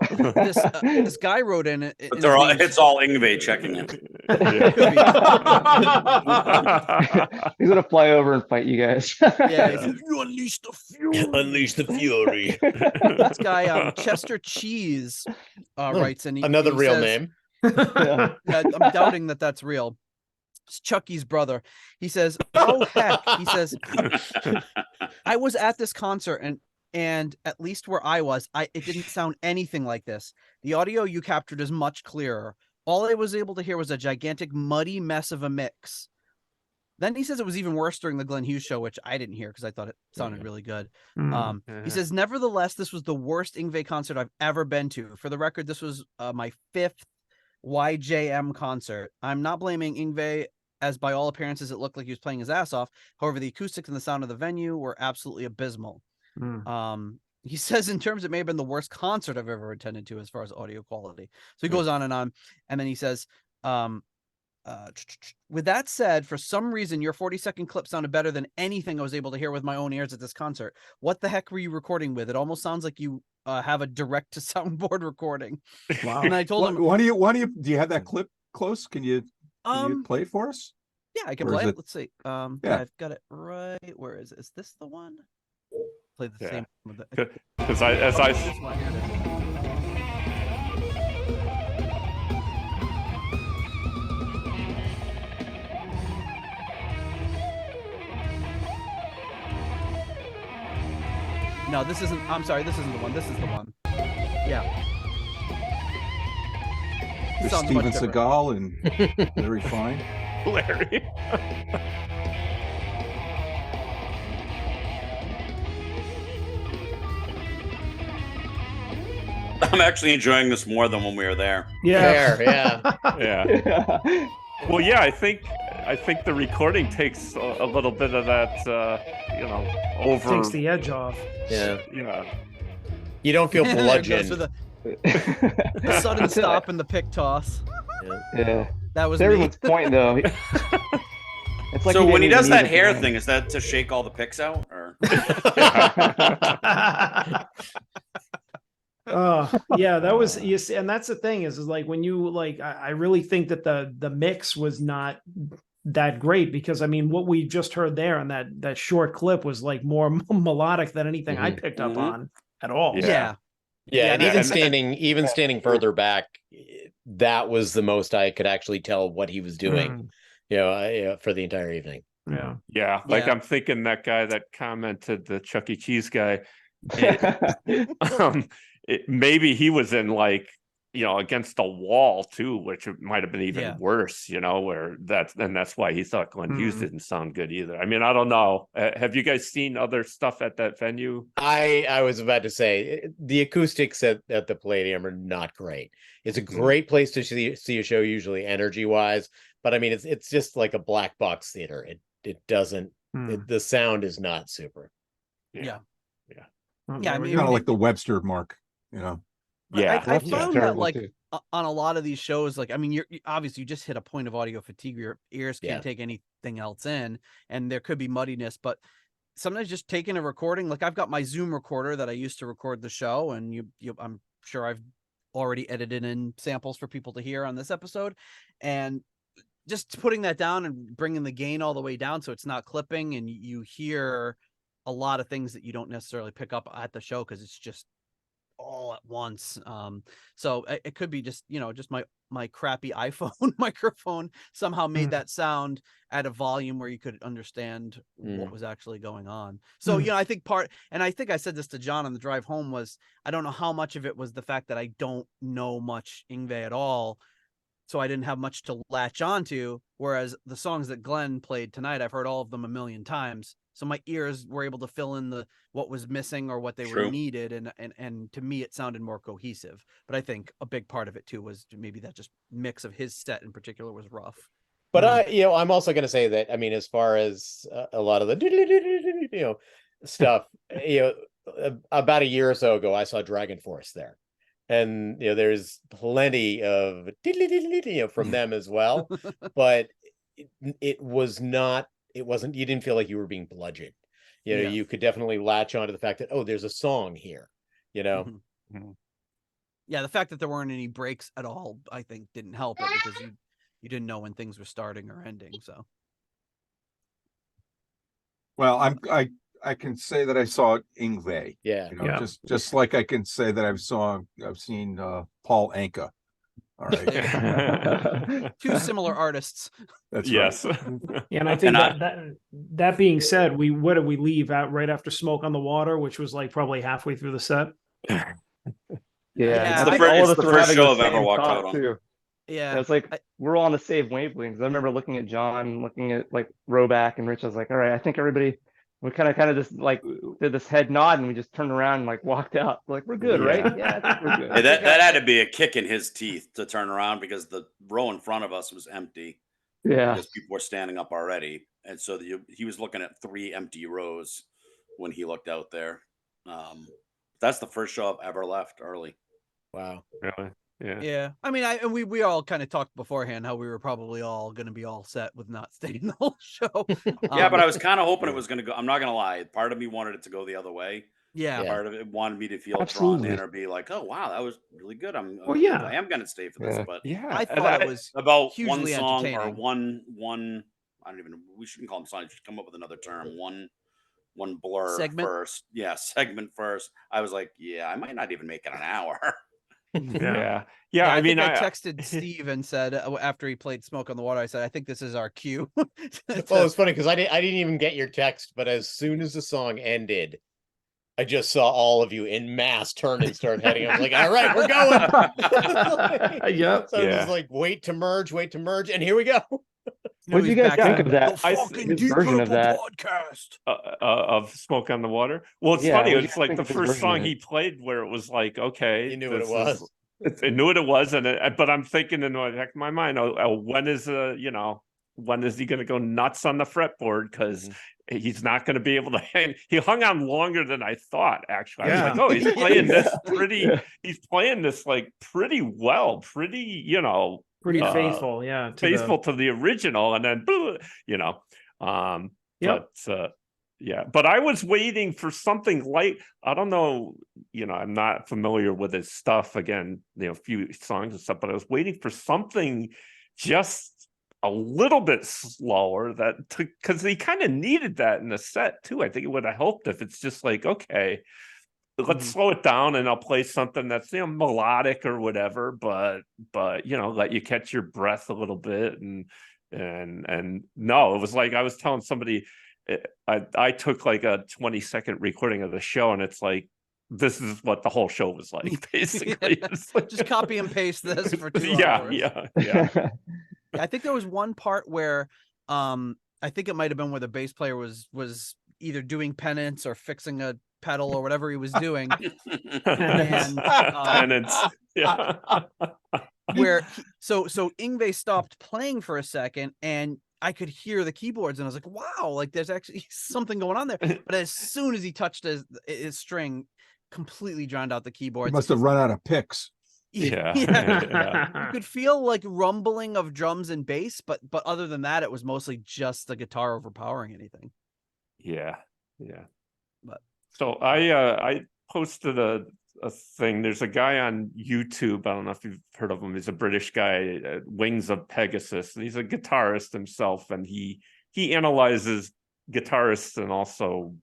S1: this guy wrote in it.
S3: But it's all Ingve checking it.
S7: He's gonna fly over and fight you guys.
S1: Yeah, he says, you unleash the fury.
S6: Unleash the fury.
S1: This guy, Chester Cheese, writes in.
S6: Another
S1: he
S6: real
S1: says,
S6: name.
S7: Yeah.
S1: I'm doubting that that's real. It's Chucky's brother. He says, "Oh heck," he says, "I was at this concert and at least where I was, it didn't sound anything like this. The audio you captured is much clearer. All I was able to hear was a gigantic muddy mess of a mix." Then he says it was even worse during the Glenn Hughes show, which I didn't hear because I thought it sounded really good. He says, "Nevertheless, this was the worst Ingve concert I've ever been to. For the record, this was my 5th YJM concert. I'm not blaming Ingve, as by all appearances, it looked like he was playing his ass off. However, the acoustics and the sound of the venue were absolutely abysmal." He says, in terms, it may have been the worst concert I've ever attended to as far as audio quality. So he goes on, and then he says, "With that said, for some reason, your 40-second clip sounded better than anything I was able to hear with my own ears at this concert. What the heck were you recording with? It almost sounds like you have a direct to soundboard recording."
S4: Wow.
S1: And I told him,
S4: why do you have that clip close? Can you play it for us?
S1: yeah, I can
S4: Or
S1: play
S4: is
S1: it.
S4: it-
S1: Let's see.
S4: Yeah.
S1: I've got it right. Where is it? Is this the one? Play the same with it.
S5: Because
S1: This one, here it is. No, this isn't. I'm sorry, this isn't the one. This is the one. Yeah.
S4: There's
S1: Sounds
S4: Steven
S1: much different.
S4: Seagal and Larry Fine.
S5: Larry.
S3: I'm actually enjoying this more than when we were there.
S2: Yeah.
S6: Fair, yeah.
S5: Yeah.
S7: Yeah.
S5: Well, yeah, I think the recording takes a little bit of that, over.
S2: Takes the edge off.
S6: Yeah.
S5: Yeah.
S6: You don't feel
S1: Goes
S6: bludgeoned.
S1: for the sudden stop and the pick toss.
S7: Yeah.
S1: That was
S7: To
S1: me.
S7: everyone's point, though. It's like
S3: So when he
S7: didn't
S3: does
S7: even
S3: that
S7: need it
S3: hair
S7: to
S3: thing, is that to shake all the picks out, or?
S2: Yeah, that was, you see, and that's the thing is like when you like, I really think that the mix was not that great, because I mean what we just heard there on that short clip was like more melodic than anything I picked up on at all.
S1: Yeah.
S6: Yeah, and
S1: Yeah,
S6: even standing further back, that was the most I could actually tell what he was doing. For the entire evening.
S2: Yeah.
S5: Yeah. Like
S1: Yeah.
S5: I'm thinking that guy that commented, the Chuck E. Cheese guy, maybe he was in like, against a wall too, which might have been even worse, where that's why he thought Glenn Hughes didn't sound good either. I mean, I don't know. Have you guys seen other stuff at that venue?
S6: I was about to say the acoustics at the Palladium are not great. It's a great place to see a show, usually energy wise, but I mean it's just like a black box theater. It doesn't the sound is not super.
S1: Yeah.
S2: I
S1: Yeah, I mean,
S4: Kind of like the Webster mark,
S5: Yeah.
S1: I found that
S7: terrible,
S1: like
S7: too.
S1: on a lot of these shows, like, I mean, obviously you just hit a point of audio fatigue. Your ears can't
S6: Yeah.
S1: take anything else in, and there could be muddiness, but sometimes just taking a recording, like I've got my Zoom recorder that I used to record the show, and I'm sure I've already edited in samples for people to hear on this episode, and just putting that down and bringing the gain all the way down so it's not clipping, and you hear a lot of things that you don't necessarily pick up at the show because it's just all at once. So it could be just just my crappy iPhone microphone somehow made that sound at a volume where you could understand what was actually going on. So I think I think I said this to John on the drive home, was I don't know how much of it was the fact that I don't know much Ingve at all, so I didn't have much to latch onto, whereas the songs that Glenn played tonight, I've heard all of them a million times. So my ears were able to fill in what was missing or what they were needed, and to me it sounded more cohesive. But I think a big part of it too was maybe that just mix of his set in particular was rough.
S6: But I'm also going to say that, I mean, as far as a lot of the stuff, about a year or so ago, I saw Dragon Force there, and there's plenty of from them as well. But it wasn't, you didn't feel like you were being bludgeoned. You know,
S1: Yeah.
S6: you could definitely latch onto the fact that, oh, there's a song here, you know?
S1: Mhm.
S5: Mhm.
S1: Yeah, the fact that there weren't any breaks at all, I think, didn't help it because you didn't know when things were starting or ending. So
S4: Well, I can say that I saw Yngwie.
S6: Yeah.
S4: You know,
S2: Yeah.
S4: just like I can say that I've seen Paul Anka. All right.
S1: there you go. Two similar artists.
S4: That's
S5: Yes.
S4: right.
S2: Yeah, and I think
S3: And
S2: that being said, what did we leave out right after Smoke on the Water, which was like probably halfway through the set?
S7: Yeah,
S1: Yeah,
S7: I think
S3: it's
S7: all of us
S3: the
S7: were
S3: first
S7: having
S3: show
S7: the
S3: I've ever
S7: same
S3: walked
S7: thought
S3: out on.
S7: too.
S1: Yeah,
S7: It's like
S1: I-
S7: we're all on the same wavelengths. I remember looking at John, looking at like Roback and Rich. I was like, all right, I think everybody, we kind of just like did this head nod and we just turned around and like walked out. Like, we're good, right? Yeah, I think we're good.
S3: Hey, that had to be a kick in his teeth to turn around because the row in front of us was empty
S7: Yeah.
S3: because people were standing up already, and so he was looking at 3 empty rows when he looked out there. That's the first show I've ever left early.
S6: Wow.
S5: Really? Yeah.
S1: yeah. I mean, we all kind of talked beforehand how we were probably all going to be all set with not staying the whole show.
S3: Yeah, but I was kind of hoping it was going to go. I'm not going to lie. Part of me wanted it to go the other way.
S1: yeah,
S6: Yeah.
S3: Part of it wanted me to feel drawn
S7: Absolutely.
S3: in or be like, "Oh wow, that was really good.
S2: Well, yeah.
S3: I am going to stay for this."
S7: Yeah.
S3: But
S5: Yeah.
S1: I
S5: and
S1: thought it was
S3: about one
S1: hugely
S3: song or
S1: entertaining.
S3: one. I don't even. We shouldn't call them songs. We should come up with another term. One blur
S1: Segment?
S3: first. Yeah, segment first. I was like, yeah, I might not even make it an hour.
S5: Yeah. Yeah. I mean,
S1: think I texted Steve and said after he played Smoke on the Water, I said, I think this is our cue.
S6: Well, it's funny because I didn't even get your text, but as soon as the song ended, I just saw all of you in mass turn and start heading. I was like, all right, we're going.
S2: Yep.
S6: So I was
S5: Yeah.
S6: like, wait to merge, and here we go.
S7: What did you guys think of that?
S5: I-
S7: His version of that?
S1: podcast.
S5: Of Smoke on the Water. Well, it's
S7: Yeah,
S5: funny.
S7: what do you
S5: It's
S7: guys
S5: like
S7: think
S5: the
S7: of his
S5: first
S7: version of
S5: song
S7: it?
S5: he played where it was like, okay,
S6: You knew what it
S5: this
S6: was.
S5: is- I knew what it was, but I'm thinking in the back of my mind, when is when is he going to go nuts on the fretboard? Because he's not going to be able to hang. He hung on longer than I thought. Actually, I was
S2: Yeah.
S5: like, oh, he's playing this pretty.
S7: Yeah.
S5: He's playing this like pretty well, pretty
S2: Pretty
S1: Yeah.
S2: faithful, yeah.
S5: faithful to the original, and then
S2: Yep.
S5: but yeah, but I was waiting for something like, I don't know, I'm not familiar with his stuff, again, a few songs and stuff, but I was waiting for something just a little bit slower, because he kind of needed that in the set too. I think it would have helped if it's just like, okay, let's slow it down and I'll play something that's melodic or whatever, but let you catch your breath a little bit. And no, it was like I was telling somebody, I took like a 20-second recording of the show, and it's like, this is what the whole show was like, basically. It's like,
S1: Just copy and paste this for 2
S5: yeah,
S1: hours.
S5: yeah.
S1: Yeah, I think there was one part where I think it might have been where the bass player was either doing penance or fixing a pedal or whatever he was doing. And
S5: Penance. Yeah.
S1: where so Yngwie stopped playing for a second and I could hear the keyboards and I was like, wow, like there's actually something going on there. But as soon as he touched his string, completely drowned out the
S4: He
S1: keyboards.
S4: must have run out of picks.
S5: Yeah.
S1: You could feel like rumbling of drums and bass, but other than that, it was mostly just the guitar overpowering anything.
S5: Yeah.
S1: But
S5: so I posted a thing. There's a guy on YouTube. I don't know if you've heard of him. He's a British guy, Wings of Pegasus, and he's a guitarist himself. And he analyzes guitarists and also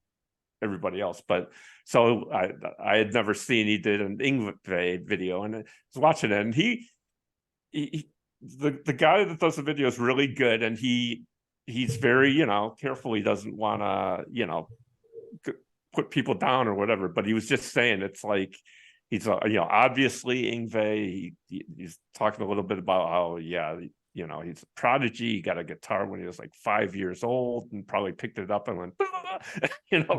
S5: everybody else. But so I had never seen. He did an Yngwie video, and I was watching it. And the guy that does the video is really good, and he's very careful. He doesn't want to put people down or whatever, but he was just saying it's like he's obviously Yngwie. He's talking a little bit about how he's a prodigy. He got a guitar when he was like 5 years old and probably picked it up and went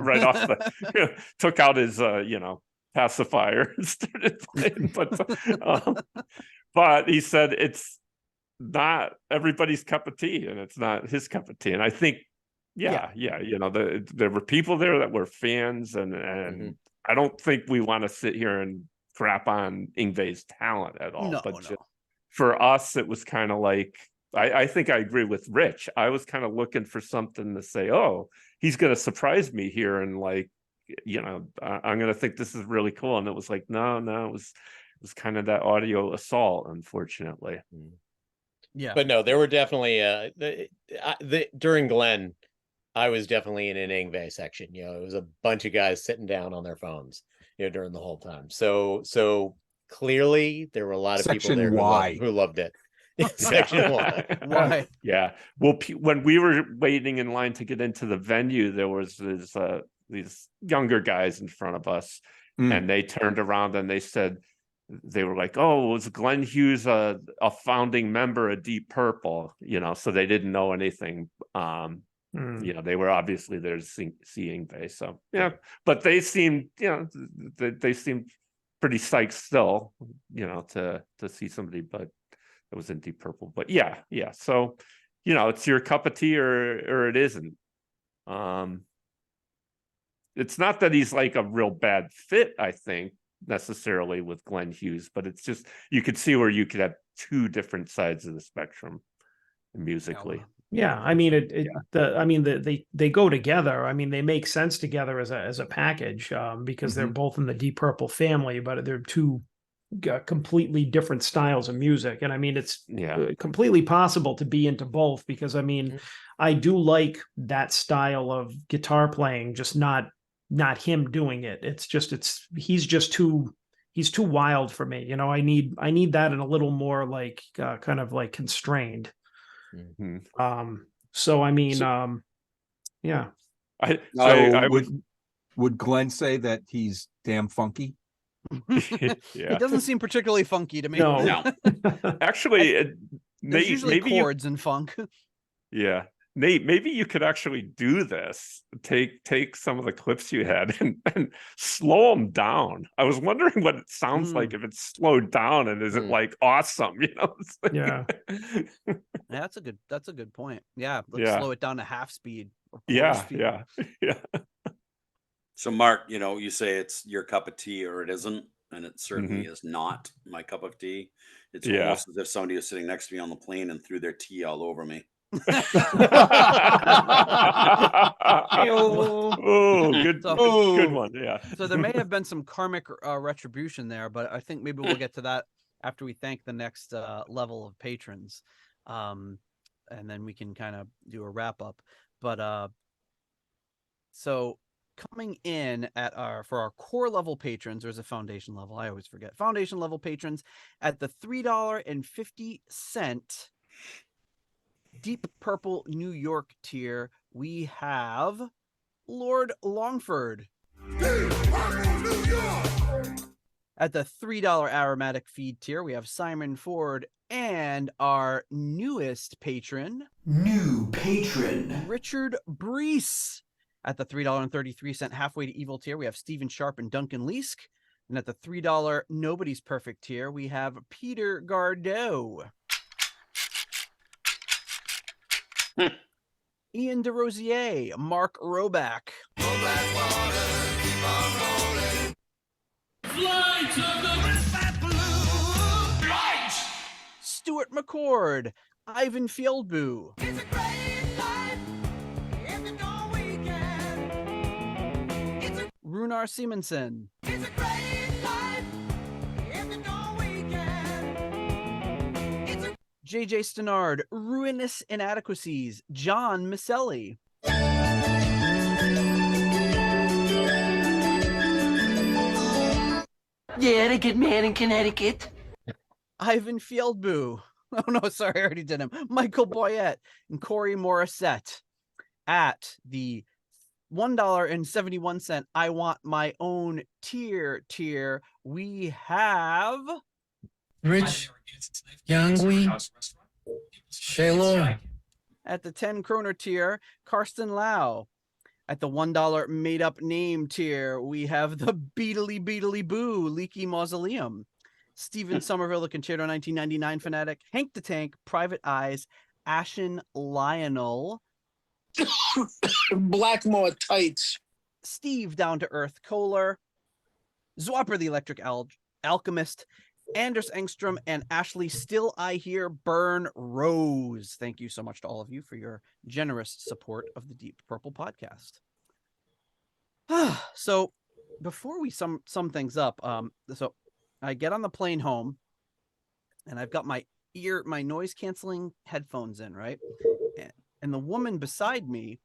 S5: right off took out his pacifier and started playing. But he said it's not everybody's cup of tea, and it's not his cup of tea. And I think yeah, there were people there that were fans, and I don't think we want to sit here and crap on Yngwie's talent at all.
S1: No.
S5: Just, for us, it was kind of like, I think I agree with Rich. I was kind of looking for something to say, oh, he's going to surprise me here. And like, I'm going to think this is really cool. And it was like, no, it was kind of that audio assault, unfortunately.
S1: Yeah.
S6: But no, there were definitely during Glenn, I was definitely in an Ingve section. It was a bunch of guys sitting down on their phones, during the whole time. So clearly there were a lot of people
S4: Section
S6: there
S4: Y.
S6: who loved it. Section Y.
S1: Why?
S5: Yeah. Well, when we were waiting in line to get into the venue, there was these younger guys in front of us, and they turned around and they said, they were like, "Oh, was Glenn Hughes a founding member of Deep Purple?" So they didn't know anything. They were obviously there seeing bass. So yeah, but they seemed, they seemed pretty psyched still, to see somebody, but it was in Deep Purple. But yeah. So, it's your cup of tea or it isn't. It's not that he's like a real bad fit, I think, necessarily with Glenn Hughes, but it's just, you could see where you could have two different sides of the spectrum musically.
S2: Yeah, I mean they go together. I mean, they make sense together as a package, because they're both in the Deep Purple family, but they're two completely different styles of music. And I mean, it's completely possible to be into both, because I mean, I do like that style of guitar playing, just not him doing it. He's too wild for me. I need that and a little more like kind of like constrained. So I mean, yeah.
S4: Would Glenn say that he's damn funky?
S1: It doesn't seem particularly funky to me.
S2: No.
S5: Actually,
S1: there's usually
S5: maybe
S1: chords and funk.
S5: Yeah. Nate, maybe you could actually do this. Take some of the clips you had and slow them down. I was wondering what it sounds like if it's slowed down, and is it like awesome?
S2: Yeah.
S1: That's a good point. Yeah, let's slow it down to half speed. Or speed.
S5: Yeah.
S3: So Mark, you say it's your cup of tea or it isn't, and it certainly is not my cup of tea. It's almost as if somebody was sitting next to me on the plane and threw their tea all over me.
S5: Good one. Yeah.
S1: So there may have been some karmic retribution there, but I think maybe we'll get to that after we thank the next level of patrons, and then we can kind of do a wrap up. But so coming in at for our core level patrons, there's a foundation level. I always forget foundation level patrons at the $3.50 Deep Purple New York tier. We have Lord Longford. At the $3 aromatic feed tier, we have Simon Ford, and our newest patron, Richard Brees. At the $3.33 halfway to evil tier, we have Stephen Sharp and Duncan Leask. And at the $3 Nobody's Perfect tier, we have Peter Gardeau. Ian DeRosier, Mark Roback. Stuart McCord, Ivan Fieldboo. Runar Simonson. JJ Stenard, Ruinous Inadequacies, John Maselli.
S8: Yeah, they get mad in Connecticut.
S1: Ivan Fieldboo. Oh no, sorry, I already did him. Michael Boyette and Corey Morissette. At the $1.71 I Want My Own tier, we have
S9: Rich, Yangui, Shaylor.
S1: At the 10 kroner tier, Karsten Lau. At the $1 made up name tier, we have the Beatly Boo Leaky Mausoleum. Stephen Somerville, the Concerto 1999 fanatic. Hank the Tank, Private Eyes, Ashen Lionel.
S9: Blackmore tights.
S1: Steve Down to Earth Kohler. Zwapper the Electric Alchemist. Anders Engstrom, and Ashley Still I Hear Burn Rose. Thank you so much to all of you for your generous support of the Deep Purple podcast. So before we sum things up, so I get on the plane home and I've got my noise canceling headphones in, right? And the woman beside me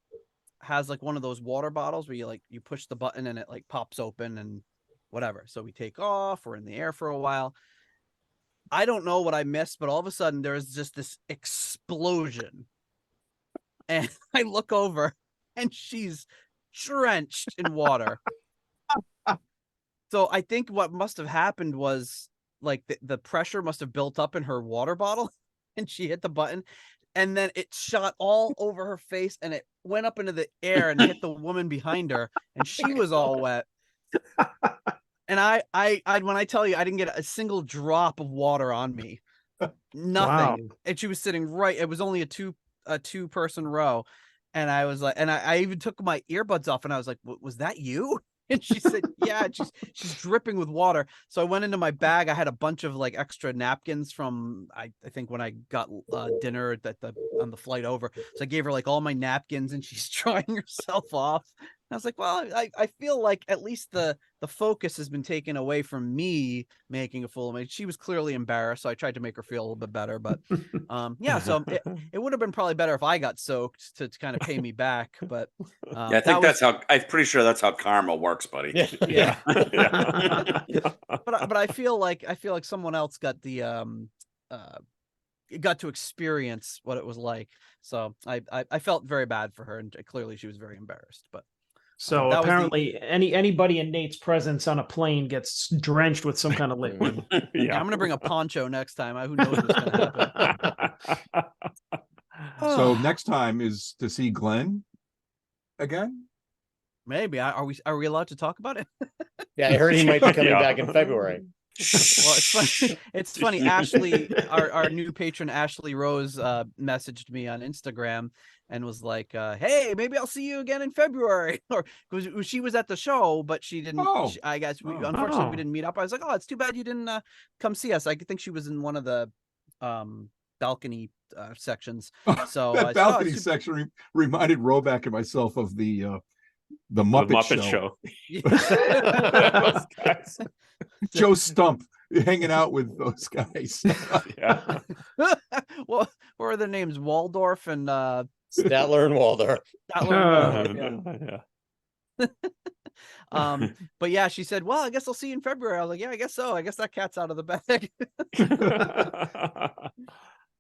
S1: has like one of those water bottles where you push the button and it like pops open and whatever. So we take off, we're in the air for a while. I don't know what I missed, but all of a sudden there's just this explosion. And I look over and she's drenched in water. So I think what must have happened was like the pressure must have built up in her water bottle and she hit the button and then it shot all over her face and it went up into the air and hit the woman behind her and she was all wet. And I when I tell you, I didn't get a single drop of water on me, nothing. Wow. And she was sitting right. It was only a two person row, and I was like, and I even took my earbuds off, and I was like, "Was that you?" And she said, "Yeah." She's dripping with water. So I went into my bag. I had a bunch of like extra napkins from I think when I got dinner on the flight over. So I gave her like all my napkins, and she's drying herself off. I was like, well, I feel like at least the focus has been taken away from me making a fool of me. She was clearly embarrassed, so I tried to make her feel a little bit better. But yeah, so it would have been probably better if I got soaked to kind of pay me back. But
S3: yeah, I think I'm pretty sure that's how karma works, buddy.
S1: Yeah. But I feel like someone else got the got to experience what it was like. So I felt very bad for her, and clearly she was very embarrassed. But
S2: so apparently anybody in Nate's presence on a plane gets drenched with some kind of liquid.
S1: Yeah, I'm gonna bring a poncho next time. Who knows what's gonna happen.
S4: So next time is to see Glenn again.
S1: Maybe. Are we allowed to talk about it?
S6: Yeah, I heard he might be coming back in February.
S1: Well, it's funny. Ashley, our new patron Ashley Rose, messaged me on Instagram and was like, "Hey, maybe I'll see you again in February." Or because she was at the show, but she didn't. I guess unfortunately we didn't meet up. I was like, "Oh, it's too bad you didn't come see us." I think she was in one of the balcony sections. So
S4: that balcony section reminded Roback and myself of the Muppet Show. Joe Stump hanging out with those guys.
S5: Yeah.
S1: What were their names? Waldorf and
S6: Statler and Waldorf.
S1: Yeah. But yeah, she said, "Well, I guess I'll see you in February." I was like, "Yeah, I guess so. I guess that cat's out of the bag."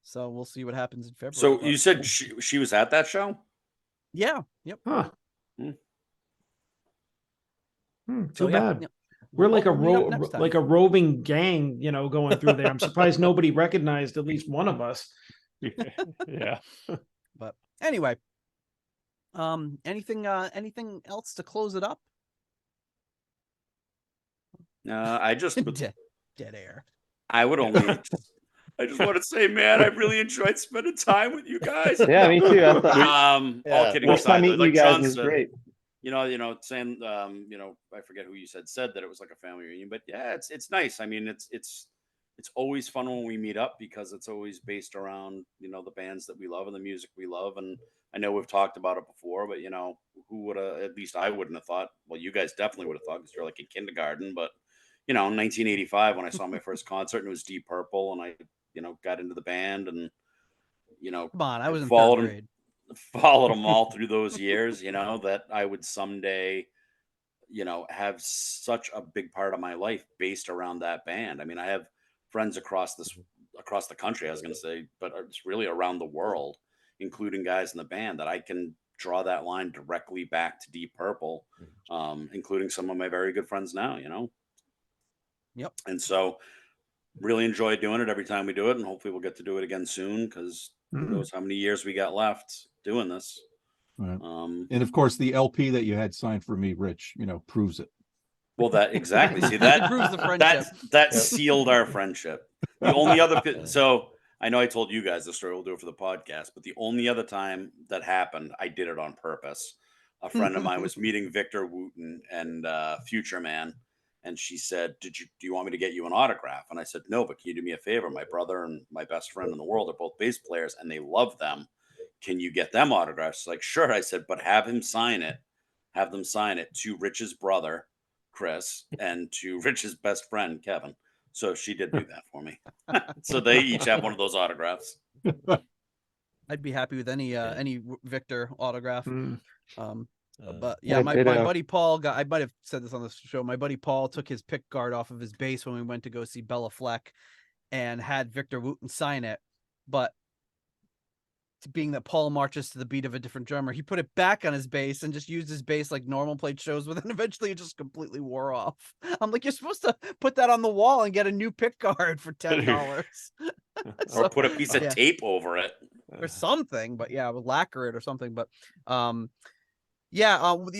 S1: So we'll see what happens in February.
S3: So you said she was at that show?
S1: Yeah. Yep.
S2: Huh. Too
S1: So,
S2: bad.
S1: Yeah.
S2: We're like a roving gang, going through there. I'm surprised nobody recognized at least one of us.
S5: Yeah.
S1: But anyway, anything else to close it up?
S3: I just
S1: dead air.
S3: I just want to say, man, I really enjoyed spending time with you guys.
S7: Yeah, me too.
S3: All kidding aside,
S7: meeting you guys was great.
S3: Saying, I forget who you said that it was like a family reunion, but yeah, it's nice. I mean, it's always fun when we meet up because it's always based around, the bands that we love and the music we love. And I know we've talked about it before, but who would have, at least I wouldn't have thought, well, you guys definitely would have thought because you're like in kindergarten, but in 1985 when I saw my first concert and it was Deep Purple and I, got into the band and,
S1: come on, I was in third grade.
S3: Followed them all through those years, that I would someday, have such a big part of my life based around that band. I mean, I have friends across the country, I was going to say, but it's really around the world, including guys in the band that I can draw that line directly back to Deep Purple, including some of my very good friends now,
S1: Yep.
S3: And so really enjoy doing it every time we do it. And hopefully we'll get to do it again soon because who knows how many years we got left doing this.
S4: Right. And of course, the LP that you had signed for me, Rich, proves it.
S3: Well, that exactly. See, that
S1: proves the friendship.
S3: That sealed our friendship. The only other, so I know I told you guys the story. We'll do it for the podcast, but the only other time that happened, I did it on purpose. A friend of mine was meeting Victor Wooten and Future Man, And she said, do you want me to get you an autograph? And I said, no, but can you do me a favor? My brother and my best friend in the world are both bass players and they love them. Can you get them autographs? She's like, sure. I said, but have them sign it to Rich's brother, Chris, and to Rich's best friend, Kevin. So she did do that for me. So they each have one of those autographs.
S1: I'd be happy with any Victor autograph. But yeah,
S7: Yeah,
S1: my buddy Paul I might have said this on the show. My buddy Paul took his pick guard off of his bass when we went to go see Bella Fleck and had Victor Wooten sign it. But being that Paul marches to the beat of a different drummer, he put it back on his bass and just used his bass like normal, played shows with, and eventually it just completely wore off. I'm like, you're supposed to put that on the wall and get a new pick guard for $10.
S3: Or put a piece of tape over it.
S1: Or something, but yeah, we'll lacquer it or something. But the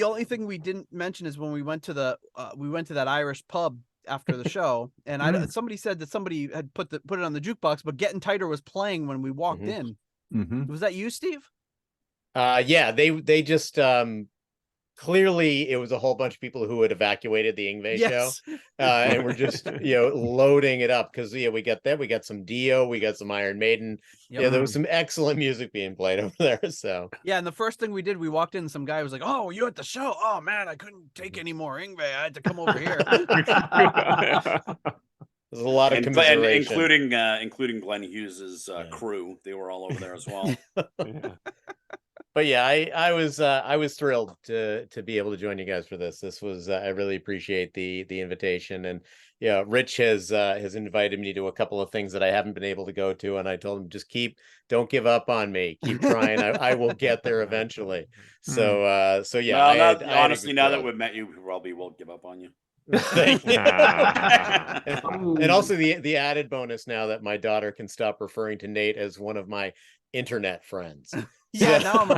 S1: only thing we didn't mention is when we went to that Irish pub after the show, and somebody said that somebody had put it on the jukebox, but Getting Tighter was playing when we walked in. Was that you, Steve?
S6: Yeah, they just clearly it was a whole bunch of people who had evacuated the Ingve show, and we're just loading it up because we got that, we got some Dio, we got some Iron Maiden. Yeah, there was some excellent music being played over there. So
S1: yeah, and the first thing we did, we walked in and some guy was like, "Oh, you at the show? Oh man, I couldn't take any more Ingve. I had to come over here."
S6: There's a lot of
S3: commiseration, including Glenn Hughes's crew. They were all over there as well.
S6: But yeah, I was thrilled to be able to join you guys for this. This was I really appreciate the invitation, and yeah, Rich has invited me to a couple of things that I haven't been able to go to, and I told him don't give up on me, keep trying. I will get there eventually. So yeah,
S3: honestly, now that we've met you, we probably won't give up on you.
S6: And also the added bonus now that my daughter can stop referring to Nate as one of my internet friends.
S1: Yeah, now I'm a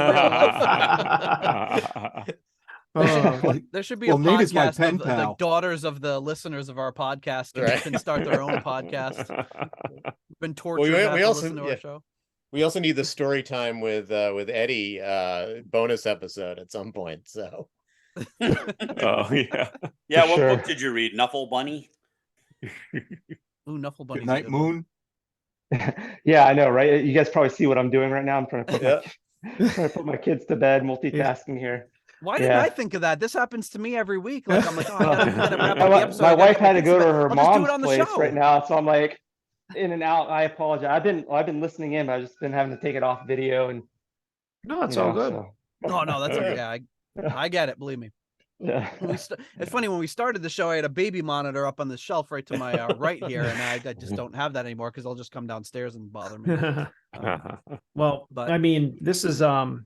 S1: real life. There should be a
S4: Nate is my
S1: podcast
S4: pen
S1: of
S4: pal.
S1: the daughters of the listeners of our podcast that can start their own podcast. Been tortured to listen to our show.
S6: We also need the story time with Eddie bonus episode at some point. So
S5: oh yeah.
S3: Yeah, what book did you read? Knuffle Bunny?
S1: Ooh, Knuffle Bunny.
S4: Good Night Moon.
S7: Yeah, I know, right? You guys probably see what I'm doing right now. I'm trying to put my kids to bed, multitasking here.
S1: Why didn't I think of that? This happens to me every week. Like I'm like, oh, I gotta wrap up the episode.
S7: My wife had to go to her mom's place
S1: show
S7: right now, so I'm like in and out. I apologize. I've been listening in, but I've just been having to take it off video and.
S2: No, it's all good.
S7: So.
S1: No, that's okay. Yeah, I get it. Believe me.
S7: Yeah.
S1: It's funny, when we started the show, I had a baby monitor up on the shelf right to my right here, and I just don't have that anymore because I'll just come downstairs and bother me.
S2: Well, but I mean, this is I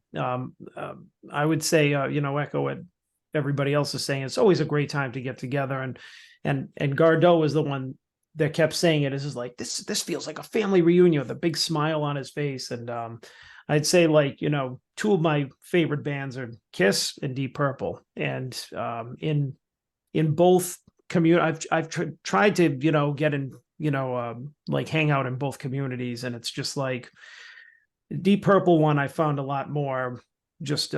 S2: would say echo what everybody else is saying. It's always a great time to get together, and Gardeau was the one that kept saying it. This is like this feels like a family reunion with a big smile on his face, and I'd say two of my favorite bands are Kiss and Deep Purple, and in both I've tried to get in hang out in both communities, and it's just like Deep Purple one I found a lot more just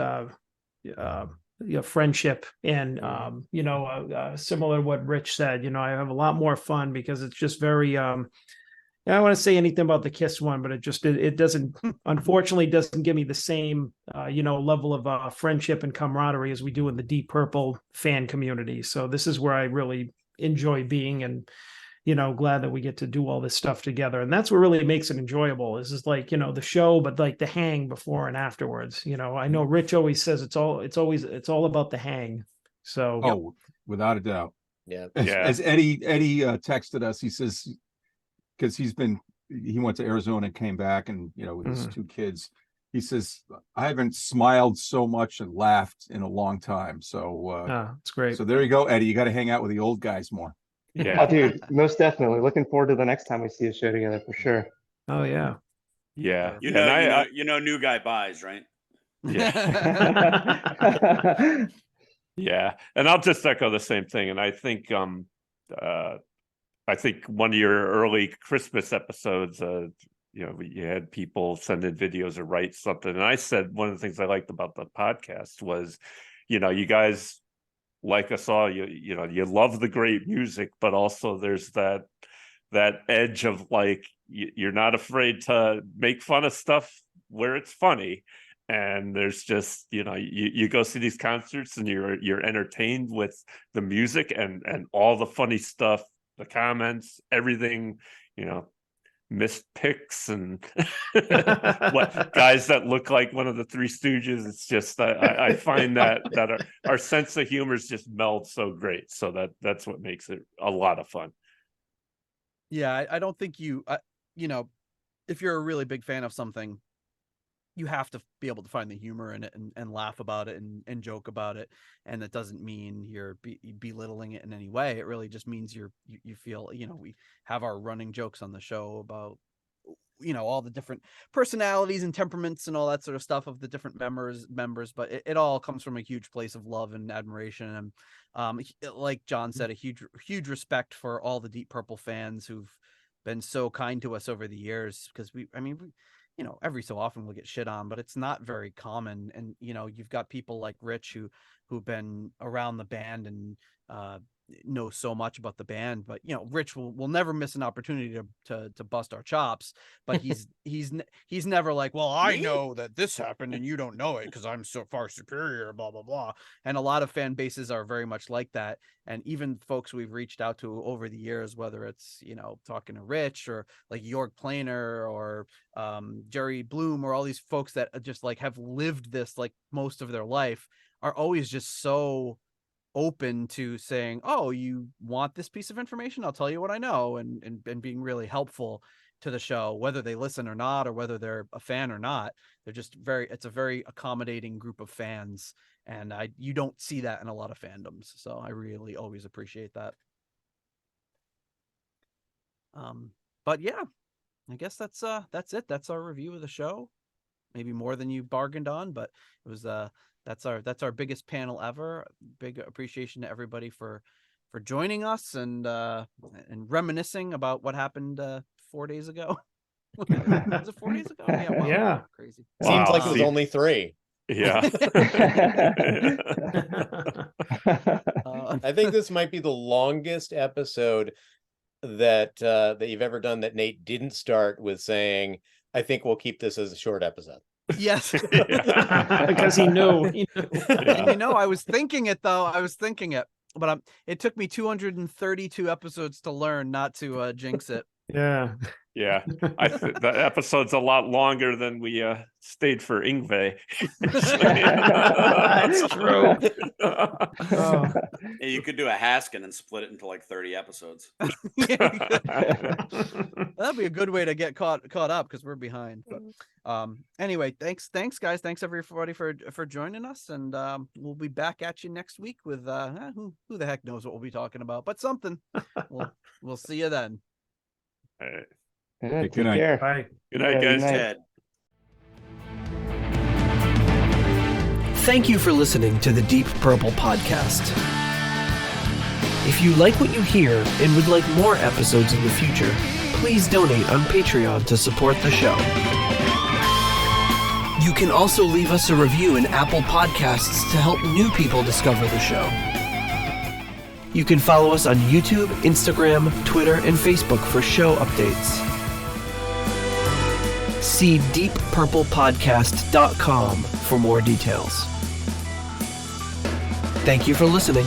S2: friendship and similar to what Rich said. I have a lot more fun because it's just very I don't want to say anything about the Kiss one, but it doesn't, unfortunately, doesn't give me the same, level of friendship and camaraderie as we do in the Deep Purple fan community. So this is where I really enjoy being, and, glad that we get to do all this stuff together. And that's what really makes it enjoyable. Is like, the show, but like the hang before and afterwards. I know Rich always says it's all about the hang. So
S4: without a doubt.
S6: Yeah.
S4: As Eddie texted us, he says, because he went to Arizona and came back, and with his two kids, he says, I haven't smiled so much and laughed in a long time. So
S2: it's great.
S4: So there you go, Eddie. You got to hang out with the old guys more.
S7: Yeah, oh, dude, most definitely. Looking forward to the next time we see a show together for sure.
S2: Oh yeah.
S5: Yeah.
S3: You know, new guy buys, right?
S5: Yeah. Yeah. And I'll just echo the same thing. And I think one of your early Christmas episodes, you had people send in videos or write something. And I said one of the things I liked about the podcast was, you guys like us all, you love the great music, but also there's that edge of like you're not afraid to make fun of stuff where it's funny. And there's just, you go see these concerts and you're entertained with the music and all the funny stuff, the comments, everything, missed picks and what guys that look like one of the Three Stooges. It's just I find that our sense of humor is just melds so great. So that's what makes it a lot of fun.
S1: Yeah, I don't think if you're a really big fan of something, you have to be able to find the humor in it and laugh about it and joke about it. And that doesn't mean you're belittling it in any way. It really just means you feel, we have our running jokes on the show about, all the different personalities and temperaments and all that sort of stuff of the different members, but it all comes from a huge place of love and admiration. And like John said, a huge respect for all the Deep Purple fans who've been so kind to us over the years, because we every so often we'll get shit on, but it's not very common. And, you've got people like Rich who've been around the band and know so much about the band, but Rich will never miss an opportunity to bust our chops, but he's never like, well, I know that this happened and you don't know it because I'm so far superior, blah blah blah. And a lot of fan bases are very much like that. And even folks we've reached out to over the years, whether it's talking to Rich or like York Planer or Jerry Bloom or all these folks that just like have lived this like most of their life, are always just so open to saying, oh, you want this piece of information? I'll tell you what I know, and being really helpful to the show, whether they listen or not, or whether they're a fan or not. They're just it's a very accommodating group of fans, and you don't see that in a lot of fandoms. So I really always appreciate that. But yeah, I guess that's it. That's our review of the show. Maybe more than you bargained on, but it was that's our biggest panel ever. Big appreciation to everybody for joining us and reminiscing about what happened 4 days ago. Was it 4 days ago? Yeah. Wow,
S2: yeah.
S1: Crazy.
S6: Seems like it was only 3.
S5: Yeah.
S6: I think this might be the longest episode that you've ever done that Nate didn't start with saying, I think we'll keep this as a short episode.
S1: Yes.
S2: Because he knew.
S1: And, I was thinking it though. But it took me 232 episodes to learn not to jinx it.
S2: Yeah.
S5: Yeah, the episode's a lot longer than we stayed for Yngwie.
S2: That's true.
S3: Yeah, you could do a Haskin and split it into like 30 episodes.
S1: That'd be a good way to get caught up, because we're behind. But anyway, thanks guys. Thanks everybody for joining us, and we'll be back at you next week with who the heck knows what we'll be talking about, but something. We'll see you then.
S5: All right.
S7: Yeah,
S4: Good
S7: take
S4: night.
S7: care.
S2: Bye.
S5: Good night,
S7: Yeah,
S5: guys.
S7: good night.
S3: Ted.
S10: Thank you for listening to the Deep Purple Podcast. If you like what you hear and would like more episodes in the future, please donate on Patreon to support the show. You can also leave us a review in Apple Podcasts to help new people discover the show. You can follow us on YouTube, Instagram, Twitter, and Facebook for show updates. See deeppurplepodcast.com for more details. Thank you for listening.